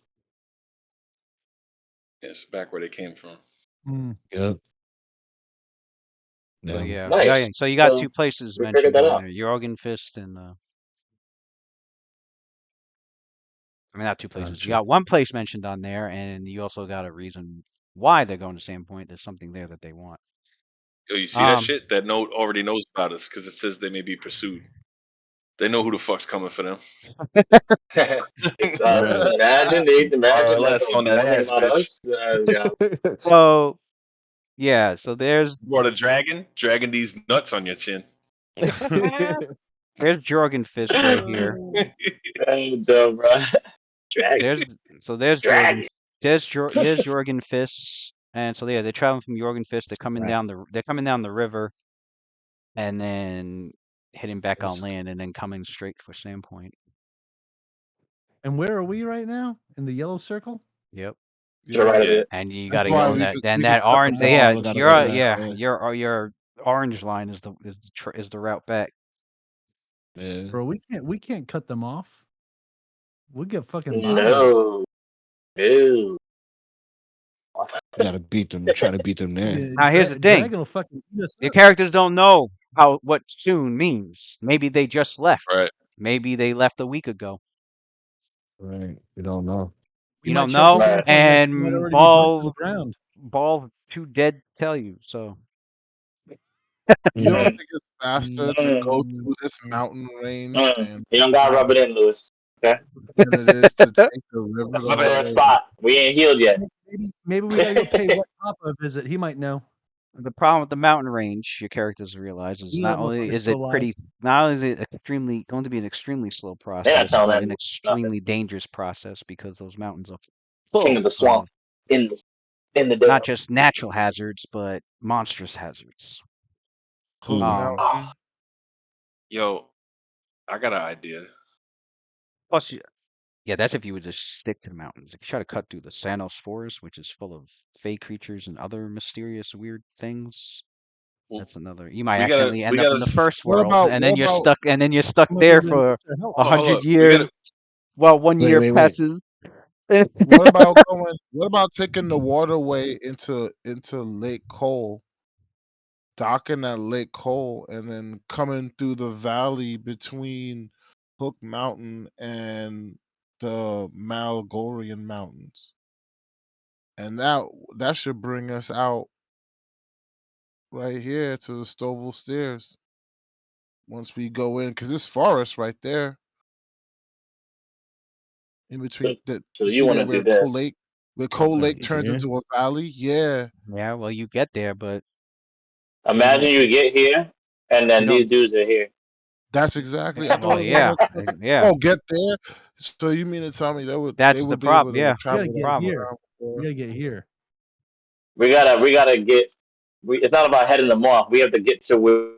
Yes, back where they came from. Mm. Yep. So Yeah. yeah, Nice. So you got So, two places we figured mentioned that on out. there: Jorgenfist and I mean, not two places. You Gotcha. got one place mentioned on there, and you also got a reason why they're going to Sandpoint. There's something there that they want. Yo, you see that shit? That note already knows about us because it says they may be pursued. They know who the fuck's coming for them. It's us. Imagine that's RLS on that one thing ass, about bitch. us. Yeah. So yeah, so there's Brought a dragon, dragging these nuts on your chin. there's Jorgenfist right here. And, bro. Dragon. There's Dragon. Here's Jorgenfist, and so yeah, they're traveling from Jorgenfist. They're coming Right. down the river, and then heading back on Yes. land, and then coming straight for Sandpoint. And where are we right now? In the yellow circle? Yep. To the right of Yeah. it. And you That's got to why go we that could- then we that could cut orange. them Yeah, off. We gotta your go back, yeah. your orange line is the route back. Yeah. Bro, we can't cut them off. We get fucking bodied. No. No. You gotta beat them. Try to beat them there. Now here's the thing: Dragon will fucking eat us your up. characters don't know what soon means. Maybe they just left. Right. Maybe they left a week ago. Right. We don't know. We You might don't show up know, at Sandpoint and they might and already be burnt to the ground. Ball too dead to tell you. So You don't Mhm. think it's faster to go through this mountain range You don't gotta rub it in, Lewis. Okay? than it is to take the river That's the a sore whole way? spot. We ain't healed yet. Maybe we gotta go pay Wet Papa a visit. He might know. the problem with the mountain range, your characters realize, is You not know that only motherfucker's is still it alive. pretty, not only is it going to be an extremely slow They're not process, telling but them an nothing. extremely dangerous process because those mountains are King full of the swamp. of In the not desert. just natural hazards, but monstrous hazards. Hook Um, Mountain. Yo, I got an idea. Plus, yeah, that's if you would just stick to the mountains. If you try to cut through the Sanos forest, which is full of fey creatures and other mysterious, weird things, Well, that's another. You might we gotta- accidentally we end up in gotta the s- first What world, about- and then what you're about- stuck. And then you're stuck Some of there them for get their help. 100 up. We years. gotta- Well, 1 year wait. passes. What about taking the waterway into Lake Cole, docking at Lake Cole, and then coming through the valley between Hook Mountain and the Malgorian Mountains, and that should bring us out right here to the Stovall Stairs. Once we go in, because it's forest right there in between. So You you see want there to do where Coal this. Lake, Right turns here? into a valley. Yeah, Yeah, well, you get there, but Imagine you get here, and then You these don't- dudes are here. that's exactly. yeah, well, yeah, yeah. Oh, get there. So you mean to tell me they would That's be the able problem. to Yeah, We travel gotta that get problem. here. around We before? gotta get here. We gotta get. It's not about heading them off. We have to get to where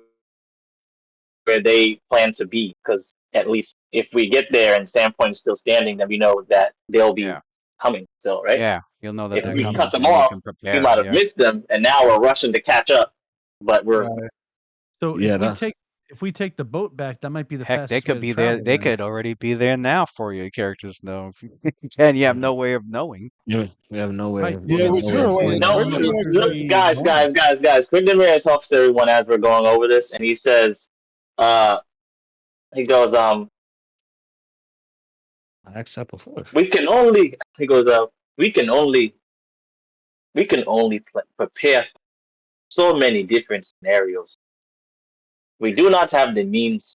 they plan to be. Because at least if we get there and Sandpoint's still standing, then we know that they'll be Yeah. coming still, right? Yeah, you'll know that If they're we coming. cut them and you off, can we prepare. might have Yeah. missed them, and now we're rushing to catch up. But we're Right. So Yeah, if we take the boat back, that might be the Heck, fastest they way could to be there. travel They then. could already be there now for your characters know. And you have no way of knowing. Yeah, we have no way. Right. of- Yeah, have we no way of do. seeing no, that. Pretty much look, be guys. Quindamir talks to everyone as we're going over this, and he says, he goes, I asked that before. we can only prepare for so many different scenarios. We do not have the means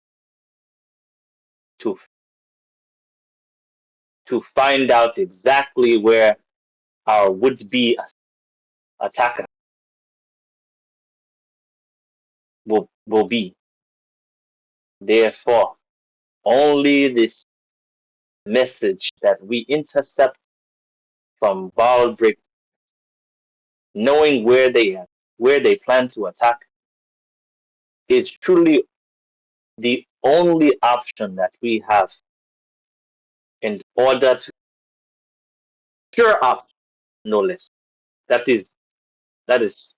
to find out exactly where our would-be attacker will be. Therefore, only this message that we intercept from Baldrick, knowing where they plan to attack, is truly the only option that we have in order to cure up, no less. That is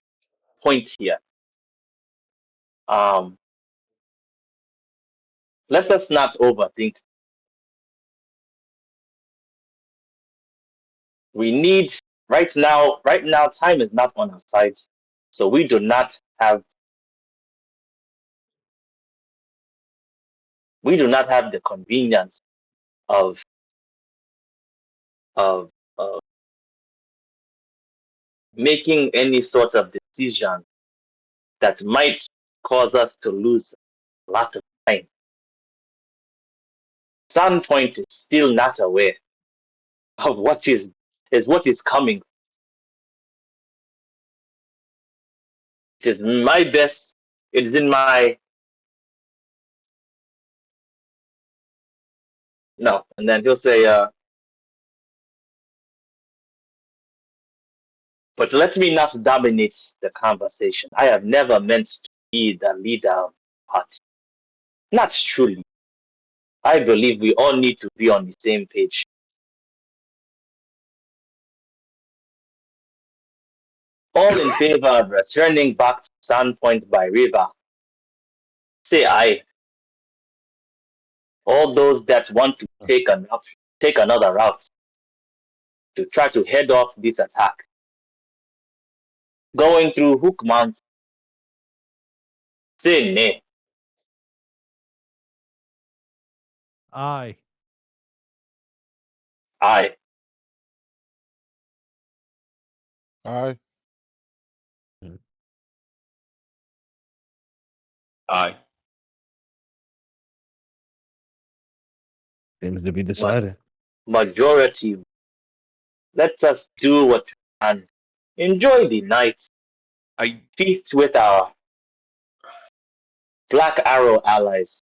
point here. Let us not overthink. We need right now. Right now, time is not on our side, so we do not have the convenience of of of making any sort of decision that might cause us to lose a lot of time. Sandpoint is still not aware of what is coming. It is my best. It is in my no, and then he'll say, but let me not dominate the conversation. I have never meant to be the leader of the party. Not truly. I believe we all need to be on the same page. All in favor of returning back to Sandpoint by river. Say aye. All those that want to take another route to try to head off this attack. Going through Hook Mount. Say nay. Aye. Aye. Aye. Aye. Seems to be decided. Majority. Let us do what we can. Enjoy the night. I Feast with our Black Arrow allies.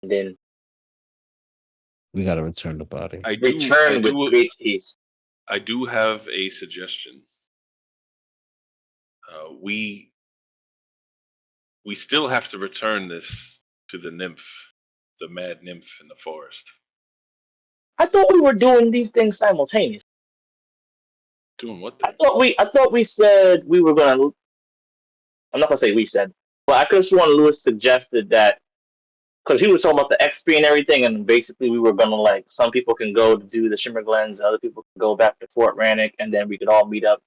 And then We gotta return the body. return with great haste. I do have a suggestion. We still have to return this to the nymph, the mad nymph in the forest. I thought we were doing these things simultaneously. Doing what? I thought we said we were gonna. I'm not gonna say we said, but I could sworn Lewis suggested that because he was talking about the XP and everything, and basically we were gonna like some people can go to do the Shimmer Glens, other people can go back to Fort Rannick, and then we could all meet up,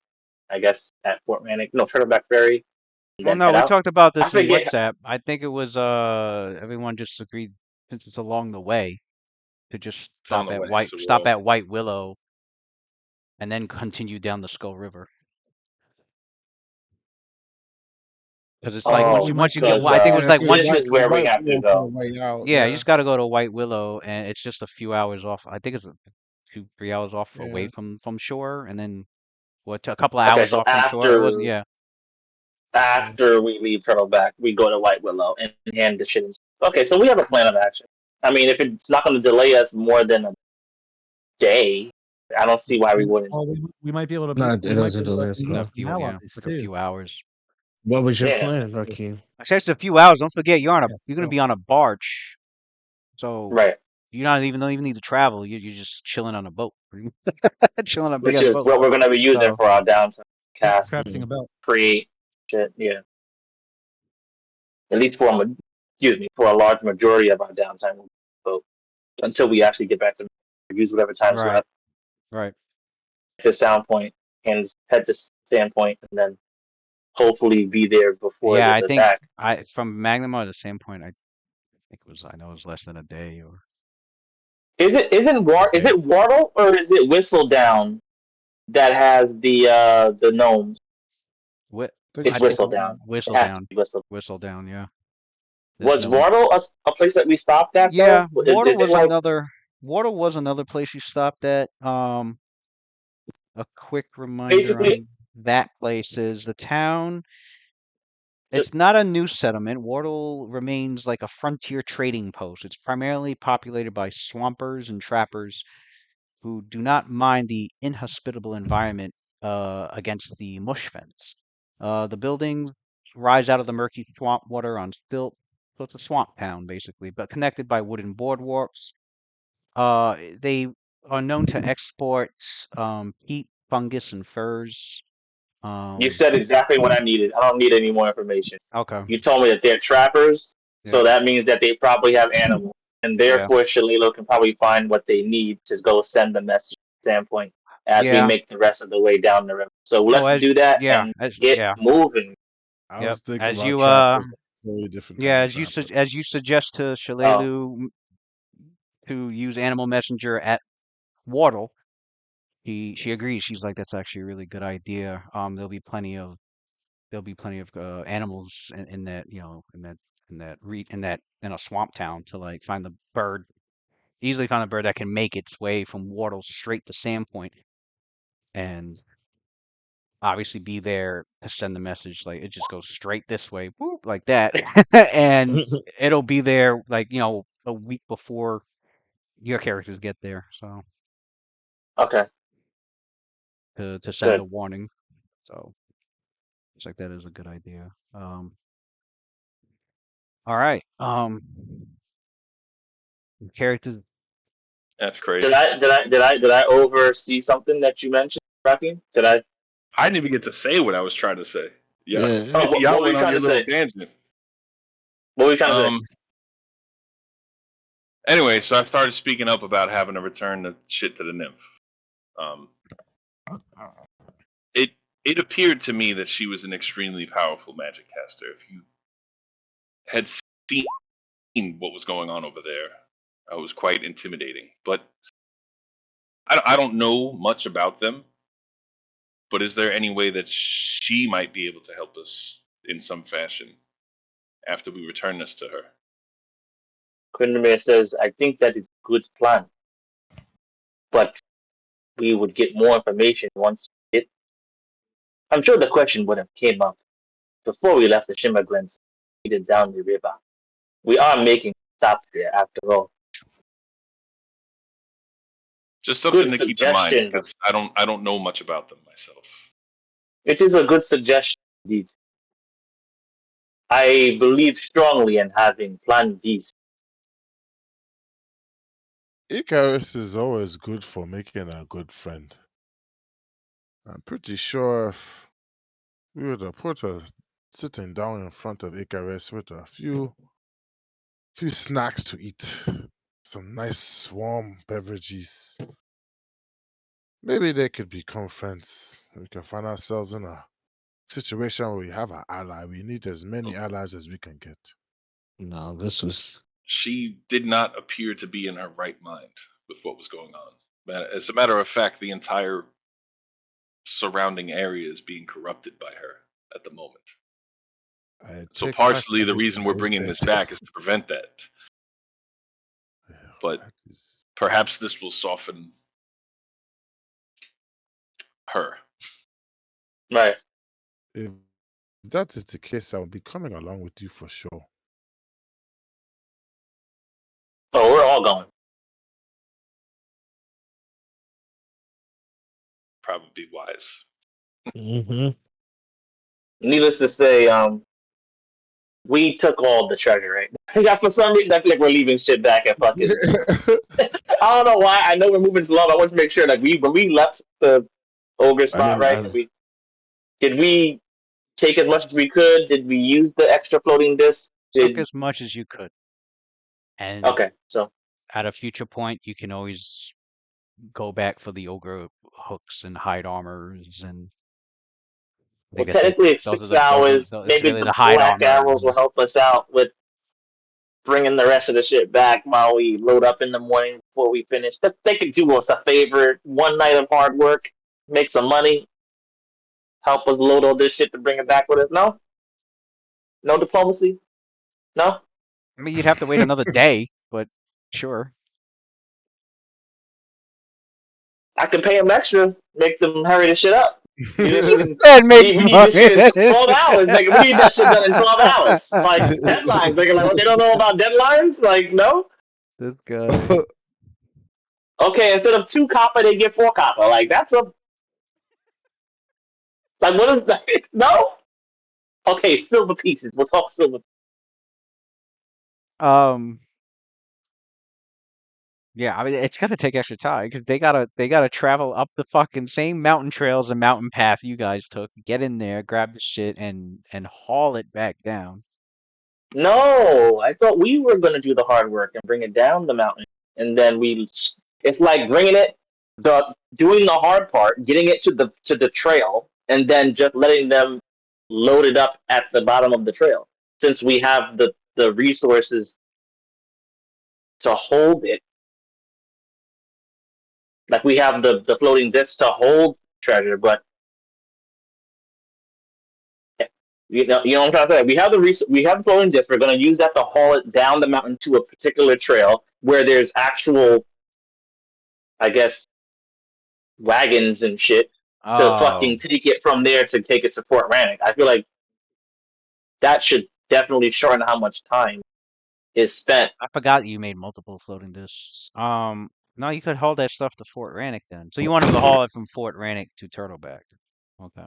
I guess, at Fort Rannick. No, Turtleback Ferry, and Well, then no, head we out. talked about I this in forget. WhatsApp. I think it was everyone just agreed since it's along the way to just It's on the way, so we're stop all- at White Willow and then continue down the Skull River. Because it's like Oh, once you get, because I think it was like this is where we have to go. yeah, you just got to go to White Willow, and it's just a few hours off. I think it's 2-3 hours off away from shore, and then a couple of Okay, hours so off from shore. It was yeah. after we leave Turtleback, we go to White Willow and hand the shit in. Okay, so we have a plan of action. I mean, if it's not going to delay us more than a day, I don't see why we wouldn't. Well, we might be able to. No, it we might doesn't be able delay to us at meet all. up some allies Like a too. few hours. What was your Yeah. plan, Rakeem? I said it's a few hours. Don't forget you're Yeah, gonna so- be on a barge, so Right, you don't even need to travel. You're just chilling on a boat, chilling on a big which ass is boat. what we're going to be using So for our downtime cast, crafting about. create shit. Yeah, at least for a large majority of our downtime. So until we actually get back to use whatever time's right, left right. to Sound Point and head to Sandpoint, and then hopefully be there before Yeah, this I think attack. from Magnum to Sandpoint, I think I know it was less than a day or Is it a day. Wardle or is it Whistledown that has the gnomes? I think It's I it's think Whistledown. It Whistle has to Down, be Whistle. Whistle Down. Yeah, there's Was no. Wardle a place that we stopped at Yeah, though? Is it like Water was another place you stopped at. A quick reminder basically? on that place is the town. So, It's not a new settlement. Wardle remains like a frontier trading post. It's primarily populated by swampers and trappers who do not mind the inhospitable environment against the mush fence. The buildings rise out of the murky swamp water on stilts, so it's a swamp town basically, but connected by wooden boardwalks They are known to export peat, fungus, and furs. You said exactly what I needed. I don't need any more information. Okay. You told me that they're trappers, so Yeah. that means that they probably have animals, and therefore Shalilo can probably find what they need to go send the message standpoint as we Yeah. make the rest of the way down the river. So let's as, do that yeah, and as, get yeah, moving. I yep. was thinking As about you trappers, very different yeah, kind of trappers. as you suggest to Oh, Shalelu to use animal messenger at Wardle, she agrees. She's like, that's actually a really good idea. There'll be plenty of animals in that, you know, in a swamp town to like find the bird, easily find a bird that can make its way from Wardle straight to Sandpoint, and obviously be there to send the message. Like it just goes straight this way, whoop, like that, and it'll be there like, you know, a week before your characters get there. So okay, to send a good. warning. So it's like that is a good idea. All right. Characters. That's Did crazy. I oversee something that you mentioned, Rocky? Did I? I didn't even get to say what I was trying to say. Yeah, Yeah. Oh, what y'all were you went on trying your to little say? tangent. What were you trying to say? Anyway, so I started speaking up about having to return the shit to the nymph. Um, it appeared to me that she was an extremely powerful magic caster. If you had seen what was going on over there, it was quite intimidating. But I don't know much about them. But is there any way that she might be able to help us in some fashion after we return this to her? Quindamir says, I think that is a good plan, but we would get more information once we get. I'm sure the question would have came up before we left the Shimmer Glens, headed down the river. We are making stops there after all. Just something Good to keep in mind suggestion. because I don't know much about them myself. It is a good suggestion indeed. I believe strongly in having plan Bs. Icarus is always good for making a good friend. I'm pretty sure if we were to put her sitting down in front of Icarus with a few snacks to eat, some nice warm beverages, maybe they could become friends. We can find ourselves in a situation where we have an ally. We need as many allies as we can get. No, this was. She did not appear to be in her right mind with what was going on. As a matter of fact, the entire surrounding area is being corrupted by her at the moment. So partially the reason we're bringing this back is to prevent that. But perhaps this will soften her. Right. If that is the case, I will be coming along with you for sure. So we're all going. Probably wise. Mm-hmm. Needless to say, we took all the treasure, right? Yeah, for some reason, I feel like we're leaving shit back at fucking. I don't know why. I know we're moving slow. I want to make sure, like, when we left the ogre spot, right? Did we take as much as we could? Did we use the extra floating disc? Took as much as you could. And okay, so at a future point, you can always go back for the ogre hooks and hide armors and. Well, technically, it's 6 hours. Maybe really the hide black armor. arrows will help us out with bringing the rest of the shit back while we load up in the morning before we finish. They could do us a favor. One night of hard work, make some money, help us load all this shit to bring it back with us. No? No diplomacy? No? I mean, you'd have to wait another day, but sure. I can pay them extra, make them hurry the shit up. We need this shit in 12 hours, nigga. We need that shit done in 12 hours. Like, deadlines, nigga. Like, what, they don't know about deadlines? Like, no? This guy. Okay, instead of 2 copper, they get 4 copper. Like, that's a... Like, what is... No? Okay, silver pieces. We'll talk silver. Yeah, I mean it's gonna take extra time because they gotta travel up the fucking same mountain trails and mountain path you guys took, get in there, grab the shit, and haul it back down. No, I thought we were gonna do the hard work and bring it down the mountain, and then it's like bringing it to doing the hard part, getting it to the trail, and then just letting them load it up at the bottom of the trail. Since we have the resources to hold it, like we have the floating disc to hold treasure, but you know what I'm trying to say. We have we have the floating disc. We're going to use that to haul it down the mountain to a particular trail where there's actual, I guess, wagons and shit to Oh, fucking take it from there to take it to Fort Rannoch. I feel like that should definitely shorten how much time is spent. I forgot you made multiple floating discs. No, you could haul that stuff to Fort Rannoch then. So you want them to haul it from Fort Rannoch to Turtleback. Okay.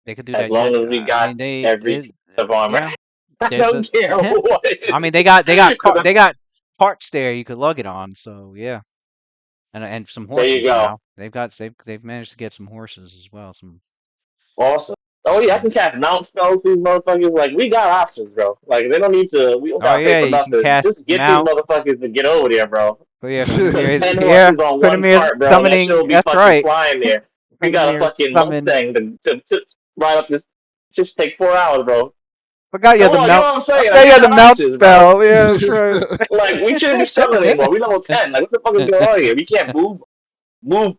They could do As that. Yeah, long as we I got mean every piece of armor. yeah. I There's a don't care yeah. what. I mean they got parts there you could lug it on. So yeah, and some There you horses go. now. They've managed to get some horses as well. Some Awesome. Oh yeah, I yeah. can cast mount spells. These motherfuckers, like we got options, bro. Like they don't need to. We don't Oh gotta pay yeah, for you can nothing. cast Just get these mount. motherfuckers to get over there, bro. So yeah, Quinnimir's 10 yeah. horses on one Quinnimir's cart, bro. That shit summoning. will be That's fucking right. flying there. We got a Quinnimir's fucking summon. Mustang to ride up this. Just take 4 hours, bro. Forgot you had Come the on, you know mount. what I'm I saying? forgot Like you we had the got mount options, bro. spell. Yeah, that's right. Like we shouldn't be struggling anymore. We level 10. Like what the fuck is going on here? We can't move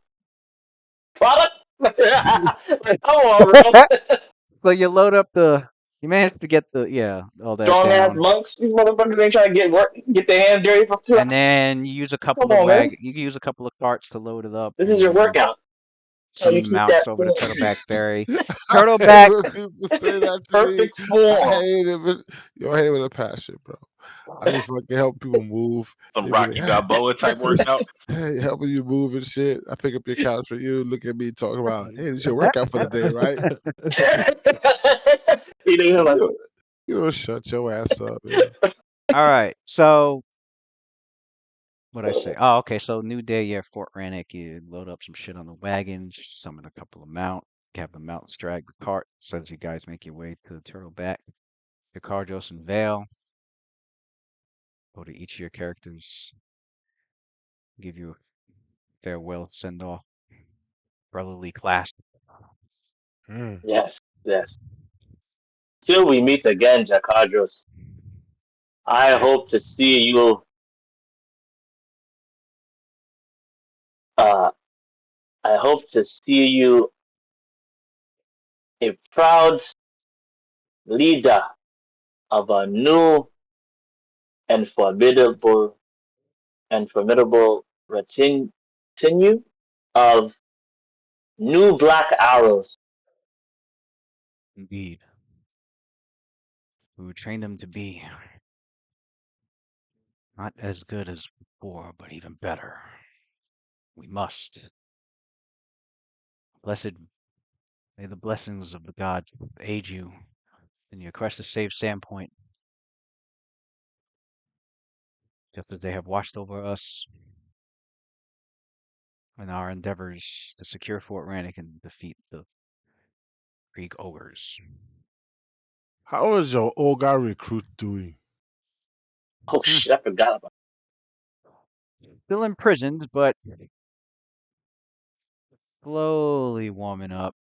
product. Like, come on, bro. So you load up the. You managed to get all that Strong ass down, monks. These motherfuckers ain't trying to get their hands dirty for 2 hours. and then you use a Come couple of on, man. You can use a couple of carts to load it up, This is and your then workout. So you summon the keep mounts that over to form. Turtleback Ferry. I hate Turtleback, when people say that to me. Perfect I form. hate it. I hate with a passion, bro. I be fucking help people move. Some They be Rocky like, Balboa type workout. hey, helping you move and shit. I pick up your couch for you. Look at me talking about, hey, this is your workout for the day, right? You know, you're like, You don't shut your ass up, man. all right. So what I say? Oh, okay. So new day, yeah, Fort Rannoch. You load up some shit on the wagons, summon a couple of mount, have the mounts drag the cart. So as you guys make your way to the Turtleback, Picardos and Vale go to each of your characters, give you a farewell send off, brotherly clasp. Mm. yes, yes. Till we meet again, Jakadros. I hope to see you. Uh, I hope to see you a proud leader of a new and formidable retinue of new black arrows. Indeed. We would train them to be not as good as before, but even better. We must. Blessed may the blessings of the gods aid you in your quest to save Sandpoint, just as they have watched over us in our endeavors to secure Fort Rannoch and defeat the Krieg ogres. How is your Olga recruit doing? Oh shit, I forgot about Still imprisoned, but slowly warming up.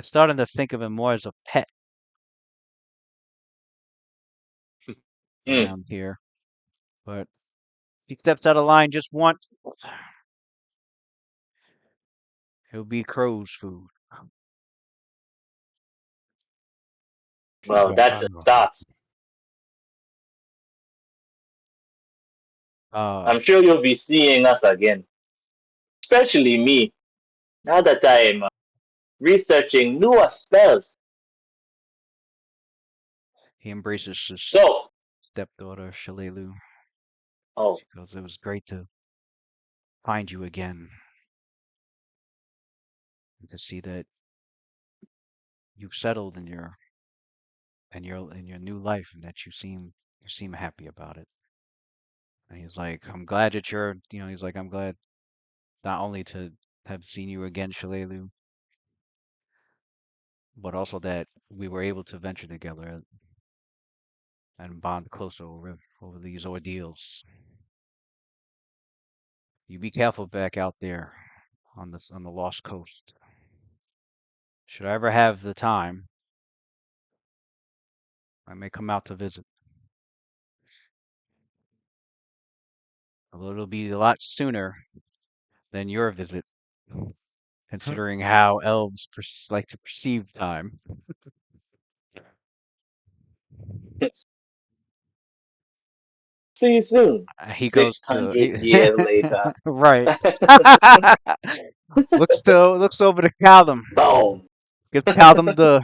Starting to think of him more as a pet it. around here. But if he steps out of line just once, he'll be crow's food. Keep Well, an that's eye a on him. start. Uh, I'm sure you'll be seeing us again, especially me. Now that I am researching newer spells. he embraces his So, stepdaughter, Shalelu. oh, She goes, "It was great to find you again and to see that you've settled in your new life and that you seem You seem happy about it. And he's like, I'm glad that you're, he's like, I'm glad not only to have seen you again, Shalelu, but also that we were able to venture together and bond closer over these ordeals. You be careful back out there on the Lost Coast. Should I ever have the time, I may come out to visit. Although it'll be a lot sooner than your visit, considering how elves like to perceive time. See you soon. He goes to 600 years later. right. looks over to Callum. Boom. Gives Callum the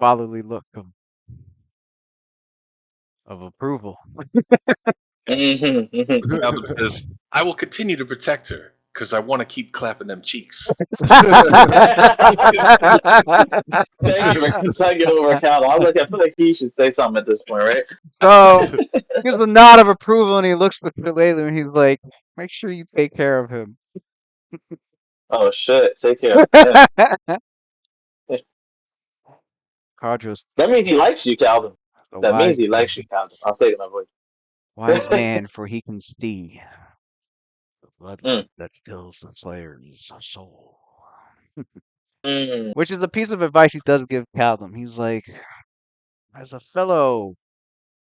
fatherly look of approval. Albert says, "I will continue to protect her because I want to keep clapping them cheeks." Thank you for taking over, Cal. I feel like he should say something at this point, right? So he gives a nod of approval and he looks at Layla and he's like, "Make sure you take care of him." Oh shit! Take care of him. Cardra's That means he likes you, Calvin. a That means wise he likes you, Calvin. I'll take my voice. man, for he can see the bloodlust Mm. that fills the Slayer's soul. Mm. Which is a piece of advice he does give Callum. He's like, as a fellow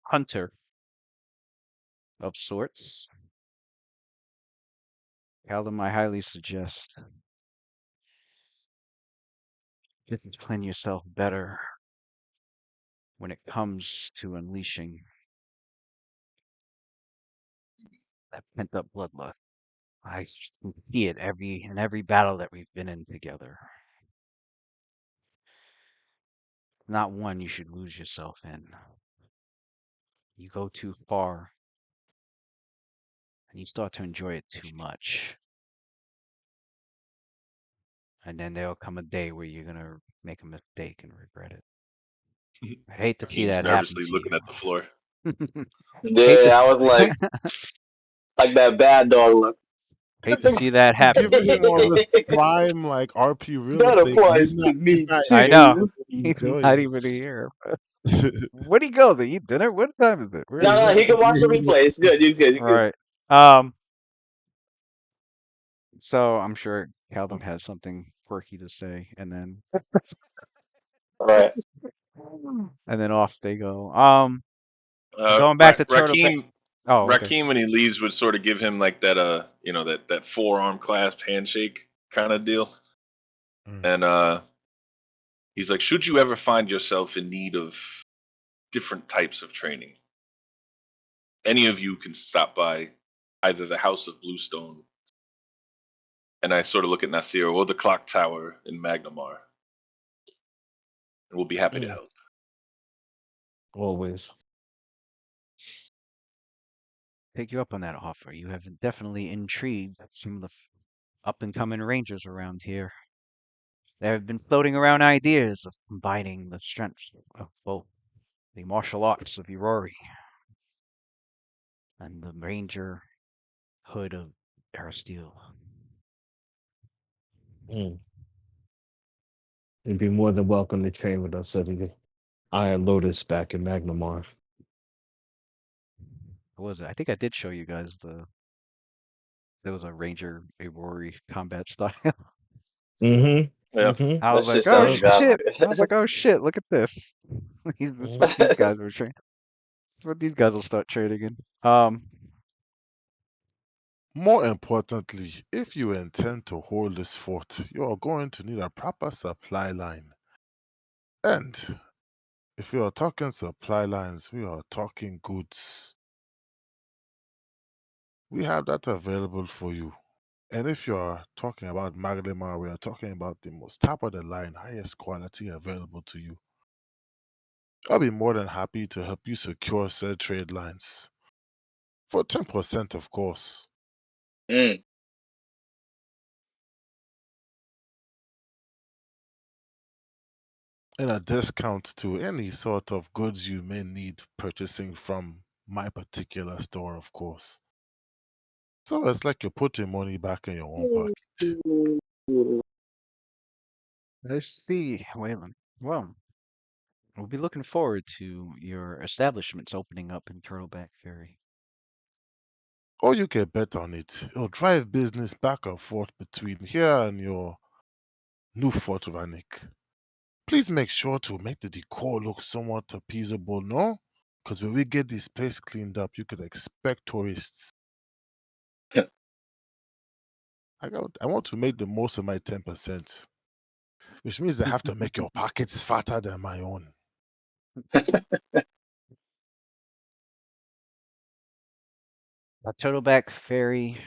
hunter of sorts, Callum, I highly suggest discipline yourself better when it comes to unleashing that pent up bloodlust. I can see it in every battle that we've been in together. Not one you should lose yourself in. You go too far and you start to enjoy it too much. And then there'll come a day where you're gonna make a mistake and regret it. I hate to see Hakeem's that happen nervously to looking you. at the floor. Hate to Yeah, I was like that bad dog look. hate to see that You're happen to giving him you. all this prime like RP real That estate. applies to He's me not I know. too. even He's enjoying not it. even here. Where'd he go? To eat dinner? What time is it? Where is No, he? he can watch the replay. It's good. You're good. You're good. Right. So I'm sure Callum has something quirky to say, and then All right. off they go. Uh, Going back to Turtle Bay. Rakeem, Oh, okay. Rakeem, when he leaves, would sort of give him like that, that forearm clasp handshake kind of deal. Mm. And he's like, should you ever find yourself in need of different types of training, any of you can stop by either the House of Bluestone, and I sort of look at Nasir, or the Clock Tower in Magnamar, and we'll be happy to Mm. help. Always. Take you up on that offer. You have definitely intrigued some of the up and coming rangers around here. There have been floating around ideas of combining the strengths of both the martial arts of Irori and the ranger hood of Aristeel. Mm. You'd be more than welcome to train with us at the Iron Lotus back in Magnamar. What was it? I think I did show you guys there was a ranger Irori combat style. Mm-hmm. Yeah. Mm-hmm. I That was shit like, oh sounds Yep. shit. godlike. I was like, oh shit, look at this. This is what these guys were training. That's what these guys will start training in. More importantly, if you intend to hold this fort, you are going to need a proper supply line. And if you are talking supply lines, we are talking goods. We have that available for you. And if you are talking about Maglemar, we are talking about the most top of the line, highest quality available to you. I'll be more than happy to help you secure said trade lines. For 10%, of course. Mm. and a discount to any sort of goods you may need purchasing from my particular store, of course. So it's like you're putting money back in your own pocket. I see, Waylon. Well, we'll be looking forward to your establishments opening up in Turtleback Ferry. Or you can bet on it. It'll drive business back and forth between here and your new Fort Vanik. Please make sure to make the decor look somewhat appeasable, no? Because when we get this place cleaned up, you could expect tourists. I want to make the most of my 10%, which means I have to make your pockets fatter than my own. At Turtleback Ferry,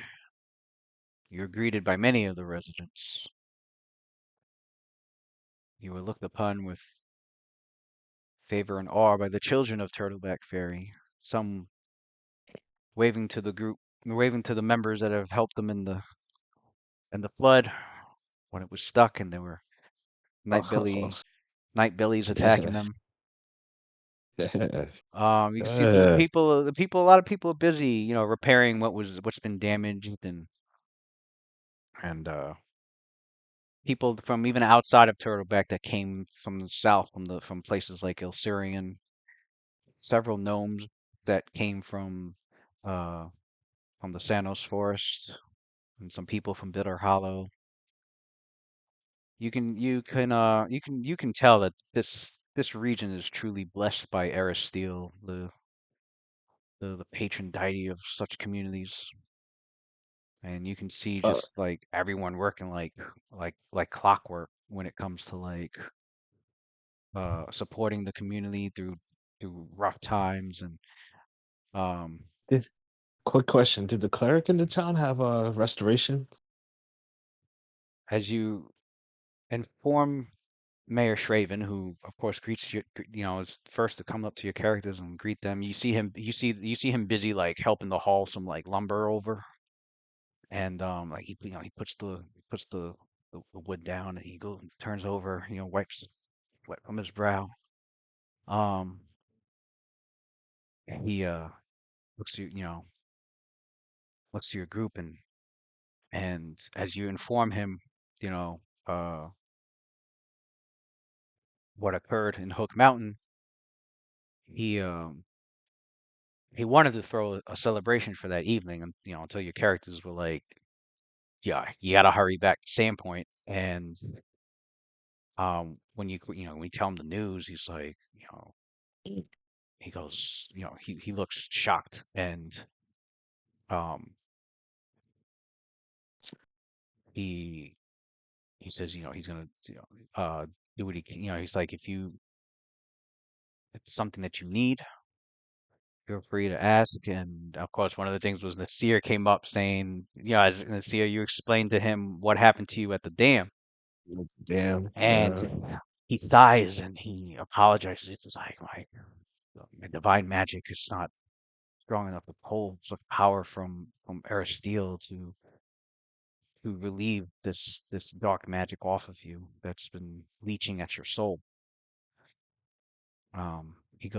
you're greeted by many of the residents. You were looked upon with favor and awe by the children of Turtleback Ferry, some waving to the group, waving to the members that have helped them in the flood when it was stuck and there were night bellies attacking them. You can see a lot of people are busy, you know, repairing what's been damaged and people from even outside of Turtleback that came from the south, from places like Ilsurian, several gnomes that came from the Sanos Forest, and some people from Bitter Hollow. You can tell that this region is truly blessed by Aristeel, the patron deity of such communities. And you can see just like everyone working like clockwork when it comes to like supporting the community through rough times and Quick question: did the cleric in the town have a restoration? as you inform Mayor Shraven, who of course greets you, you know, is first to come up to your characters and greet them. You see him, you see him busy like helping to haul some like lumber over, and like he puts the wood down and he goes and turns over, you know, wipes sweat from his brow. Um, he looks to looks to your group and as you inform him, you know, what occurred in Hook Mountain, he he wanted to throw a celebration for that evening, and you know, until your characters were like, "Yeah, you gotta hurry back to Sandpoint." And when when you tell him the news, he's like, you know, he goes, you know, he looks shocked, and um, he he says, you know, he's gonna, do what he can. You know, he's like, if it's something that you need, feel free to ask. And of course, one of the things was Nasir came up saying, you know, as Nasir, you explained to him what happened to you at the dam. Damn. And he sighs and he apologizes. It's like, my divine magic is not strong enough to pull such power from Aristeel to relieve this dark magic off of you that's been leeching at your soul. He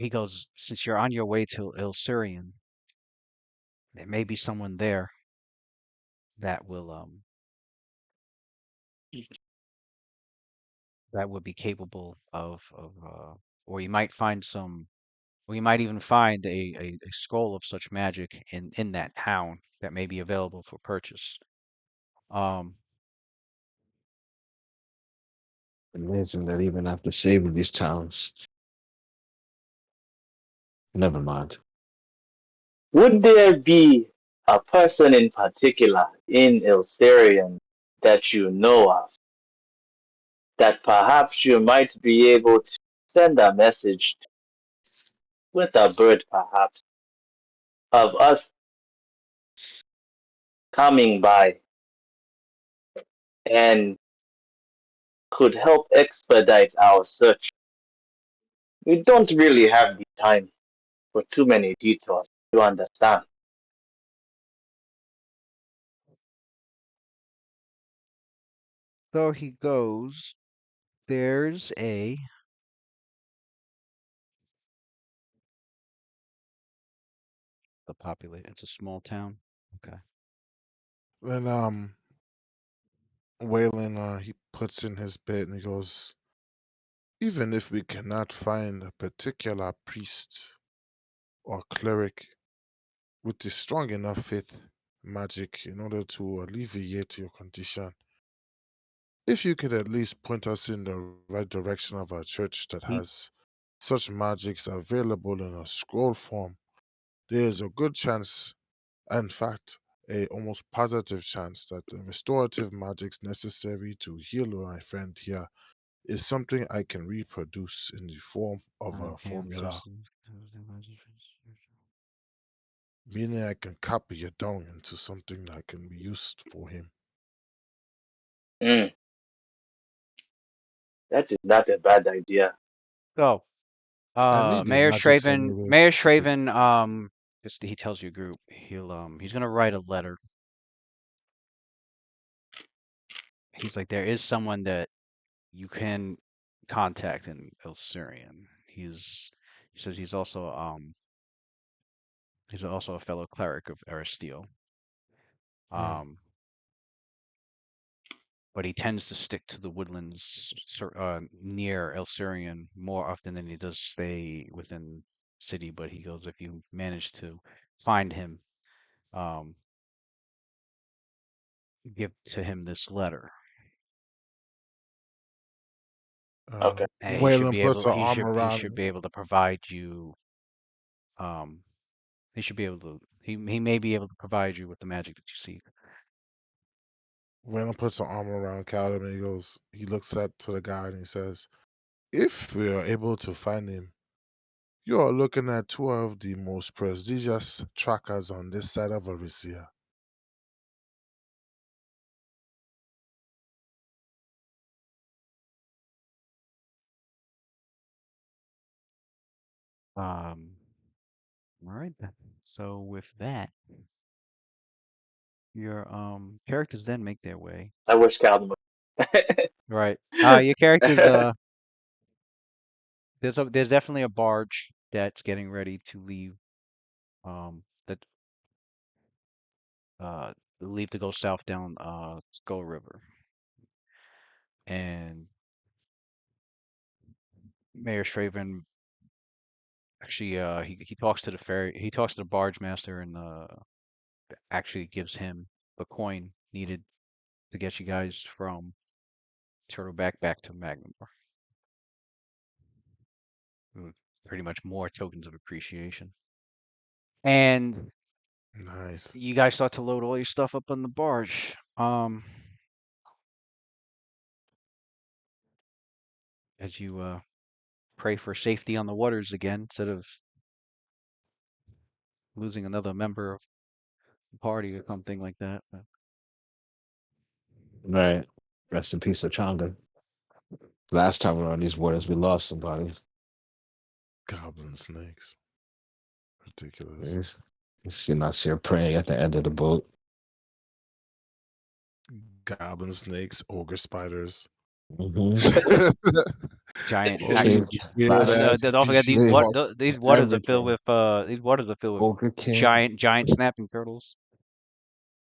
goes, since you're on your way to Ilsurian, there may be someone there that would be capable or you might find or you might even find a scroll of such magic in that town that may be available for purchase. Um, Amazing that even after saving these towns, never mind. Would there be a person in particular in Ilsarion that you know of that perhaps you might be able to send a message to, with a bird perhaps, of us coming by and could help expedite our search? We don't really have the time for too many detours, you understand. So he goes. There's a the populate. It's a small town. Okay. Then Waylon he puts in his bid and he goes, even if we cannot find a particular priest or cleric with the strong enough faith magic in order to alleviate your condition, if you could at least point us in the right direction of a church that He has such magics available in a scroll form, there is a good chance, in fact, a almost positive chance that the restorative magics necessary to heal my friend here is something I can reproduce in the form of a formula, meaning I can copy it down into something that can be used for him. Mm, that's a bad idea. So, I need the Mayor magics Shraven, anyway to Mayor keep it. Shraven, he tells your group he's gonna write a letter. He's like, there is someone that you can contact in Illyrian. He says he's also a fellow cleric of Aristeel. Hmm. But he tends to stick to the woodlands near Illyrian more often than he does stay within city. But he goes, if you manage to find him, give to him this letter, Okay. and Waylon puts her arm he around should be able to provide you. Um, he should be able to. He may be able to provide you with the magic that you seek. Waylon puts her arm around Callum and he looks up to the guy and he says, if we are able to find him, you are looking at two of the most prestigious trackers on this side of Arisia. All right then. So with that, your characters then make their way. I wish Calvin would. Right. Your characters there's definitely a barge that's getting ready to leave. That leave to go south down Skull River, and Mayor Shraven actually he talks to the barge master and actually gives him the coin needed to get you guys from Turtleback back to Magnamore. Pretty much more tokens of appreciation. And Nice. you guys start to load all your stuff up on the barge. As you pray for safety on the waters again, instead of losing another member of the party or something like that. But Right. Rest in peace, Ochanga. Last time we were on these waters, we lost somebody. Goblin snakes. Ridiculous. Yes. You see us here praying at the end of the boat. Goblin snakes, ogre spiders. Mm-hmm. giant, All these weird ass don't forget species walk these waters are filled everything. with Ogre King. giant snapping turtles.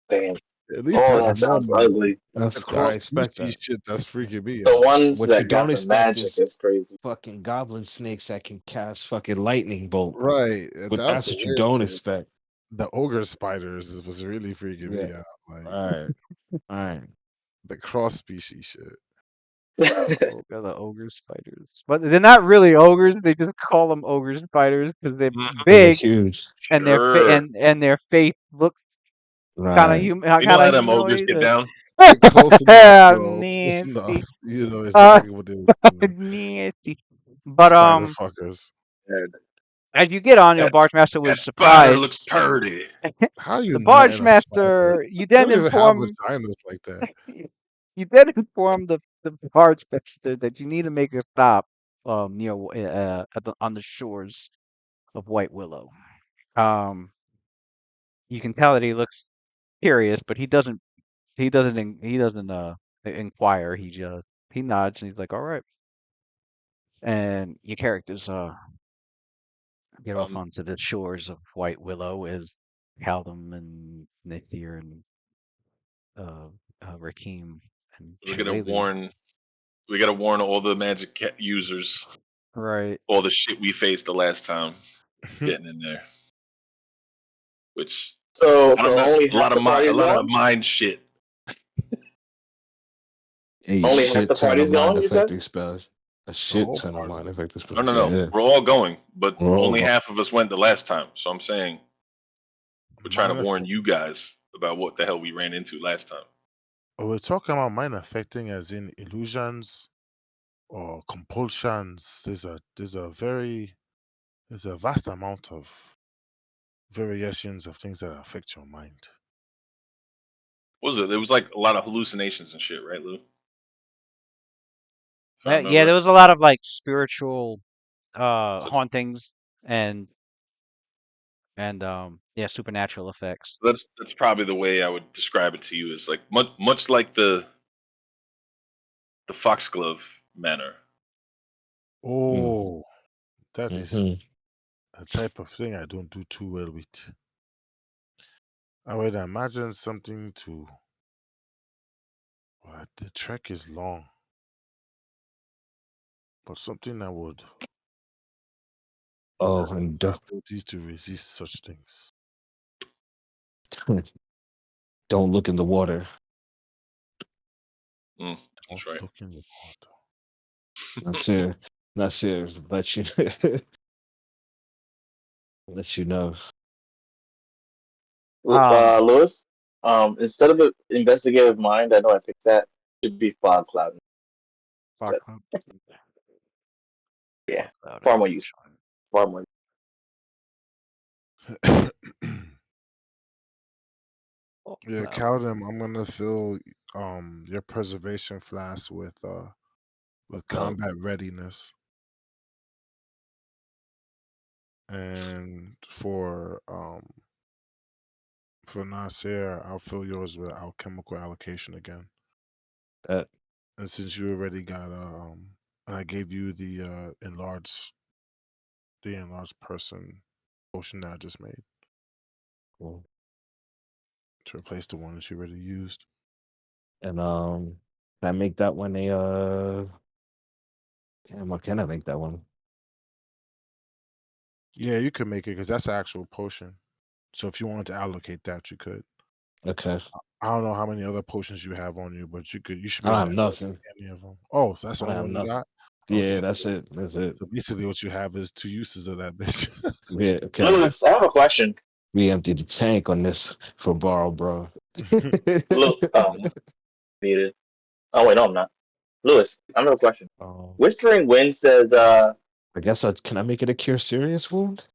Damn. at least Oh, that's that sounds normal. ugly. The I cross expect species that. shit that's freaking me The out. ones What you that got don't the expect magic is is crazy. fucking goblin snakes that can cast fucking lightning bolt. Right. But That's that's the what you weird don't shit. expect. The ogre spiders was really freaking Yeah. me out. Like All right. All right. the cross species shit. Oh, got the ogre spiders, but they're not really ogres. They just call them ogre spiders because they're They're big huge. and Sure. their face looks kind of Right. human, You know kind how of them ogres humanoid. get down? Like close enough, bro. Close Nasty, enough. You know uh, exactly what they you know. nasty. But Spider fuckers. Yeah, as you get on, that, Barge Master that was spider looks surprised. purty. How you The nut Barge in a spider? Master, you They then don't even have inform vaginas like that. you then inform the Barge Master that you need to make a stop near on the shores of White Willow. You can tell that he looks curious, but he doesn't inquire. He nods and he's like, "All right." And your characters get off Um, onto the shores of White Willow as Caldum and Nithir and uh, Rakim and we gotta Shillelagh. warn. We gotta warn all the Magic users. Right. All the shit we faced the last time getting in there. Which So I don't know. only A lot half the of party's mind going. shit. A Only half shit the ton of party's mind going. You said. affecting spells. A The shit whole ton of party. mind affecting No, spells. no, no. Yeah. We're all going, but We're all only going. half of us went the last time. So I'm saying we're trying to Mind warn affect- you guys about what the hell we ran into last time. We're talking about mind affecting as in illusions or compulsions. There's a vast amount of variations of things that affect your mind. What was it? There was like a lot of hallucinations and shit, right, Lou? If I Yeah, remember. there was a lot of like spiritual So hauntings and supernatural effects. that's probably the way I would describe it to you. Is like much like the Foxglove manner. Oh, that is Mhm. a type of thing I don't do too well with. I would imagine something to. Well, the trek is long, but something I would Oh, and difficulties to resist such things. don't look in the water. That's Don't right. look in the water. Not serious. Not serious. Let you let you know. Lewis. Instead of an investigative mind, I know I picked that. Should be fog cloud. Fog cloud. Yeah, Fog cloud far more and useful. Far more. fog Yeah, cloud. Caldem, I'm gonna fill your preservation flask with combat readiness. And for Nasir, I'll fill yours with alchemical allocation again. Uh, And since you already got and I gave you the enlarged person potion that I just made cool. to replace the one that you already used. And can I make that one a what can I make that one? Yeah, you could make it because that's an actual potion. So if you wanted to allocate that, you could. Okay. I don't know how many other potions you have on you, but you should be I don't able have to allocate nothing. any of them. Oh, so that's I the don't only have one you nothing. got? Yeah, Okay. that's it. That's it. So basically what you have is 2 uses of that bitch. Yeah, okay. Lewis, I have a question. We emptied the tank on this for borrow, bro. Look, muted. Oh wait, no, I'm not. Lewis, I have a question. Whispering Wind says, I guess can I make it a cure serious wound?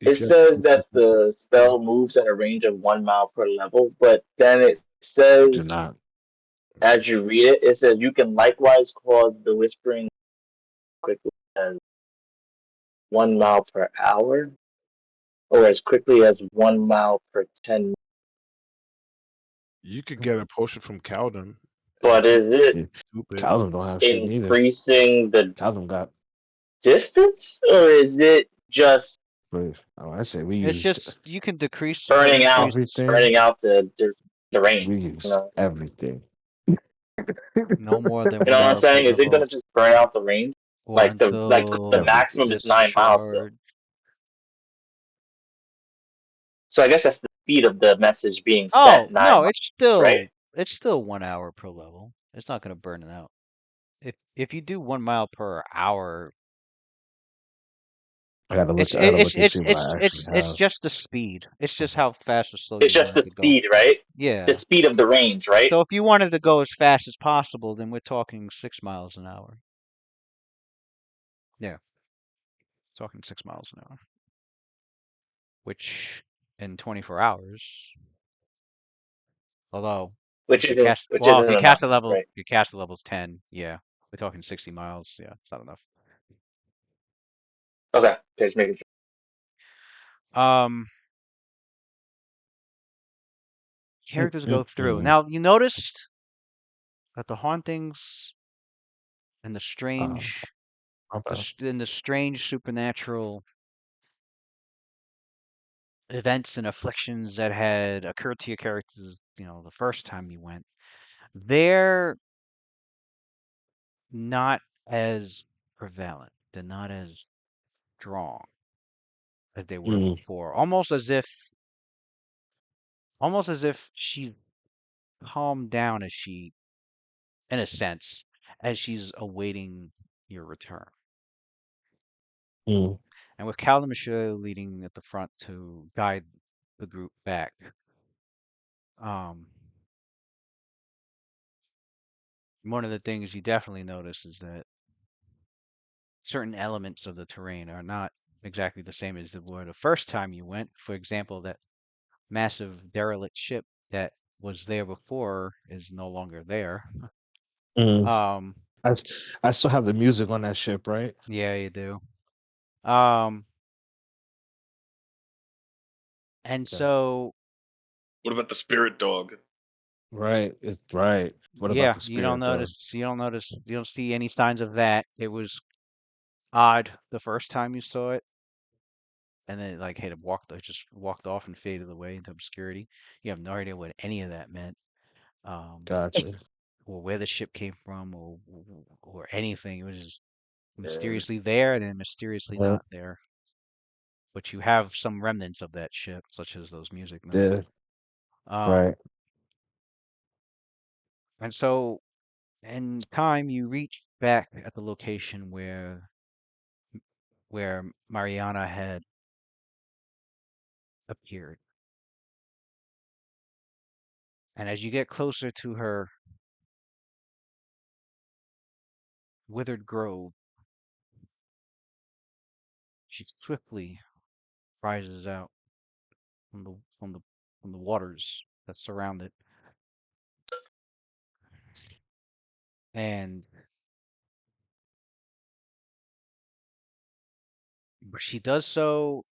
it says that the spell moves at a range of 1 mile per level, but then it Do says, not. as you read it, it says you can likewise cause the whispering quickly as 1 mile per hour, or as quickly as 1 mile per 10. You could get a potion from Caldem. But is it Stupid. Calvin don't have shit neither. increasing the Calvin got. distance, or is it just I say we It's used just you can decrease burning out the range? We You used know, everything. no more than you 1 know what I'm hour per saying? Is it level gonna just burn out the range? or Like the until maximum is it's 9 miles still. charged. So I guess that's the speed of the message being Oh sent. 9 no, miles, it's right? still 1 hour per level. It's not gonna burn it out. If you do 1 mile per hour, I gotta look. it's I gotta it's look and it's see what it's I it's actually it's have. just the speed. It's just how fast or slow It's you just want it the to go. speed, right? Yeah. The speed of the range, right? So if you wanted to go as fast as possible, then we're talking 6 miles an hour. Yeah. Talking 6 miles an hour. Which in 24 hours, although Which if you isn't cast enough, the right? level's 10, yeah. We're talking 60 miles. Yeah, it's not enough. Okay, just making sure. Characters go through. Now you noticed that the hauntings and the strange, My bad. and the strange supernatural events and afflictions that had occurred to your characters, the first time you went, they're not as prevalent. They're not as strong as they were Mm, before. Almost as if she's calmed down as she, in a sense, as she's awaiting your return. mm, And with Cal and Michelle leading at the front to guide the group back, um, one of the things you definitely notice is that certain elements of the terrain are not exactly the same as they were the first time you went. For example, that massive derelict ship that was there before is no longer there. mm. Um, I still have the music on that ship, right? yeah, you do. Um, and Yes. so, What about the spirit dog? Right. It's right. What about yeah, the you don't spirit dog? you don't see any signs of that. It was odd the first time you saw it, and then like it just walked off and faded away into obscurity. You have no idea what any of that meant, Gotcha. or where the ship came from, or anything. It was just Mm. mysteriously there and then mysteriously Yeah. not there. But you have some remnants of that ship, such as those music notes. Yeah. Um, Right. and so in time, you reach back at the location where Mariana had appeared. And as you get closer to her withered grove, she swiftly rises out from the waters that surround it, and but she does so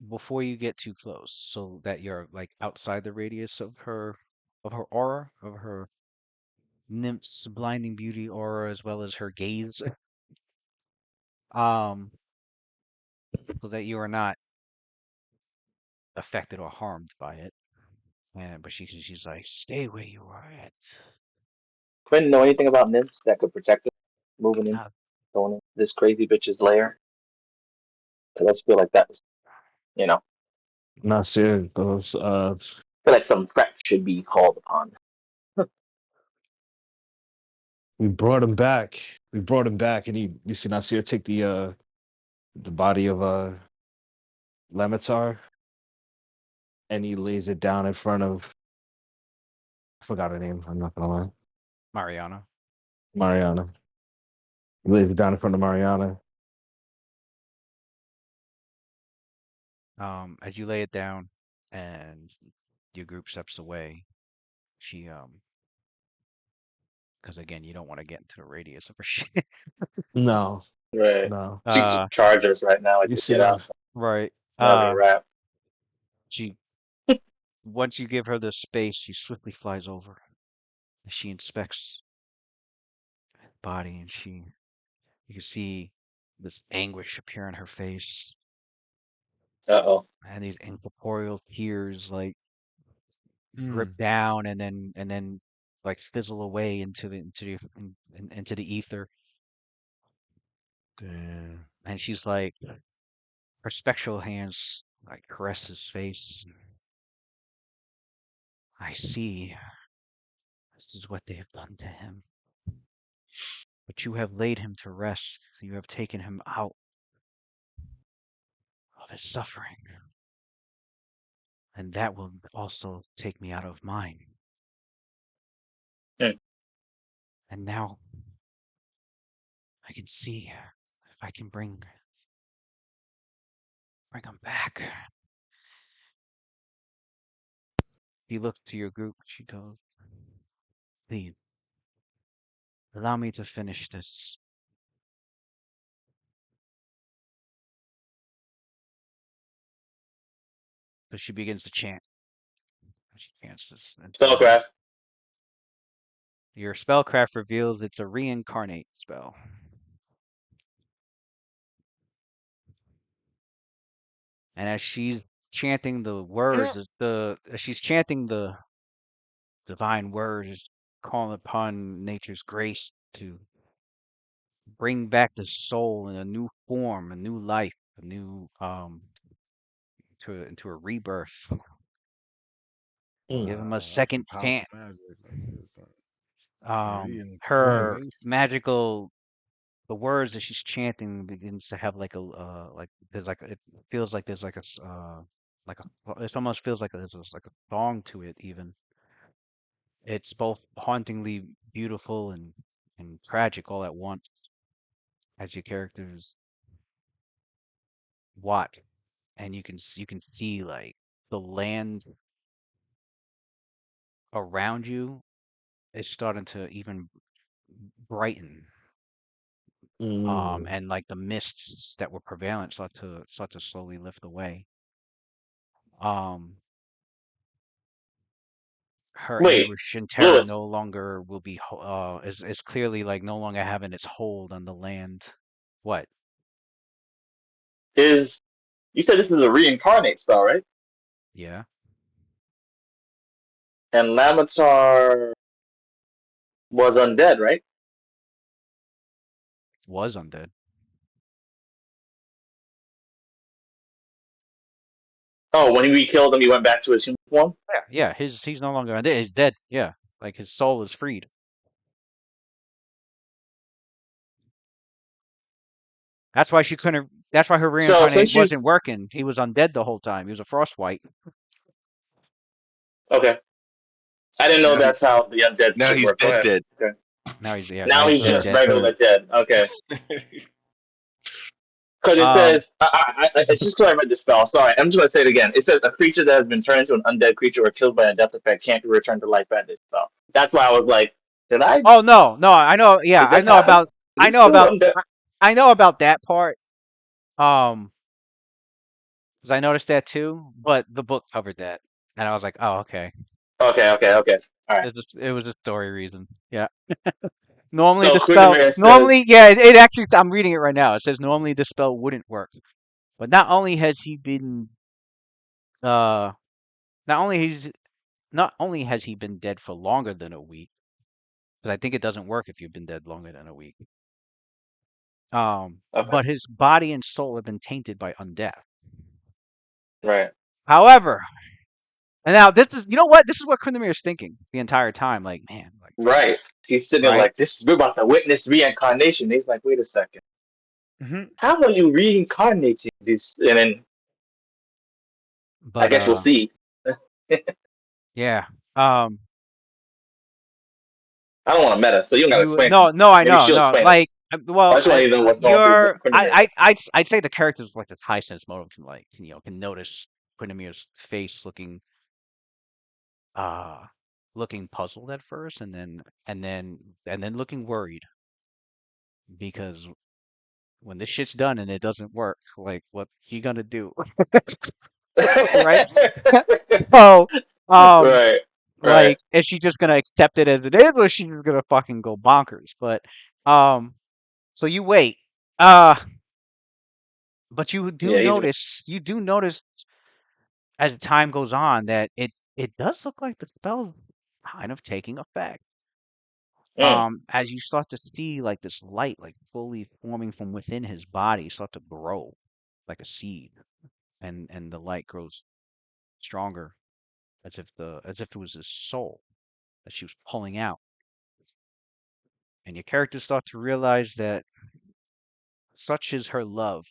before you get too close, so that you're like outside the radius of her aura, of her nymph's blinding beauty aura, as well as her gaze, um, so that you are not affected or harmed by it. And but she's like, stay where you are at. Quinn, know anything about nymphs that could protect us moving in, Ah, going in this crazy bitch's lair? 'Cause I just feel like that was, you know, Not serious. Those I feel like some prep should be called upon. we brought him back. We brought him back, and you see Nasir take the body of Lemitar, and he lays it down in front of, I forgot her name, I'm not gonna lie. Mariana. Mariana. He lays it down in front of Mariana. As you lay it down and your group steps away, she because again, you don't want to get into the radius of her shit. No, Right. no. She's Uh, chargers right now. I You just see get that? out. right. Having a wrap. She once you give her the space, she swiftly flies over. She inspects the body, and you can see this anguish appear on her face, Uh-oh. and these incorporeal tears like drip Mm, down, and then like fizzle away into the ether. Damn. And she's like, her spectral hands like caress his face. I see. This is what they have done to him. But you have laid him to rest. You have taken him out of his suffering. And that will also take me out of mine. Hmm. And now I can see if I can bring him back. You look to your group. She goes, please, allow me to finish this. So she begins to chant. She chants this. And Spellcraft. Your spellcraft reveals it's a reincarnate spell. And as she's chanting the words, as she's chanting the divine words, calling upon nature's grace to bring back the soul in a new form, a new life, a new into a rebirth. Give him a That's second some powerful chance. magic right there, son. Her Reincarnation. magical, the words that she's chanting begins to have like a like there's like it feels like there's like like a it almost feels like there's like a song to it even. It's both hauntingly beautiful and tragic all at once as your characters watch, and you can see like the land around you is starting to even brighten. And like the mists that were prevalent start to slowly lift away. Her Wait, anguish and terror Lewis, no longer will be is clearly like no longer having its hold on the land. What? you said this is a reincarnate spell, right? Yeah, And Lamatar was undead, right? was undead. Oh, when we killed him, he went back to his human form? Yeah, he's no longer undead. He's dead. Yeah, like his soul is freed. That's why she couldn't. That's why her So reincarnate since wasn't she's working. He was undead the whole time. He was a frostwight. okay, I didn't know Now, that's how the undead now shit he's worked. Go ahead. dead. Okay. Now he's Now he's dead. just Dead. regular dead. Okay. Because it Um, says, it's just because I read the spell. Sorry, I'm just going to say it again. It says a creature that has been turned into an undead creature or killed by a death effect can't be returned to life at this spell. That's why I was like, did I? Oh no, I know. Yeah, Does that happen? Is I he know still about, undead? I know about that part. Because I noticed that too. But the book covered that, and I was like, oh, okay. Okay. All right. It was a story reason. Yeah. Normally So the spell. Quinnimer says, Normally, yeah. It actually. I'm reading it right now. It says normally the spell wouldn't work, but not only has he been, uh, not only he's not only has he been dead for longer than a week, because I think it doesn't work if you've been dead longer than a week. okay, But his body and soul have been tainted by undeath. right. However, and now this is, you know what? This is what Quinnimer is thinking the entire time. Like, man, like, Right. He's sitting there right? like, we're about to witness reincarnation. He's like, wait a second. Mm-hmm. How are you reincarnating this? And then I But guess we'll see. yeah. I don't want to meta, so you don't got to You explain it to me. no, I Maybe know, she'll no. explain it. Like, I well, just want to know what's going through you're, Quinnimer's head. I'd say the characters with like this high sense motive can like, can notice Quinnimer's face uh, looking puzzled at first, and then looking worried because when this shit's done and it doesn't work, like, what you gonna do, right? So, um, Right. Right. like, is she just gonna accept it as it is, or is she just gonna fucking go bonkers? But, so you wait. Uh, but Yeah, he's. you do notice as time goes on that it does look like the spell's kind of taking effect. Mm. As you start to see like this light like slowly forming from within his body start to grow like a seed, and the light grows stronger as if it was his soul that she was pulling out. And your characters start to realize that such is her love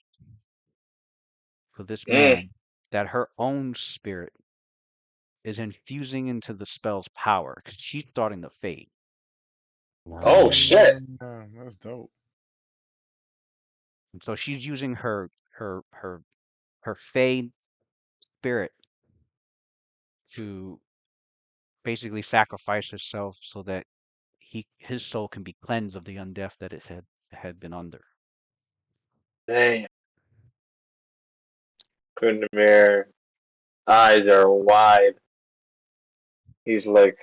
for this Mm. man that her own spirit is infusing into the spell's power because she's starting to fade. Oh shit. That's dope. And so she's using her fade spirit to basically sacrifice herself so that his soul can be cleansed of the undeath that it had been under. Damn. Quinnimer eyes are wide. He's like,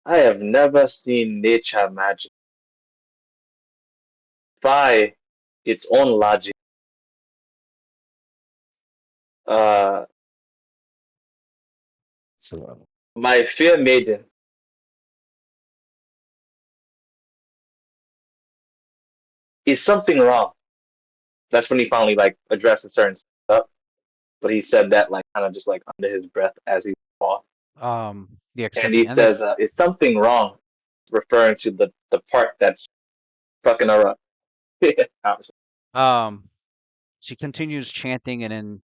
I have never seen nature magic by its own logic. Uh, So, my fair maiden, is something wrong? That's when he finally like addressed a certain stuff. But he said that like kind of just like under his breath as he walked. Yeah, And except he the end of says, "Is something wrong?" Referring to the part that's fucking her up. Obviously. she continues chanting and then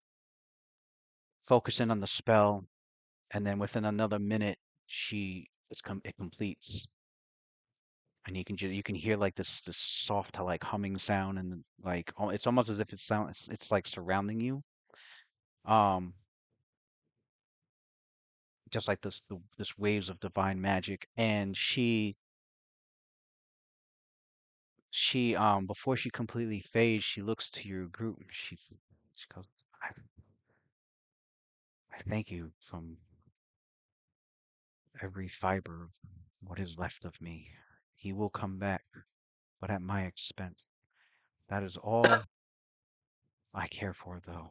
focusing on the spell, and then within another minute, it completes, and you can hear like this soft like humming sound, and like it's almost as if it's like surrounding you, um, just like this waves of divine magic, and she before she completely fades, she looks to your group. And she goes, I thank you from every fiber of what is left of me. He will come back, but at my expense. That is all I care for, though.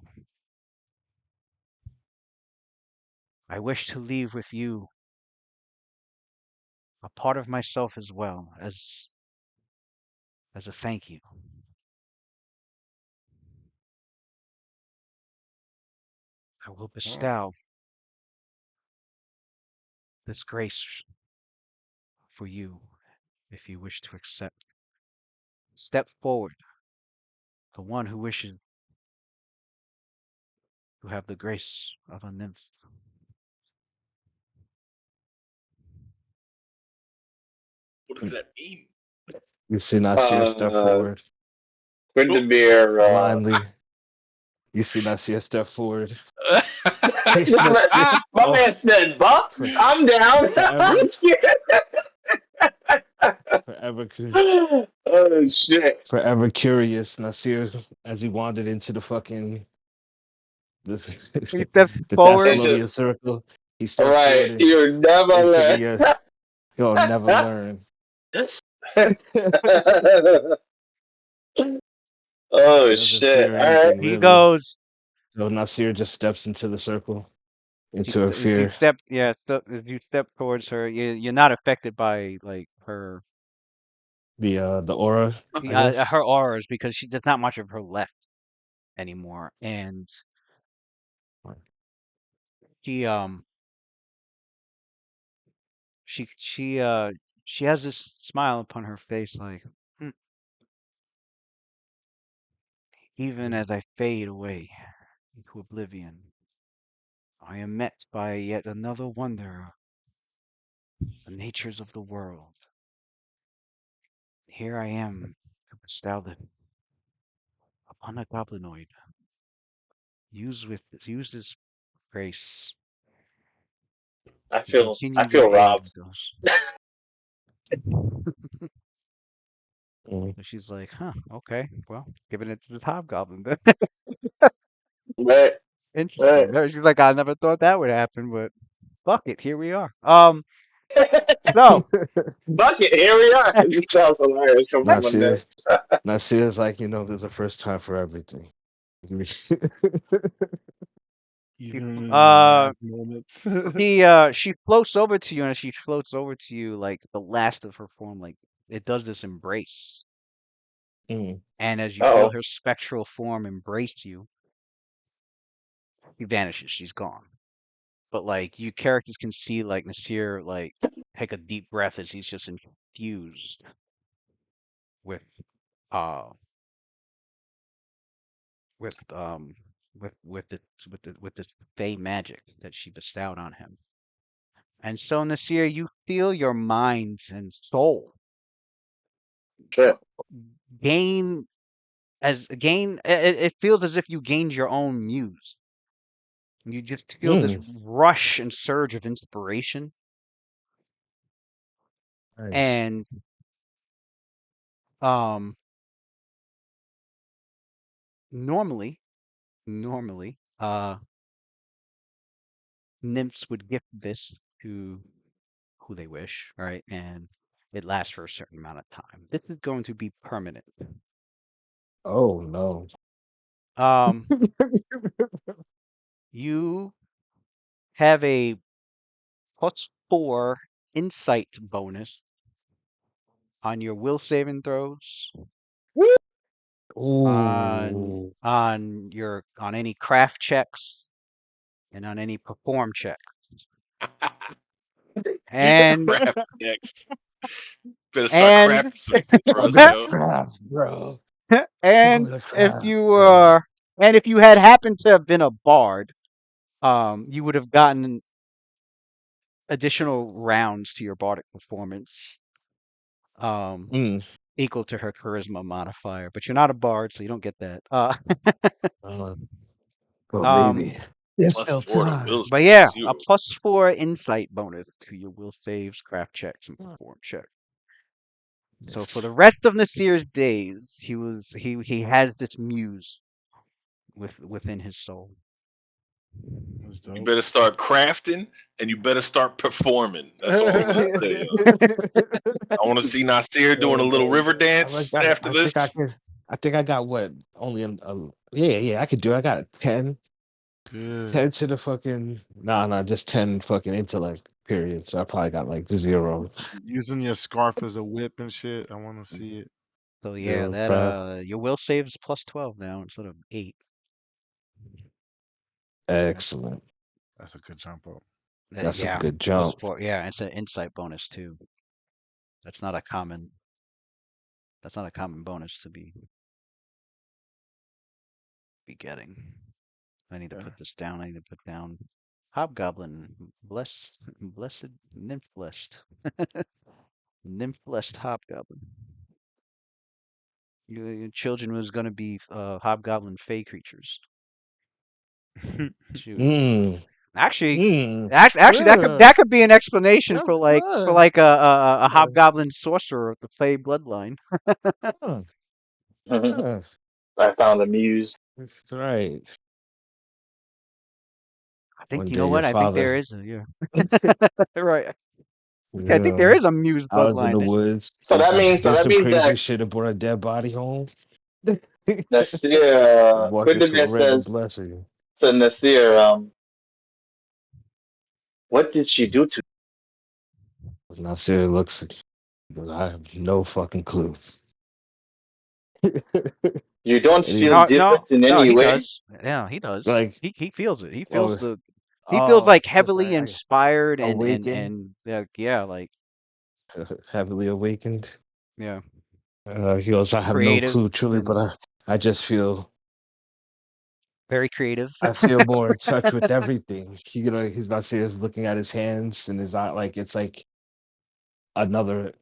I wish to leave with you a part of myself as well, as a thank you. I will bestow this grace for you if you wish to accept. Step forward, the one who wishes to have the grace of a nymph. What does that mean? you see Nasir step forward Windermere, blindly. You see Nasir step forward. my Oh, man said, "Buck, for, I'm down." forever, forever, Oh shit! forever curious. Nasir, as he wandered into the fucking the, He steps the forward. Into Thessalonian circle, he steps right, forward you're never into learn. the. You'll never learn. Oh Doesn't shit! fear All right. anything He really. goes. So Nasir just steps into the circle, You into a as you fear. step, yeah, as you step towards her, you're not affected by like her The aura, I guess. her auras because there's not much of her left anymore, and she um she she uh she has this smile upon her face like, "Hmm, even as I fade away into oblivion, I am met by yet another wonder, the natures of the world. Here I am to bestow them upon a goblinoid. Use this grace I to feel continue I your feel aid robbed. with those." Mm. And she's like, huh, okay, well, giving it to the hobgoblin then. Right, right. Interesting. She's like, I never thought that would happen, but fuck it, here we are. So Fuck it, here we are. It just sounds hilarious coming from a Nasir, name. Nasir's like, there's a first time for everything. she Even in the uh last moments. she floats over to you, and as she floats over to you, like the last of her form, like it does this embrace. Mm. And as you feel Oh, her spectral form embrace you, she vanishes, she's gone. But like you characters can see like Nasir like take a deep breath as he's just infused with uh with um with this fey magic that she bestowed on him. And so Nasir, you feel your minds and soul shit. gain it feels as if you gained your own muse. You just feel this Mm. rush and surge of inspiration, Nice. and um normally normally nymphs would gift this to who they wish, right? And it lasts for a certain amount of time. This is going to be permanent. Oh no. Um, you have a +4 insight bonus on your will saving throws, Ooh. on any craft checks, and on any perform check. And Crap next. Better start and crafting some shit for Look us, at the yo. craft, bro. and Look at the if craft, you bro. and if you had happened to have been a bard, you would have gotten additional rounds to your bardic performance, Mm. equal to her charisma modifier. But you're not a bard, so you don't get that. Uh, but Um, maybe. There's Plus still 4 to time. will but save yeah, a 0. +4 insight bonus to your will saves, craft checks, and perform checks. So for the rest of Nasir's days, he has this muse within his soul. That's You dope. better start crafting and you better start performing. That's all I'm gonna say, yo. I want to see Nasir doing a little river dance after I this. think I can. I think I got what? Only yeah, I could do it. I got 10. Good. 10 to the fucking nah, just 10 fucking intellect period. So I probably got like 0. Using your scarf as a whip and shit. I want to see it. So yeah, 0 that crap. your will save is +12 now instead of 8. Excellent. That's a good jump up. That's a Yeah, good jump. +4. Yeah, it's an insight bonus too. That's not a common. That's not a common bonus to be getting. I need to Yeah. put this down. I need to put down Hobgoblin, blessed, nymph blessed, nymph blessed Hobgoblin. Your children was gonna be Hobgoblin Fey creatures. Shoot. Mm. Actually, Mm. actually, that could be an explanation That's for fun. like a Hobgoblin sorcerer of the Fey bloodline. Huh. I Huh. found a muse. That's right. I think One you know day your what? I think there father. is a yeah. Right. Okay, I think there Yeah. is a Muse I was in bloodline. the woods. So Did that some means crazy that shit and brought a dead body home. Nasir, Walk into a Quindamir random says blessing. to Nasir, what did she do to Nasir looks. I have no fucking clue. you? You don't And he, feel No, no, different in no. any He way? does. Yeah, he does. like, He feels it. well, He feels oh, like because heavily I inspired awakened, and yeah, like heavily awakened. yeah, He goes, I have no creative clue, truly, but and I just feel, very creative. I feel more in touch with everything. He's not serious looking at his hands and his eye, like it's like another,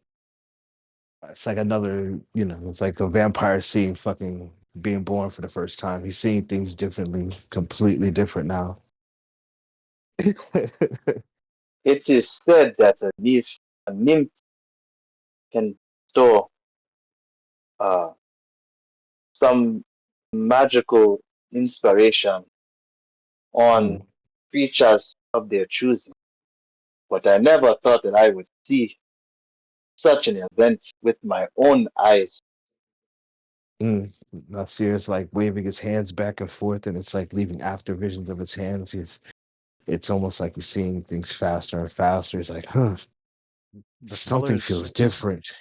it's like another, it's like a vampire seeing fucking being born for the first time. He's seeing things differently, completely different now. It is said that a nymph can store uh, some magical inspiration on Mm. creatures of their choosing. But I never thought that I would see such an event with my own eyes. Nasir's like waving his hands back and forth, and it's like leaving after visions of his hands. It's almost like he's seeing things faster and faster. He's like, huh, The something colors feels different.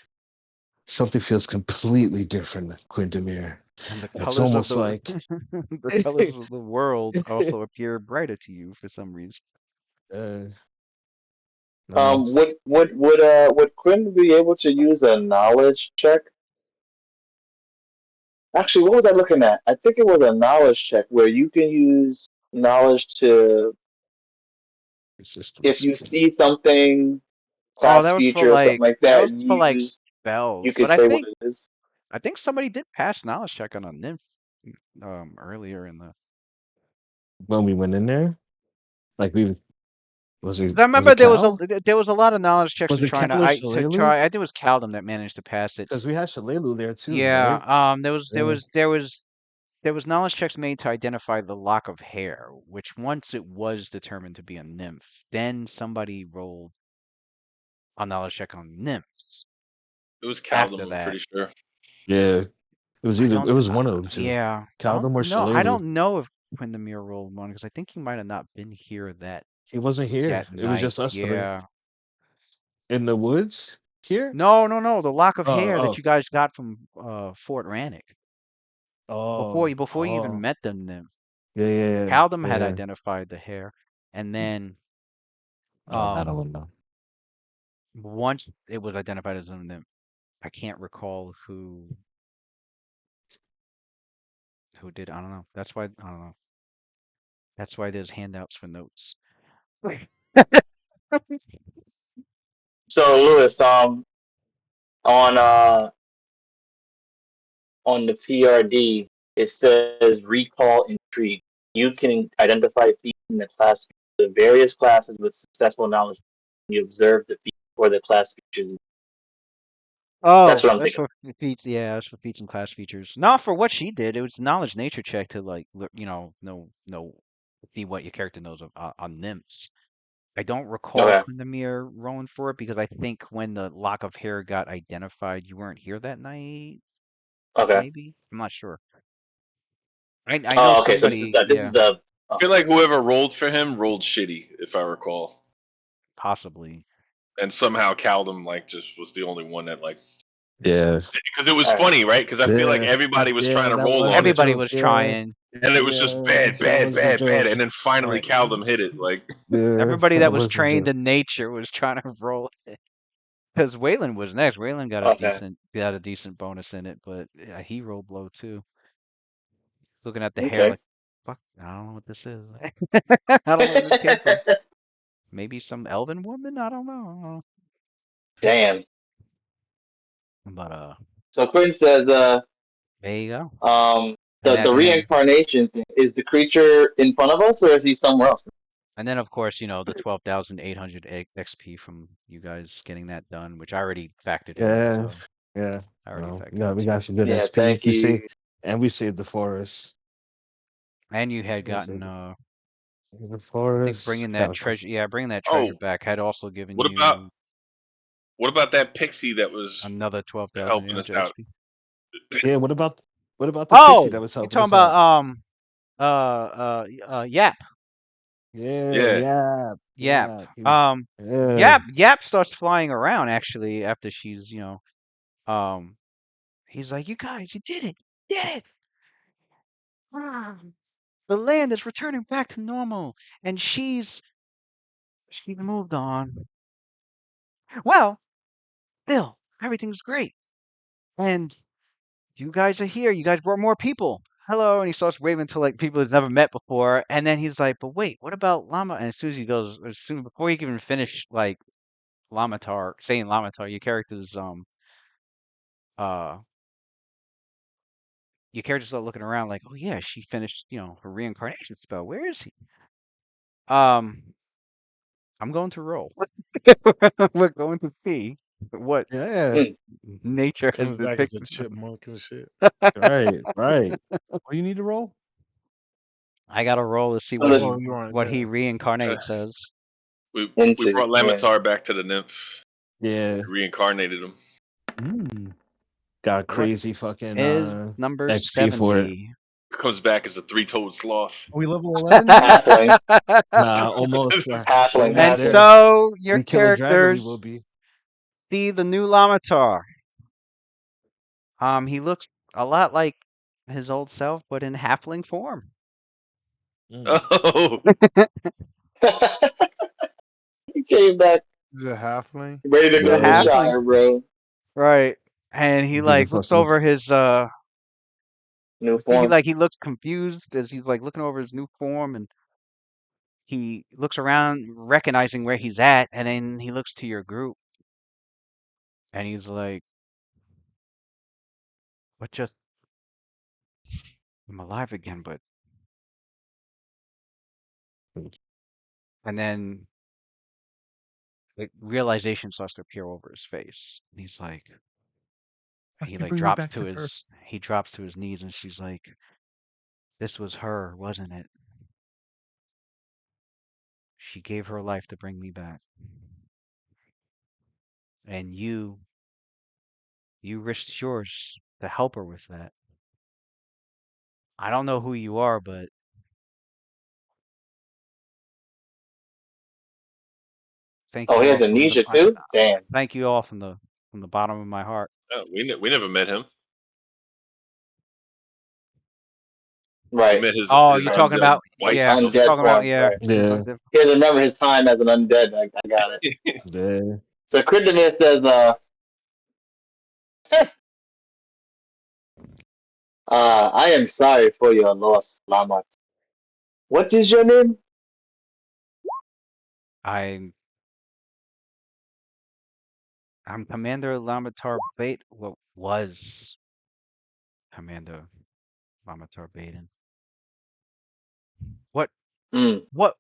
Something feels completely different, Quindamir. and the It's colors of almost the like, the colors of the world also appear brighter to you for some reason. uh, no, Would Quinn be able to use a knowledge check? Actually, what was I looking at? I think it was a knowledge check where you can use knowledge to, it's just if you whisper. see something, Oh, class feature or something like that that, was for like you spells, can but say what it is. I think somebody did pass knowledge check on a nymph earlier in the. When we went in there, like was it 'Cause I was remember it Cal? there was a lot of knowledge checks Was to it trying to Cal or to Shalelu? try. I think it was Caldum that managed to pass it. Because we had Shalelu there too, Yeah. right? There Yeah. was knowledge checks made to identify the lock of hair, which once it was determined to be a nymph, then somebody rolled a knowledge check on nymphs. It was After Caldum, I'm that, pretty sure. Yeah. It was I either don't. it was one of them two. Yeah, I Caldum or don't know. I Shillelagh. don't know if Quindamere rolled one because I think he might have not been here He wasn't here. that It was night. just us three. Yeah. In the woods here? No, no, no. The lock of hair that Oh, you guys got from Fort Rannick oh, before you even oh. met them. Then Yeah, yeah, yeah. Caldum had Yeah. identified the hair, and then I don't know. once it was identified as them, I can't recall who did. I don't know. That's why I don't know. That's why there's handouts for notes. So Lewis, on uh on the PRD, it says recall intrigue. You can identify feats in the class the various classes with successful knowledge. You observe the feat for the class features. That's Oh, what I'm that's thinking. for feats. Yeah, that's for feats and class features. Not for what she did. It was knowledge nature check to like, see what your character knows on nymphs. I don't recall Okay. Quindamere rolling for it because I think when the lock of hair got identified, you weren't here that night. Okay. Maybe I'm not sure. I know Oh, okay. So this is somebody. this is Yeah, the. I feel like whoever rolled for him rolled shitty, if I recall. possibly. And somehow Caldum like just was the only one that like Yeah. because it was All right. funny, right? Because I feel like Yeah. everybody was trying to That roll was on the it, Everybody joke. was Yeah. trying. and it was just Yeah. bad, That bad, was the bad, bad, joke. and then finally Right. Caldum hit it. Like Yeah. Everybody that That was was the trained joke. in nature was trying to roll it. Because Waylon was next. Waylon Okay. got a decent bonus in it, but yeah, he rolled low too. Looking at the hair Okay. like, fuck, I don't know what this is. I don't know where this came from. Maybe some elven woman? I don't know. Damn. But So Quinn says, there you go. the And reincarnation thing, is the creature in front of us or is he somewhere else? then of course, the 12,800 XP from you guys getting that done, which I already factored in. Yeah. So Yeah. I already factored Yeah, in we got too. some good Yeah. XP. Thank you. We saved the forest. And you had We saved gotten the I think forest. bringing that Got treasure, yeah, bringing that treasure oh, back had also given what about you what about that pixie that was another helping us 12,800 out? XP. yeah. What about the pixie Oh, that was you're helping talking us out? about Yap. Yeah. Yeah. Yeah. Yap. Yeah. He was. Yeah. Yap starts flying around actually after she's, um he's like, "You guys, you did it. You did it. Ah, the land is returning back to normal and she's moved on. Well, Bill, everything's great. And you guys are here. You guys brought more people. Hello." And he starts waving to like people he's never met before. And then he's like, "But wait, what about Llama?" And as soon as he goes, before he can even finish like saying Lamatar, uh your characters start looking around like, "Oh yeah, she finished, her reincarnation spell. Where is he?" Um, I'm going to roll. We're going to see what Yeah. Hmm. nature has Comes been back as a picking. chipmunk and shit. Right. Right. What do you need to roll? I got to roll to see So what this Oh, you aren't he there. reincarnates as. We into brought yeah. Lamatar back to the nymph, Yeah. reincarnated him. Got What crazy fucking is number XP for it. 70? Comes back as a three-toed sloth. Are we level 11 now? Halfling. Nah, almost. Halfling. And Almost there. Halfling. so your We kill a dragon, we will characters be. see the new Lamatar. He looks a lot like his old self, but in halfling form. Mm. Oh, He came back Is it halfling? ready to He's a go to the Yeah. halfling, Shire, bro. right? And he Get a like looks fucking. over his New form. he looks confused as he's like looking over his new form, and he looks around recognizing where he's at, and then he looks to your group and he's like, "What just I'm alive again, but..." And then like realization starts to appear over his face. And he's like, Why he you like bring me back to her? drops to his knees, and she's like, "This was her, wasn't it? She gave her life to bring me back." And you risked yours to help her with that. I don't know who you are, but thank Oh, you he all has from the amnesia too. Damn. thank you all from the bottom of my heart. Oh, we never met him. We Right. met his Oh, his you're talking undead about wife. yeah, Self. you're Undead talking about form. yeah. Right. Yeah. He doesn't remember his time as an undead. I got it. Yeah. So Kryptonite says, I am sorry for your loss, Lamat. What is your name? I'm Commander Lamatar Bait. What was Commander Lamatar Baden? What Mm, what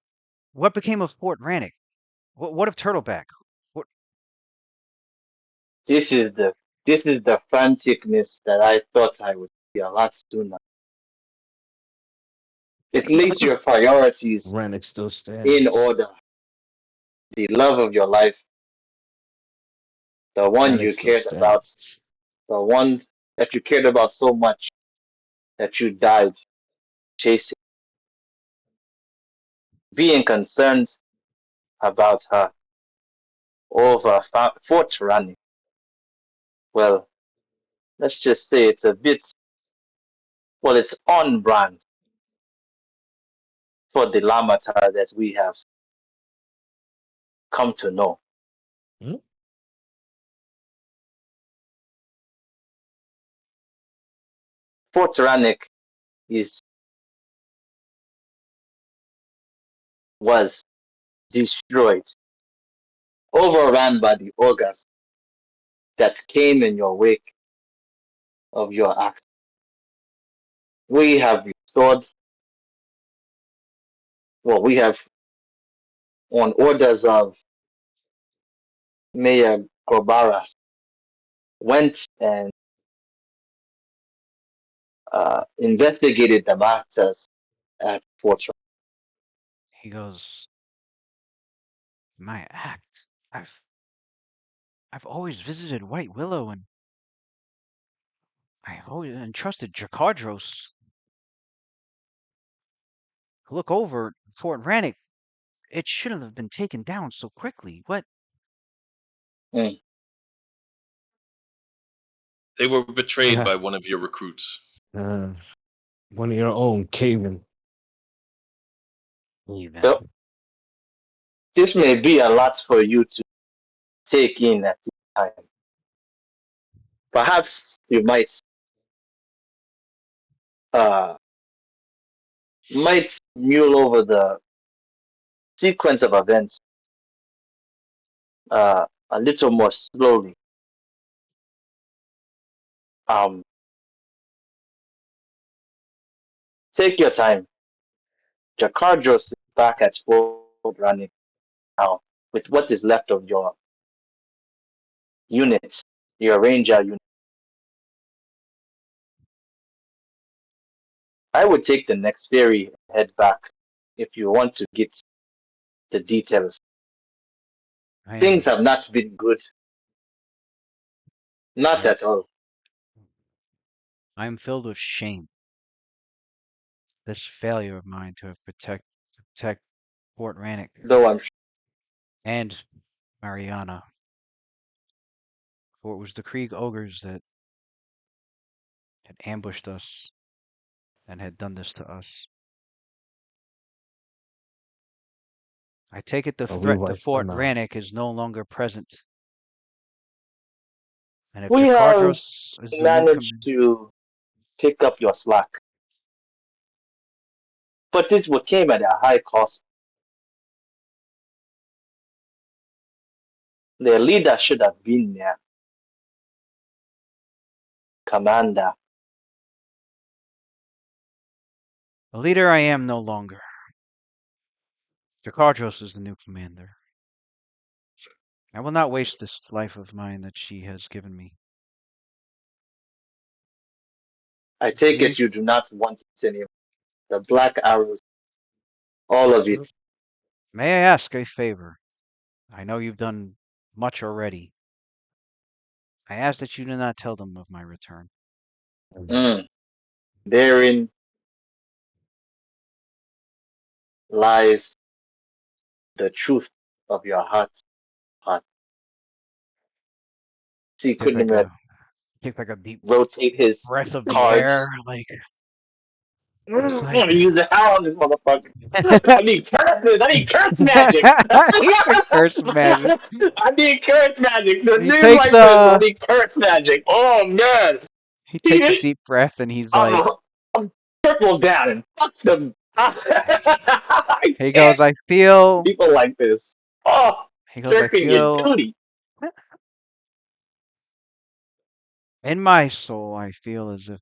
what became of Fort Rannick? What of Turtleback? What this is the franticness that I thought I would see a lot sooner. It leaves your priorities Rennick still in stands. order. The love of your life, the one Rennick you still cared about, stands. the one that you cared about so much that you died chasing, being concerned about her over Fort Running. Well, let's just say it's a bit, well, it's on brand for the Lamatar that we have come to know. Hmm? Fort Rannick was destroyed, overrun by the ogres that came in your wake of your act. We have restored, well, we have, on orders of Mayor Gorbaras, went and investigated the matters at Fort Rannick. he goes, my act. I've always visited White Willow and I've always entrusted Jakardros to look over Fort Rannick. It shouldn't have been taken down so quickly. What? Mm. They were betrayed Yeah. by one of your recruits. One of your own caving. Even. So this may be a lot for you to take in at this time. Perhaps you uh, might mule over the sequence of events a little more slowly. Um, take your time. Jakardros is back at Fort Running now with what is left of your unit, your ranger unit. I would take the next ferry and head back if you want to get the details. I Things am. have not been good. Not I, at all. I am filled with shame. This failure of mine to have protect Fort Rannick Though I'm and Mariana. For it was the Krieg ogres that had ambushed us and had done this to us. I take it the Oh, we threat to wiped Fort them out. Rannick is no longer present. And if we have Jakardros is the new managed command, to pick up your slack, but it came at a high cost. The leader should have been there, commander. the leader I am no longer. Jakardros is the new commander. I will not waste this life of mine that she has given me. I take Leave. it you do not want it anymore. The black arrows, all of True. it. May I ask a favor? I know you've done much already. I ask that you do not tell them of my return. Therein lies the truth of your heart. See, Takes like Quidnimet a deep rotate his breath of the cards. air, like I'm it's like gonna use it out on this motherfucker. I need curses. I need curse magic. he's a curse magic. I need curse magic. The He dude takes like this. I need curse magic. Oh man. he takes a deep breath and he's I'm, like, I'm triple down and fuck them. I he goes, can't I feel. people like this. Oh, He goes, I jerking your feel duty. in my soul. I feel as if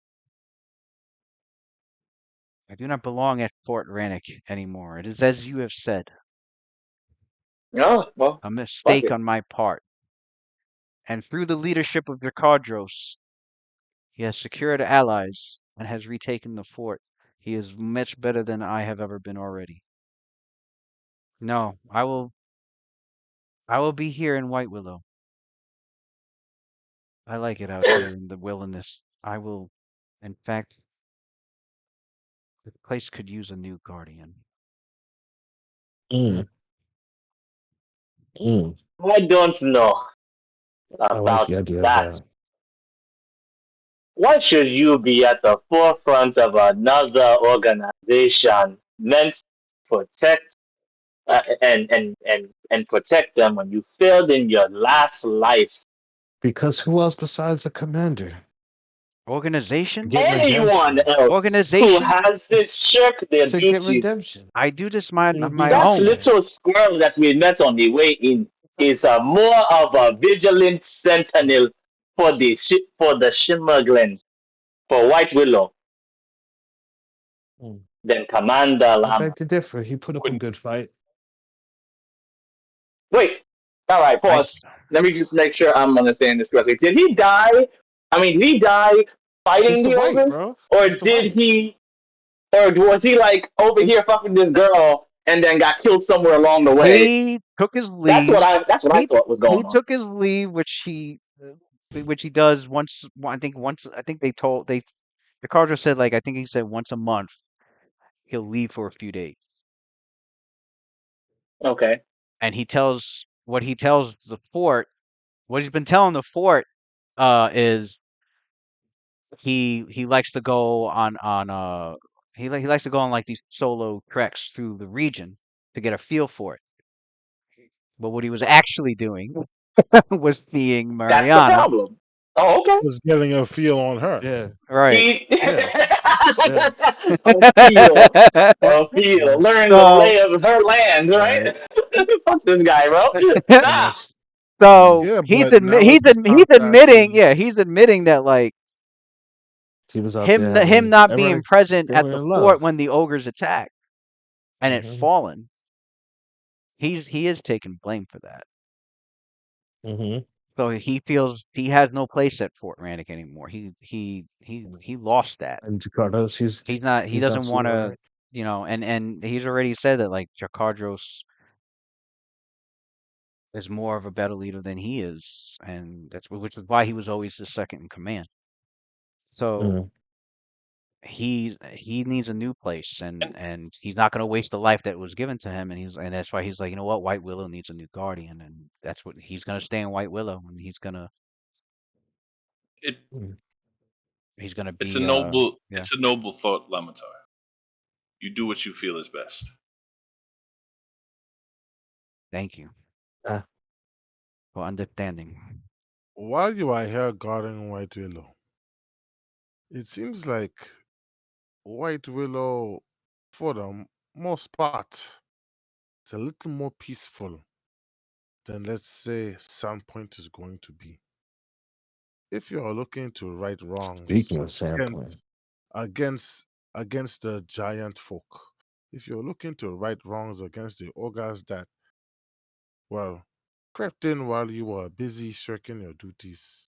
I do not belong at Fort Rannoch anymore. It is as you have said, Oh, well, a fuck mistake it. on my part. And through the leadership of Jakardros, he has secured allies and has retaken the fort. He is much better than I have ever been already. No, I will be here in White Willow. I like it out here in the wilderness. I will, in fact, the place could use a new guardian. Mm. Mm. I don't know I like about the idea of that. that. Why should you be at the forefront of another organization meant to protect and protect them when you failed in your last life? Because who else besides the commander? Organization? Get Anyone redemption. else who Organization? hasn't shirked their To get duties? redemption. I do this It'll be my our That own. plan. little squirrel that we met on the way in is more of a vigilant sentinel for the Shimmer Glens, for White Willow, Mm. than Commander I Lama. beg to differ. He put up a Quinn- good fight. Wait, all right, I pause. Let me just make sure I'm understanding this correctly. Did he die? I mean, did he die It's fighting the the white, ogres, bro. or It's the did white. he, or was he like over here fucking this girl and then got killed somewhere along the way? he took his That's leave. what I thought was He going on. took his leave, which he does once. I think the Cardinal said like I think he said once a month he'll leave for a few days, Okay. and he tells the fort. What he's been telling the fort is he likes to go on he likes to go on like these solo treks through the region to get a feel for it. But what he was actually doing was seeing That's the Mariana. problem. Oh, okay. Was getting a feel on her. Yeah. Right. He Yeah. Yeah. a feel, learn the So lay of her land, right? Fuck this guy, bro. And Nah. that's so Yeah, but now it's the he's stuff that admitting, he yeah, he's admitting that like he was out there him having not being everyone present they at were the in fort love. when the ogres attacked and it Mm-hmm. fallen. He is taking blame for that. Mm-hmm. So he feels he has no place at Fort Rannoch anymore. He lost that. And Jakarta's He he's doesn't want absolutely to, right. and he's already said that like Jakardros is more of a better leader than he is, and which is why he was always the second in command. So Mm. he needs a new place, and he's not going to waste the life that was given to him, and that's why he's like, you know what, White Willow needs a new guardian, and that's what he's going to stay in White Willow, and he's It going to it's a be noble yeah. it's a noble thought, Lamatar. You do what you feel is best. Thank you Ah. for understanding. while you are here guarding White Willow, it seems like White Willow, for the most part, is a little more peaceful than, let's say, Sandpoint is going to be. If you are looking to right wrongs Speaking of Sandpoint, against against the giant folk, if you're looking to right wrongs against the ogres that, well, crept in while you were busy shirking your duties,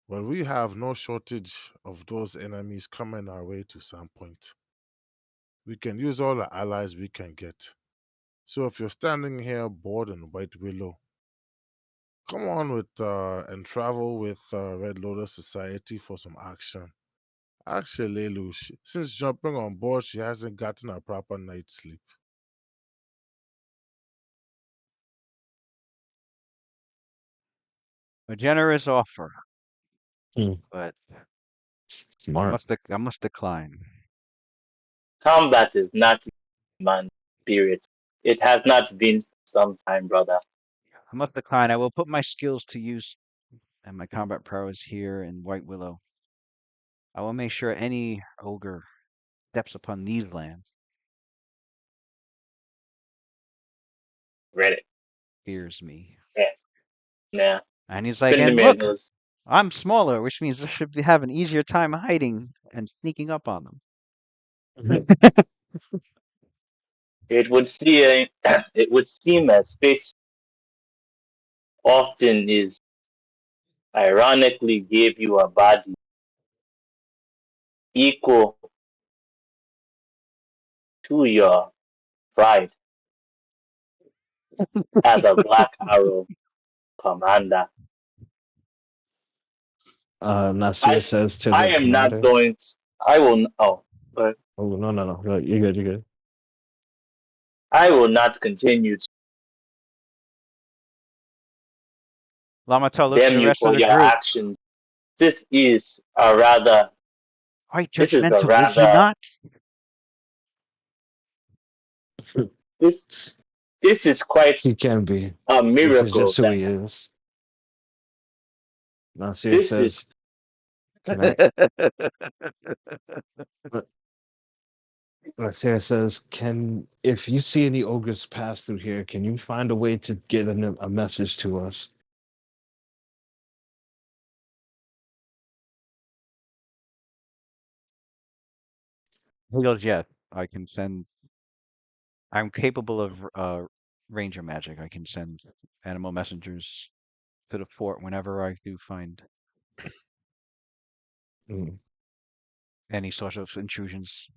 well, we have no shortage of those enemies coming our way to Sandpoint. We can use all the allies we can get. So if you're standing here bored in White Willow, come on with and travel with Red Lotus Society for some action. Actually, Lelu, since jumping on board, she hasn't gotten a proper night's sleep. A generous offer, Hmm. but Smart. I must decline. Combat is not man's spirit. It has not been for some time, brother. I must decline. I will put my skills to use and my combat prowess here in White Willow. I will make sure any ogre steps upon these lands Read it. fears me. Yeah. Yeah. And he's like, and look, Fundamentals. I'm smaller, which means I should have an easier time hiding and sneaking up on them. It would see it would seem as fate often is ironically gave you a body equal to your pride as a Black Arrow commander. Nasir says to I the am not commander. going to. I will. Oh, but Oh no. You're good. You're good. I will not continue to Lamato looks at condemn the you rest of for the your group. actions. This is a rather. Quite This is a judgmental, is he rather. not? This this is quite He can be. a This is miracle just who that he is. Nasir this is. says, "Can I?" Nasir says, "Can if you see any ogres pass through here, can you find a way to get a message to us?" He goes, yes, I can send. I'm capable of ranger magic. I can send animal messengers to the fort whenever I do find Mm, any sort of intrusions.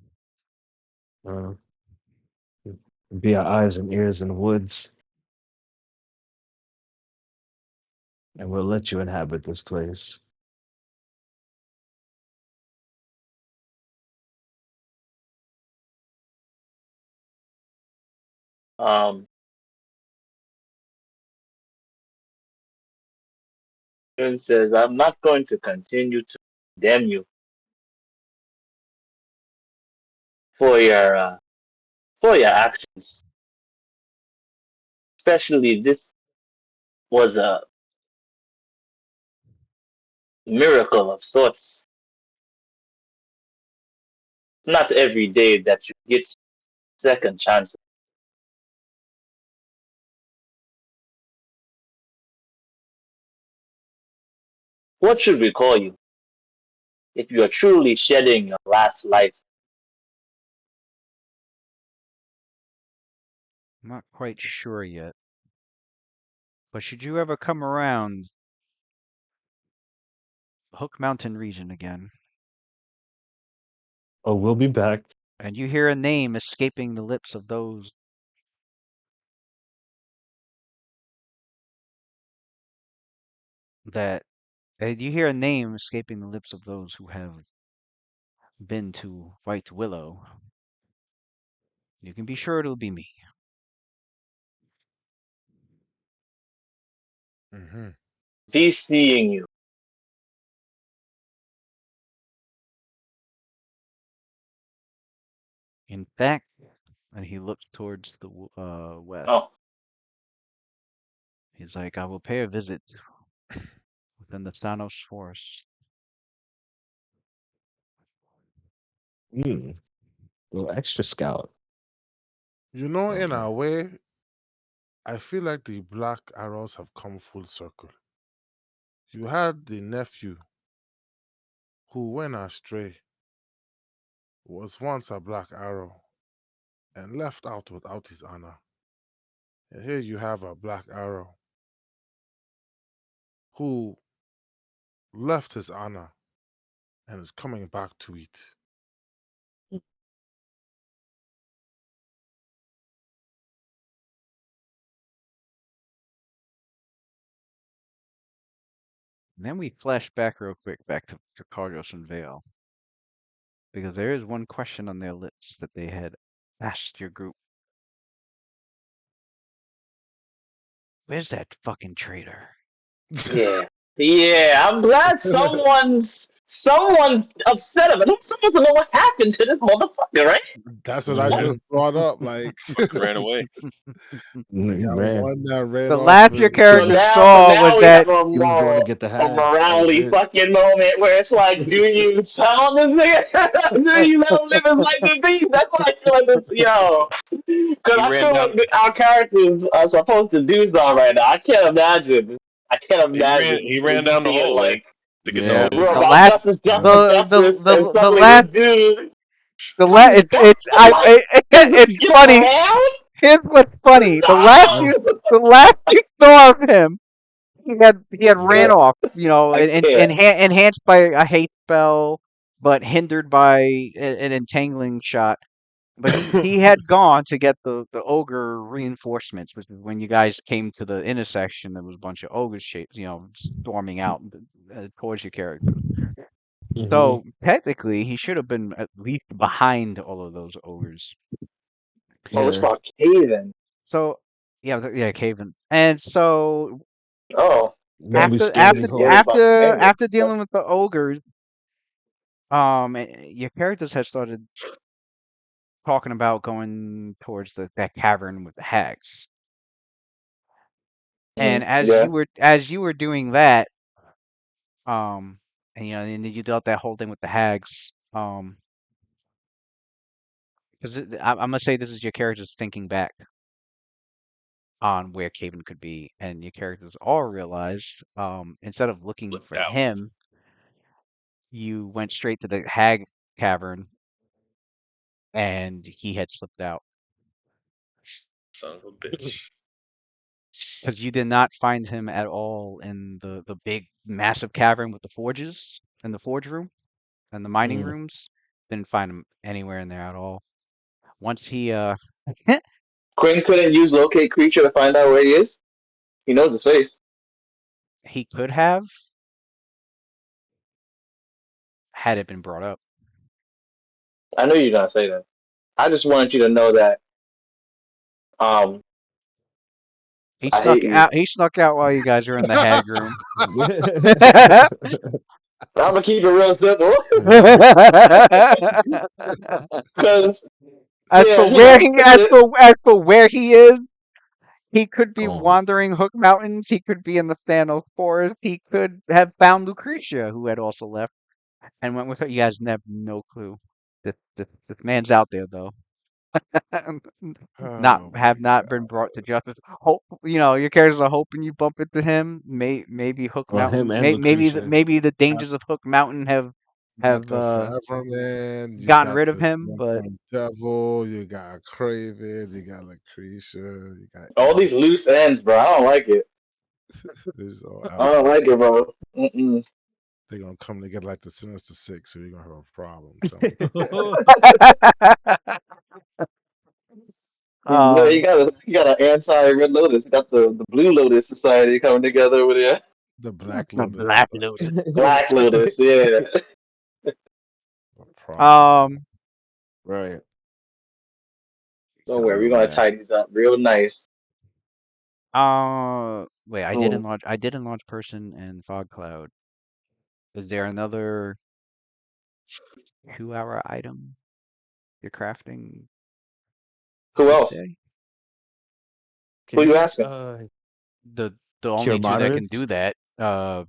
uh, be our eyes and ears in the woods, and we'll let you inhabit this place. Um, and says, I'm not going to continue to condemn you for your actions. Especially this was a miracle of sorts. It's not every day that you get second chance. What should we call you if you are truly shedding your last life? I'm not quite sure yet. But should you ever come around Hook Mountain region again, Oh, we'll be back. and you hear a name escaping the lips of those that you hear a name escaping the lips of those who have been to White Willow, you can be sure it'll be me. Mm-hmm. He's seeing you. In fact, and he looks towards the west. Oh, He's like, I will pay a visit within the Thanos forest. Mm, little extra scout. You know, in Okay. a way, I feel like the Black Arrows have come full circle. You had the nephew who went astray, was once a Black Arrow, and left out without his honor. And here you have a Black Arrow who left his honor and is coming back to it. And then we flash back real quick back to Cardos and Vale. Because there is one question on their lips that they had asked your group. Where's that fucking traitor? Yeah. I'm glad someone upset him. Someone doesn't know what happened to this motherfucker, right? That's what I just brought up. Like, Ran away. we got Man, one that ran The off last with- your So character now saw was we that have he was going to get the a hags. morality That was it. fucking moment where it's like, do you tell this nigga? Do you let him live his life to be? That's what I feel like this, yo. Because He I ran feel down- like our characters are supposed to do something right now. I can't imagine. He ran down the being hallway like, to get Yeah. the we're The about last- justice, the and suddenly last this dude the last it's gets funny. around? Here's what's funny. The last you saw of him, he had ran off, you know, I can't. enhanced by a hate spell, but hindered by an entangling shot. But he had gone to get the ogre reinforcements, which is when you guys came to the intersection. There was a bunch of ogres, storming out towards your characters. So technically, he should have been at least behind all of those ogres. Oh, it's about Caven. So yeah, Caven. And so Oh. Then we after scared after the whole- after dealing with the ogres, your characters had started talking about going towards that cavern with the hags. And as you were doing that, and and you dealt that whole thing with the hags, because I'm gonna say this is your characters thinking back on where Caven could be, and your characters all realized, instead of looking Flipped for out. him, you went straight to the hag cavern, and he had slipped out Son of a bitch. because you did not find him at all in the big massive cavern with the forges and the forge room and the mining rooms. Didn't find him anywhere in there at all. Once he Quinn couldn't use locate creature to find out where he is. He knows his face. he could have had it been brought up. I knew you were gonna say that. I just wanted you to know that. He I snuck hate you. out. He snuck out while you guys were in the hag room. I'm gonna keep it real simple. Because as for where he is, he could be Gone. wandering Hook Mountains. He could be in the Thanos Forest. He could have found Lucretia, who had also left and went with her. You guys have no clue. This man's out there though. Oh my Have not been brought to justice. Hope your characters are hoping you bump into him. Maybe Hook Well, Mountain. him and Lucretia. Maybe the dangers of Hook Mountain have got the Forever Man, you gotten got rid of the him, but Snowflake Devil, you got Craven, you got Lucretia, you got all these loose ends, bro. I don't like it. These all I out don't there. like it, bro. Mm-mm. They're gonna come together like the Sinister Six, so we're gonna have a problem. You got an anti-Red Lotus. You got the Blue Lotus Society coming together over there. The Black The Lotus. Black Lotus. Black Lotus, yeah. A problem. Right. Don't worry, we're gonna tie these up real nice. Wait, I did enlarge person and fog cloud. Is there another 2-hour item you're crafting? Who else? today? Who you asking? The only Cure two that can moderates? do that. Oh,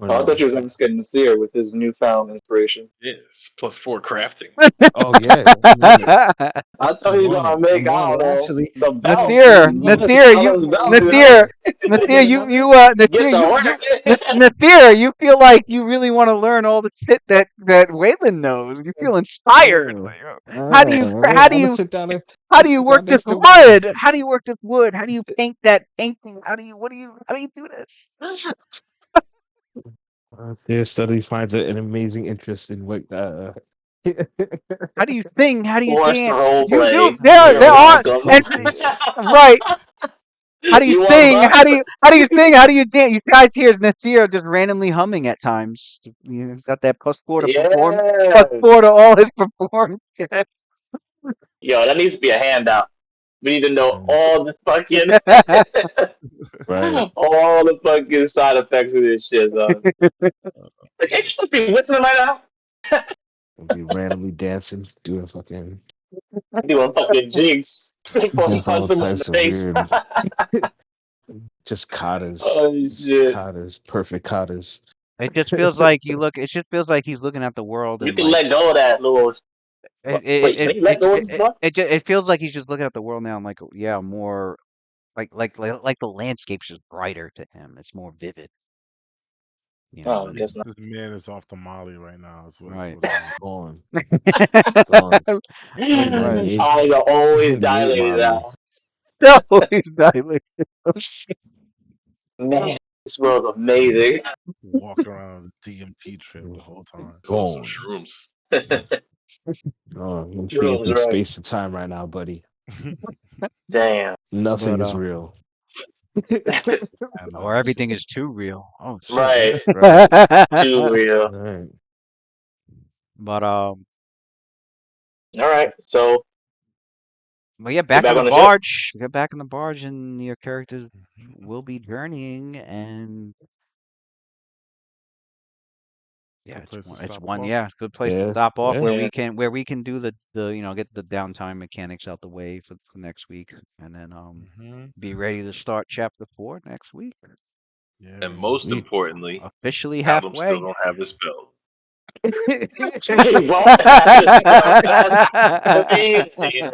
I thought you was asking Nasir with his newfound inspiration. Yes, +4 crafting. Oh yeah. Yeah. I thought he was gonna make Actually, the belt. Nasir, you feel like you really want to learn all the shit that Waylon knows. You feel inspired. How do you sit down and how do you work this wood? How do you work this wood? How do you paint that painting? How do you do this? Their study finds an amazing interest in what How do you sing? How do you Watch the dance? role You play. do. There are welcome. right. How do you You want sing? bucks? How do you sing? How do you dance? You guys hear Nasir just randomly humming at times. He's got that +4 to perform. Yeah. +4 to all his performance. Yo, that needs to be a handout. We need to know all the fucking Right. all the fucking side effects of this shit, son. Like, ain't you supposed to be whistling right now? We'll be randomly dancing, doing fucking Doing fucking jigs before he doing punch all him in types the of face. weird just katas. Oh Just shit! katas. Perfect katas. It just feels like you look. It just feels like he's looking at the world You and can like let go of that little. Wait, can he let go of his butt? it feels like he's just looking at the world now and like yeah, more like the landscape's just brighter to him. It's more vivid. You know Oh, what I I guess mean? not. This man is off the Molly right now. That's what, Right. what it is. Gone. Gone. Right. 98. Eyes are always 98 dilated Molly. now. No, he's dilated. Oh, shit. Man, this world's amazing. Walk around the DMT trip the whole time. Pull some Gone. shrooms. Oh, I'm You're seeing through right. space and time right now, buddy. Damn. Nothing But is real. or everything is too real. Oh shit. Right. Right. Too real. Right. But All right. So but yeah, get back on back the on the ship. barge. Get back on the barge, and your characters will be journeying, and yeah, Good place to it's stop one. off. Yeah, it's a good place to Yeah. stop off Yeah. where Yeah. we can do the get the downtime mechanics out the way for next week, and then Hmm. be ready to start chapter 4 next week. Yeah, And man. most Sweet. importantly, Officially Callum still halfway. don't have his belt. He won't have to start. That's amazing.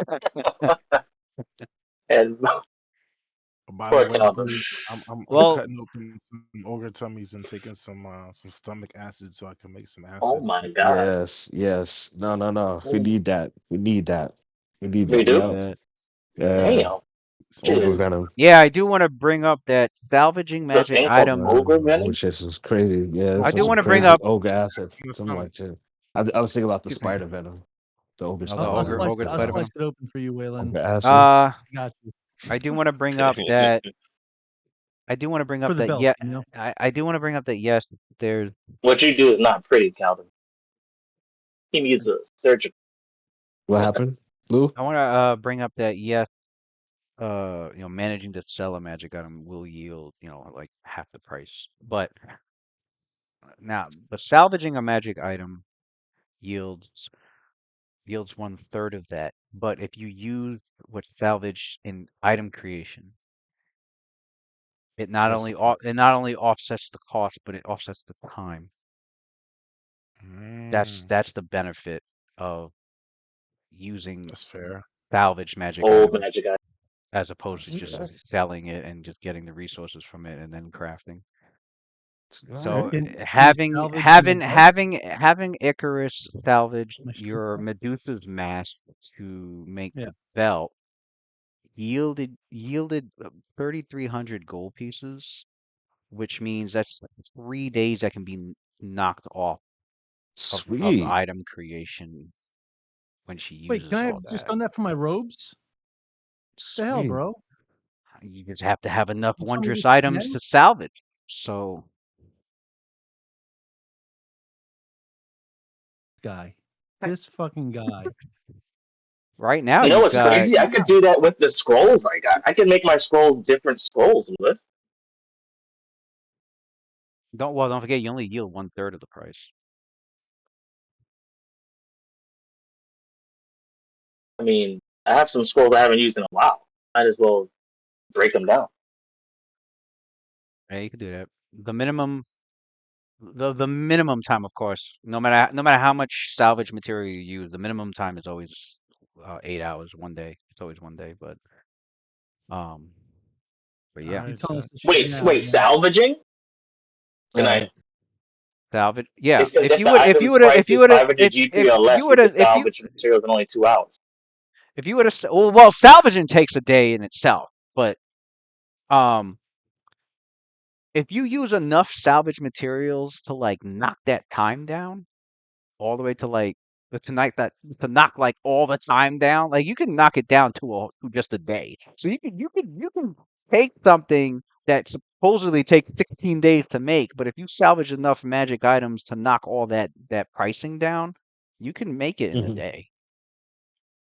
And By the poor way, Calvin. dude, I'm Well, cutting open some ogre tummies and taking some stomach acid so I can make some Oh acid. my god. Yes. Yes. No. We Mm. need that. We need that. We need We that. do? Yep. that. Yeah. Damn. Some Ogre Jesus. venom. Yeah, I do want to bring up that salvaging Is there a magic thing called item. ogre Oh, venom? shit, is crazy. Yeah, I it's Well, do some want to bring crazy up ogre acid. in the Something stomach. like that. I was thinking about the spider venom. The ogre the spider I'll ogre venom. slice ogre it. I'll spider slice venom. it open for you, Waylon. Ogre acid. Uh, I got you I do want to bring up that I do want to bring for up the that belt. yeah, You know, I do want to bring up that yes, there's What you do is not pretty, Calvin. He needs a surgeon. What happened? Lou? I want to bring up that yes, managing to sell a magic item will yield, like half the price. But salvaging a magic item yields 1/3 of that. But if you use what's salvaged in item creation, Plus the price. it not only offsets the cost, but it offsets the time. Mm, That's the benefit of using that's fair. salvaged magic Old items magic guy. as opposed to That's just fair. selling it and just getting the resources from it and then crafting. All So right. can you salvage the belt? having Icarus salvage My shield your belt? Medusa's mask to make Yeah. the belt yielded 3,300 gold pieces, which means that's 3 days that can be knocked off of Sweet. item creation when she Wait, can uses I all have just that. done that for my robes? The hell, Sweet. bro? You just have to have enough You tell me wondrous this items again, to salvage. So guy. This fucking guy. right now You know you've what's got crazy? I could do that with the scrolls I got. I could make my scrolls different scrolls with. don't forget you only yield 1/3 of the price. I mean, I have some scrolls I haven't used in a while. Might as well break them down. Yeah, you could do that. The minimum time, of course, no matter how much salvage material you use, the minimum time is always 8 hours, 1 day. It's always 1 day, um, but All yeah, You right, telling us chat. this shit Wait, now, wait, man? salvaging? Good night. salvage. Yeah, It's because if the item's price is 500 GP or if less, you you would can have salvage materials in only 2 hours. if you would have well, salvaging takes a day in itself, but um, if you use enough salvage materials to like knock that time down all the way to like to knock like all the time down, like you can knock it down to just a day. So you can take something that supposedly takes 16 days to make, but if you salvage enough magic items to knock all that pricing down, you can make it in a Mhm. day.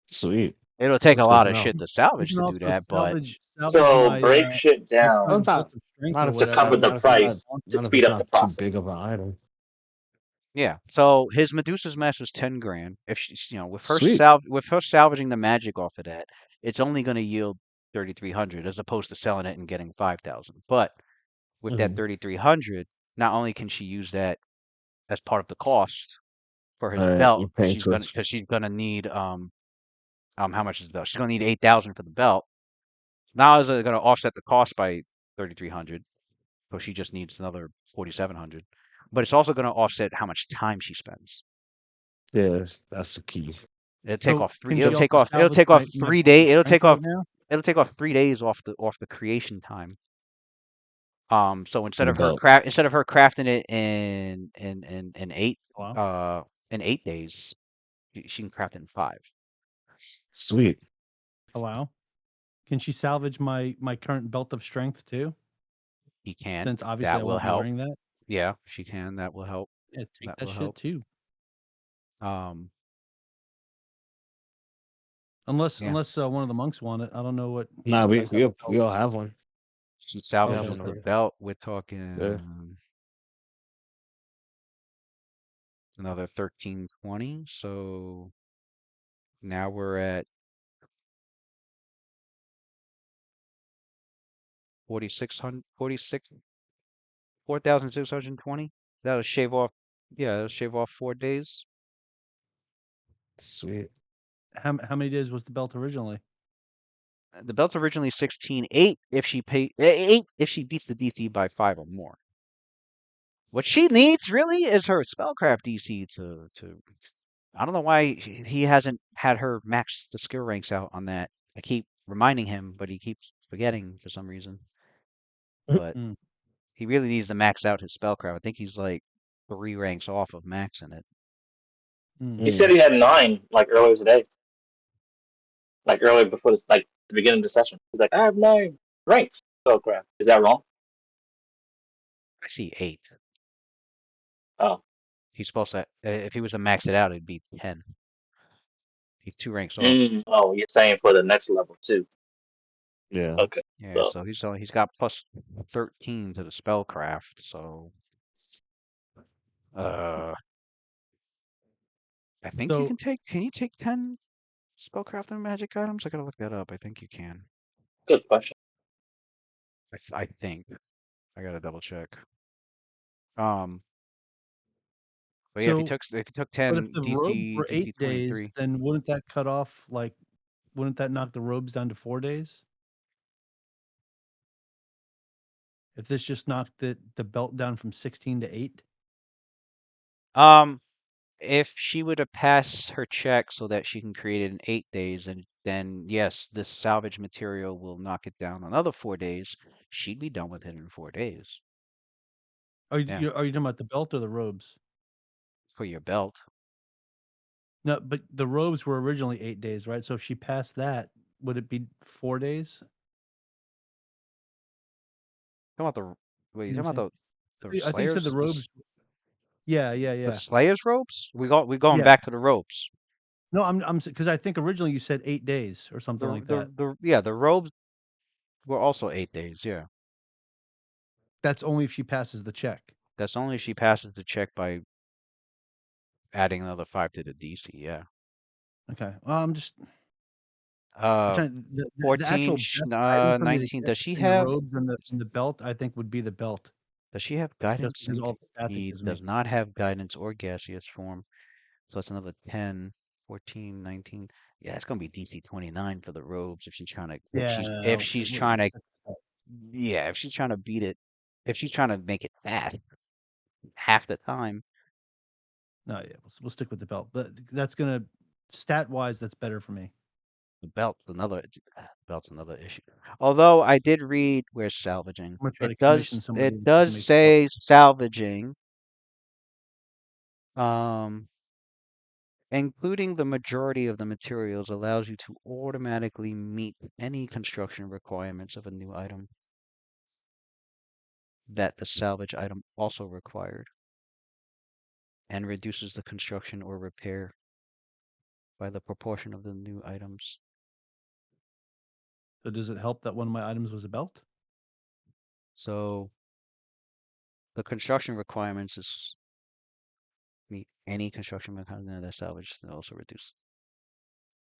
Sweet. It'll take That's a good lot to of know. shit to You salvage can to do also that, but salvage So my break shit my down current belt Not, of strength not or if to it's whatever. cover not, the not if it's not price to not if it's speed up the not too process. big of an item. yeah. So his Medusa's Mask was 10 grand. If she's, with her Sweet. salvaging the magic off of that, it's only going to yield 3,300 as opposed to selling it and getting 5,000. But with that Mhm. 3,300, not only can she use that as part of the cost for his All right, belt, you're paying towards. because she's gonna need how much is the belt? She's gonna need 8,000 for the belt. Now is it gonna offset the cost by 3,300? So she just needs another 4,700. But it's also gonna offset how much time she spends. Yeah, that's the key. It'll take So off three. can It'll she take also off. It'll salvage take off my 3 belt of days. strength right now? It'll take off 3 days off the creation time. So For instead the of her belt. crafting it in Wow. 8 days, she can craft it in 5. Sweet. Oh, wow. Can she salvage my current belt of strength too? He can. Since obviously That I will won't be help. wearing that. Yeah, she can. That will help. Yeah, take That that will shit help. too. Yeah. Unless one of the monks want it. I don't know what Nah, you we guys have. we all have one. She We salvages have one the here. belt. We're Yeah. talking another 1320. So now we're at 4,620. That'll shave off. Yeah, that'll shave off 4 days. Sweet. How many days was the belt originally? The belt's originally 16.8 if she 8 if she beats the DC by 5 or more. What she needs really is her spellcraft DC to I don't know why he hasn't had her max the skill ranks out on that. I keep reminding him, but he keeps forgetting for some reason. But Mm. he really needs to max out his spellcraft. I think he's like 3 ranks off of maxing it. Mm. He said he had 9 like earlier today, like earlier before this, like the beginning of the session. He's like, I have 9 ranks. Spellcraft. Is that wrong? I see 8. Oh, He's supposed to, if he was to max it out, it'd be 10. He's 2 ranks off. Oh, you're saying for the next level too. Yeah. Okay. Yeah, So so he's got plus 13 to the spellcraft. So I think you So can you take 10 spellcraft and magic items? I gotta look that up. I think you can. good question. I think. I gotta double check. But yeah, if you so took but if 10 the robes were DC 8 days, 23, then wouldn't that cut off wouldn't that knock the robes down to 4 days? If this just knocked the belt down from 16 to 8? if she were to pass her check so that she can create it in 8 days, and then yes, this salvage material will knock it down another 4 days. She'd be done with it in 4 days. Are you Yeah, are you talking about the belt or the robes? for your belt. No, but the robes were originally 8 days, right? So if she passed that, would it be 4 days? Talking about the wait, you You know what talking I'm saying? about the I think you said the Slayers? robes. Yeah, yeah, The yeah. Slayers ropes? We're going Yeah. back to the ropes. No, I'm because I think originally you said 8 days or something like that. The robes were also 8 days. Yeah, That's only if she passes the check. that's only if she passes the check by adding another 5 to the DC. Yeah. Okay. Well, I'm Uh, trying the 14, actual best item for me to 19. get Does she in the have? robes and the belt, I think would be the belt, Does she have just guidance? because of all the stats it She gives me. does not have guidance or gaseous form. So that's another 10, 14, 19. Yeah, it's gonna be DC 29 for the robes if she's trying to. If Yeah. she's trying to. Yeah, if she's trying to beat it. If she's trying to make it fast half the time. No, yeah, we'll stick with the belt. But that's gonna stat wise, that's better for me. The belt's another issue. Although I did read where salvaging. I'm gonna try to commission somebody It to does make the belt. say salvaging. Um Including the majority of the materials allows you to automatically meet any construction requirements of a new item that the salvage item also required, and reduces the construction or repair by the proportion of the new items. So does it help that one of my items was a belt? So the construction requirements is meet any construction requirement that salvage and also reduce.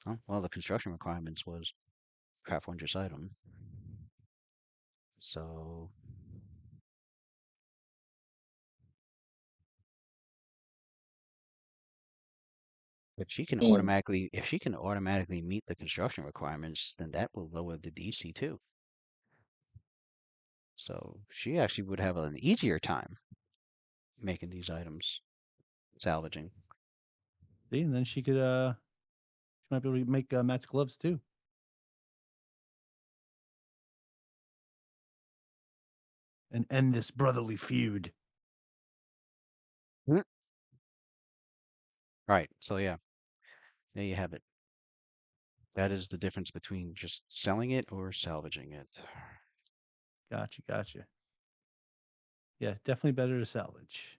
Oh, well, the construction requirements was craft wondrous item. So if she can automatically meet the construction requirements, then that will lower the DC too. So she actually would have an easier time making these items, salvaging. See, and then she could she might be able to make Matt's gloves too. And end this brotherly feud. Right. So yeah, there you have it. That is the difference between just selling it or salvaging it. Gotcha. Yeah, definitely better to salvage.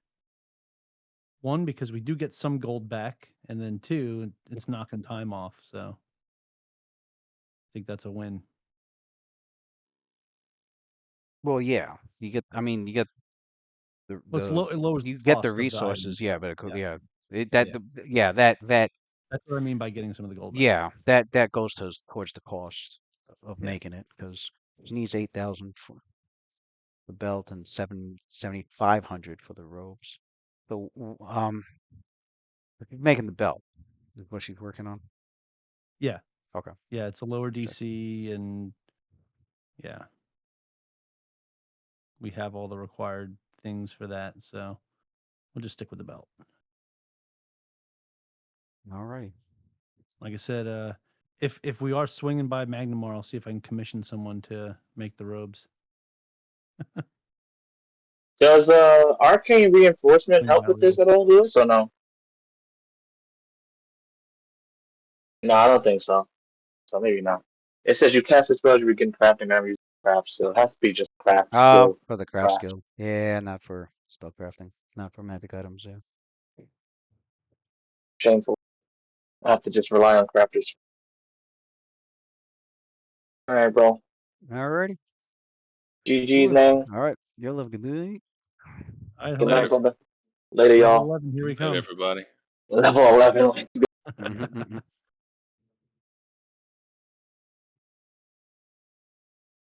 One, because we do get some gold back, and then two, it's knocking time off. So I think that's a win. Well, yeah, you get. I mean, you get the Well, it lowers you the get the cost of the item. resources. Yeah, but Yeah. that That's what I mean by getting some of the gold back. yeah, that goes towards the cost of making it, because he needs 8,000 for the belt and 7,500 for the robes. So making the belt is what she's working on. Yeah. Okay. Yeah, it's a lower DC, and yeah, we have all the required things for that. So we'll just stick with the belt. All right. Like I said, if we are swinging by Magnamar, I'll see if I can commission someone to make the robes. Does arcane reinforcement help with this at all, Lewis, or no? No, I don't think so. So maybe not. It says you cast a spell, you begin crafting and use craft skill. It has to be just craft skill. For the craft skill. Yeah, not for spell crafting. Not for magic items, yeah. Shameful. I have to just rely on crafters. All right, bro. Alrighty. GG's, man. All right. You'll have a good night. Good night, brother. Later, y'all. Level 11, here we Good night, come. everybody. Level 11.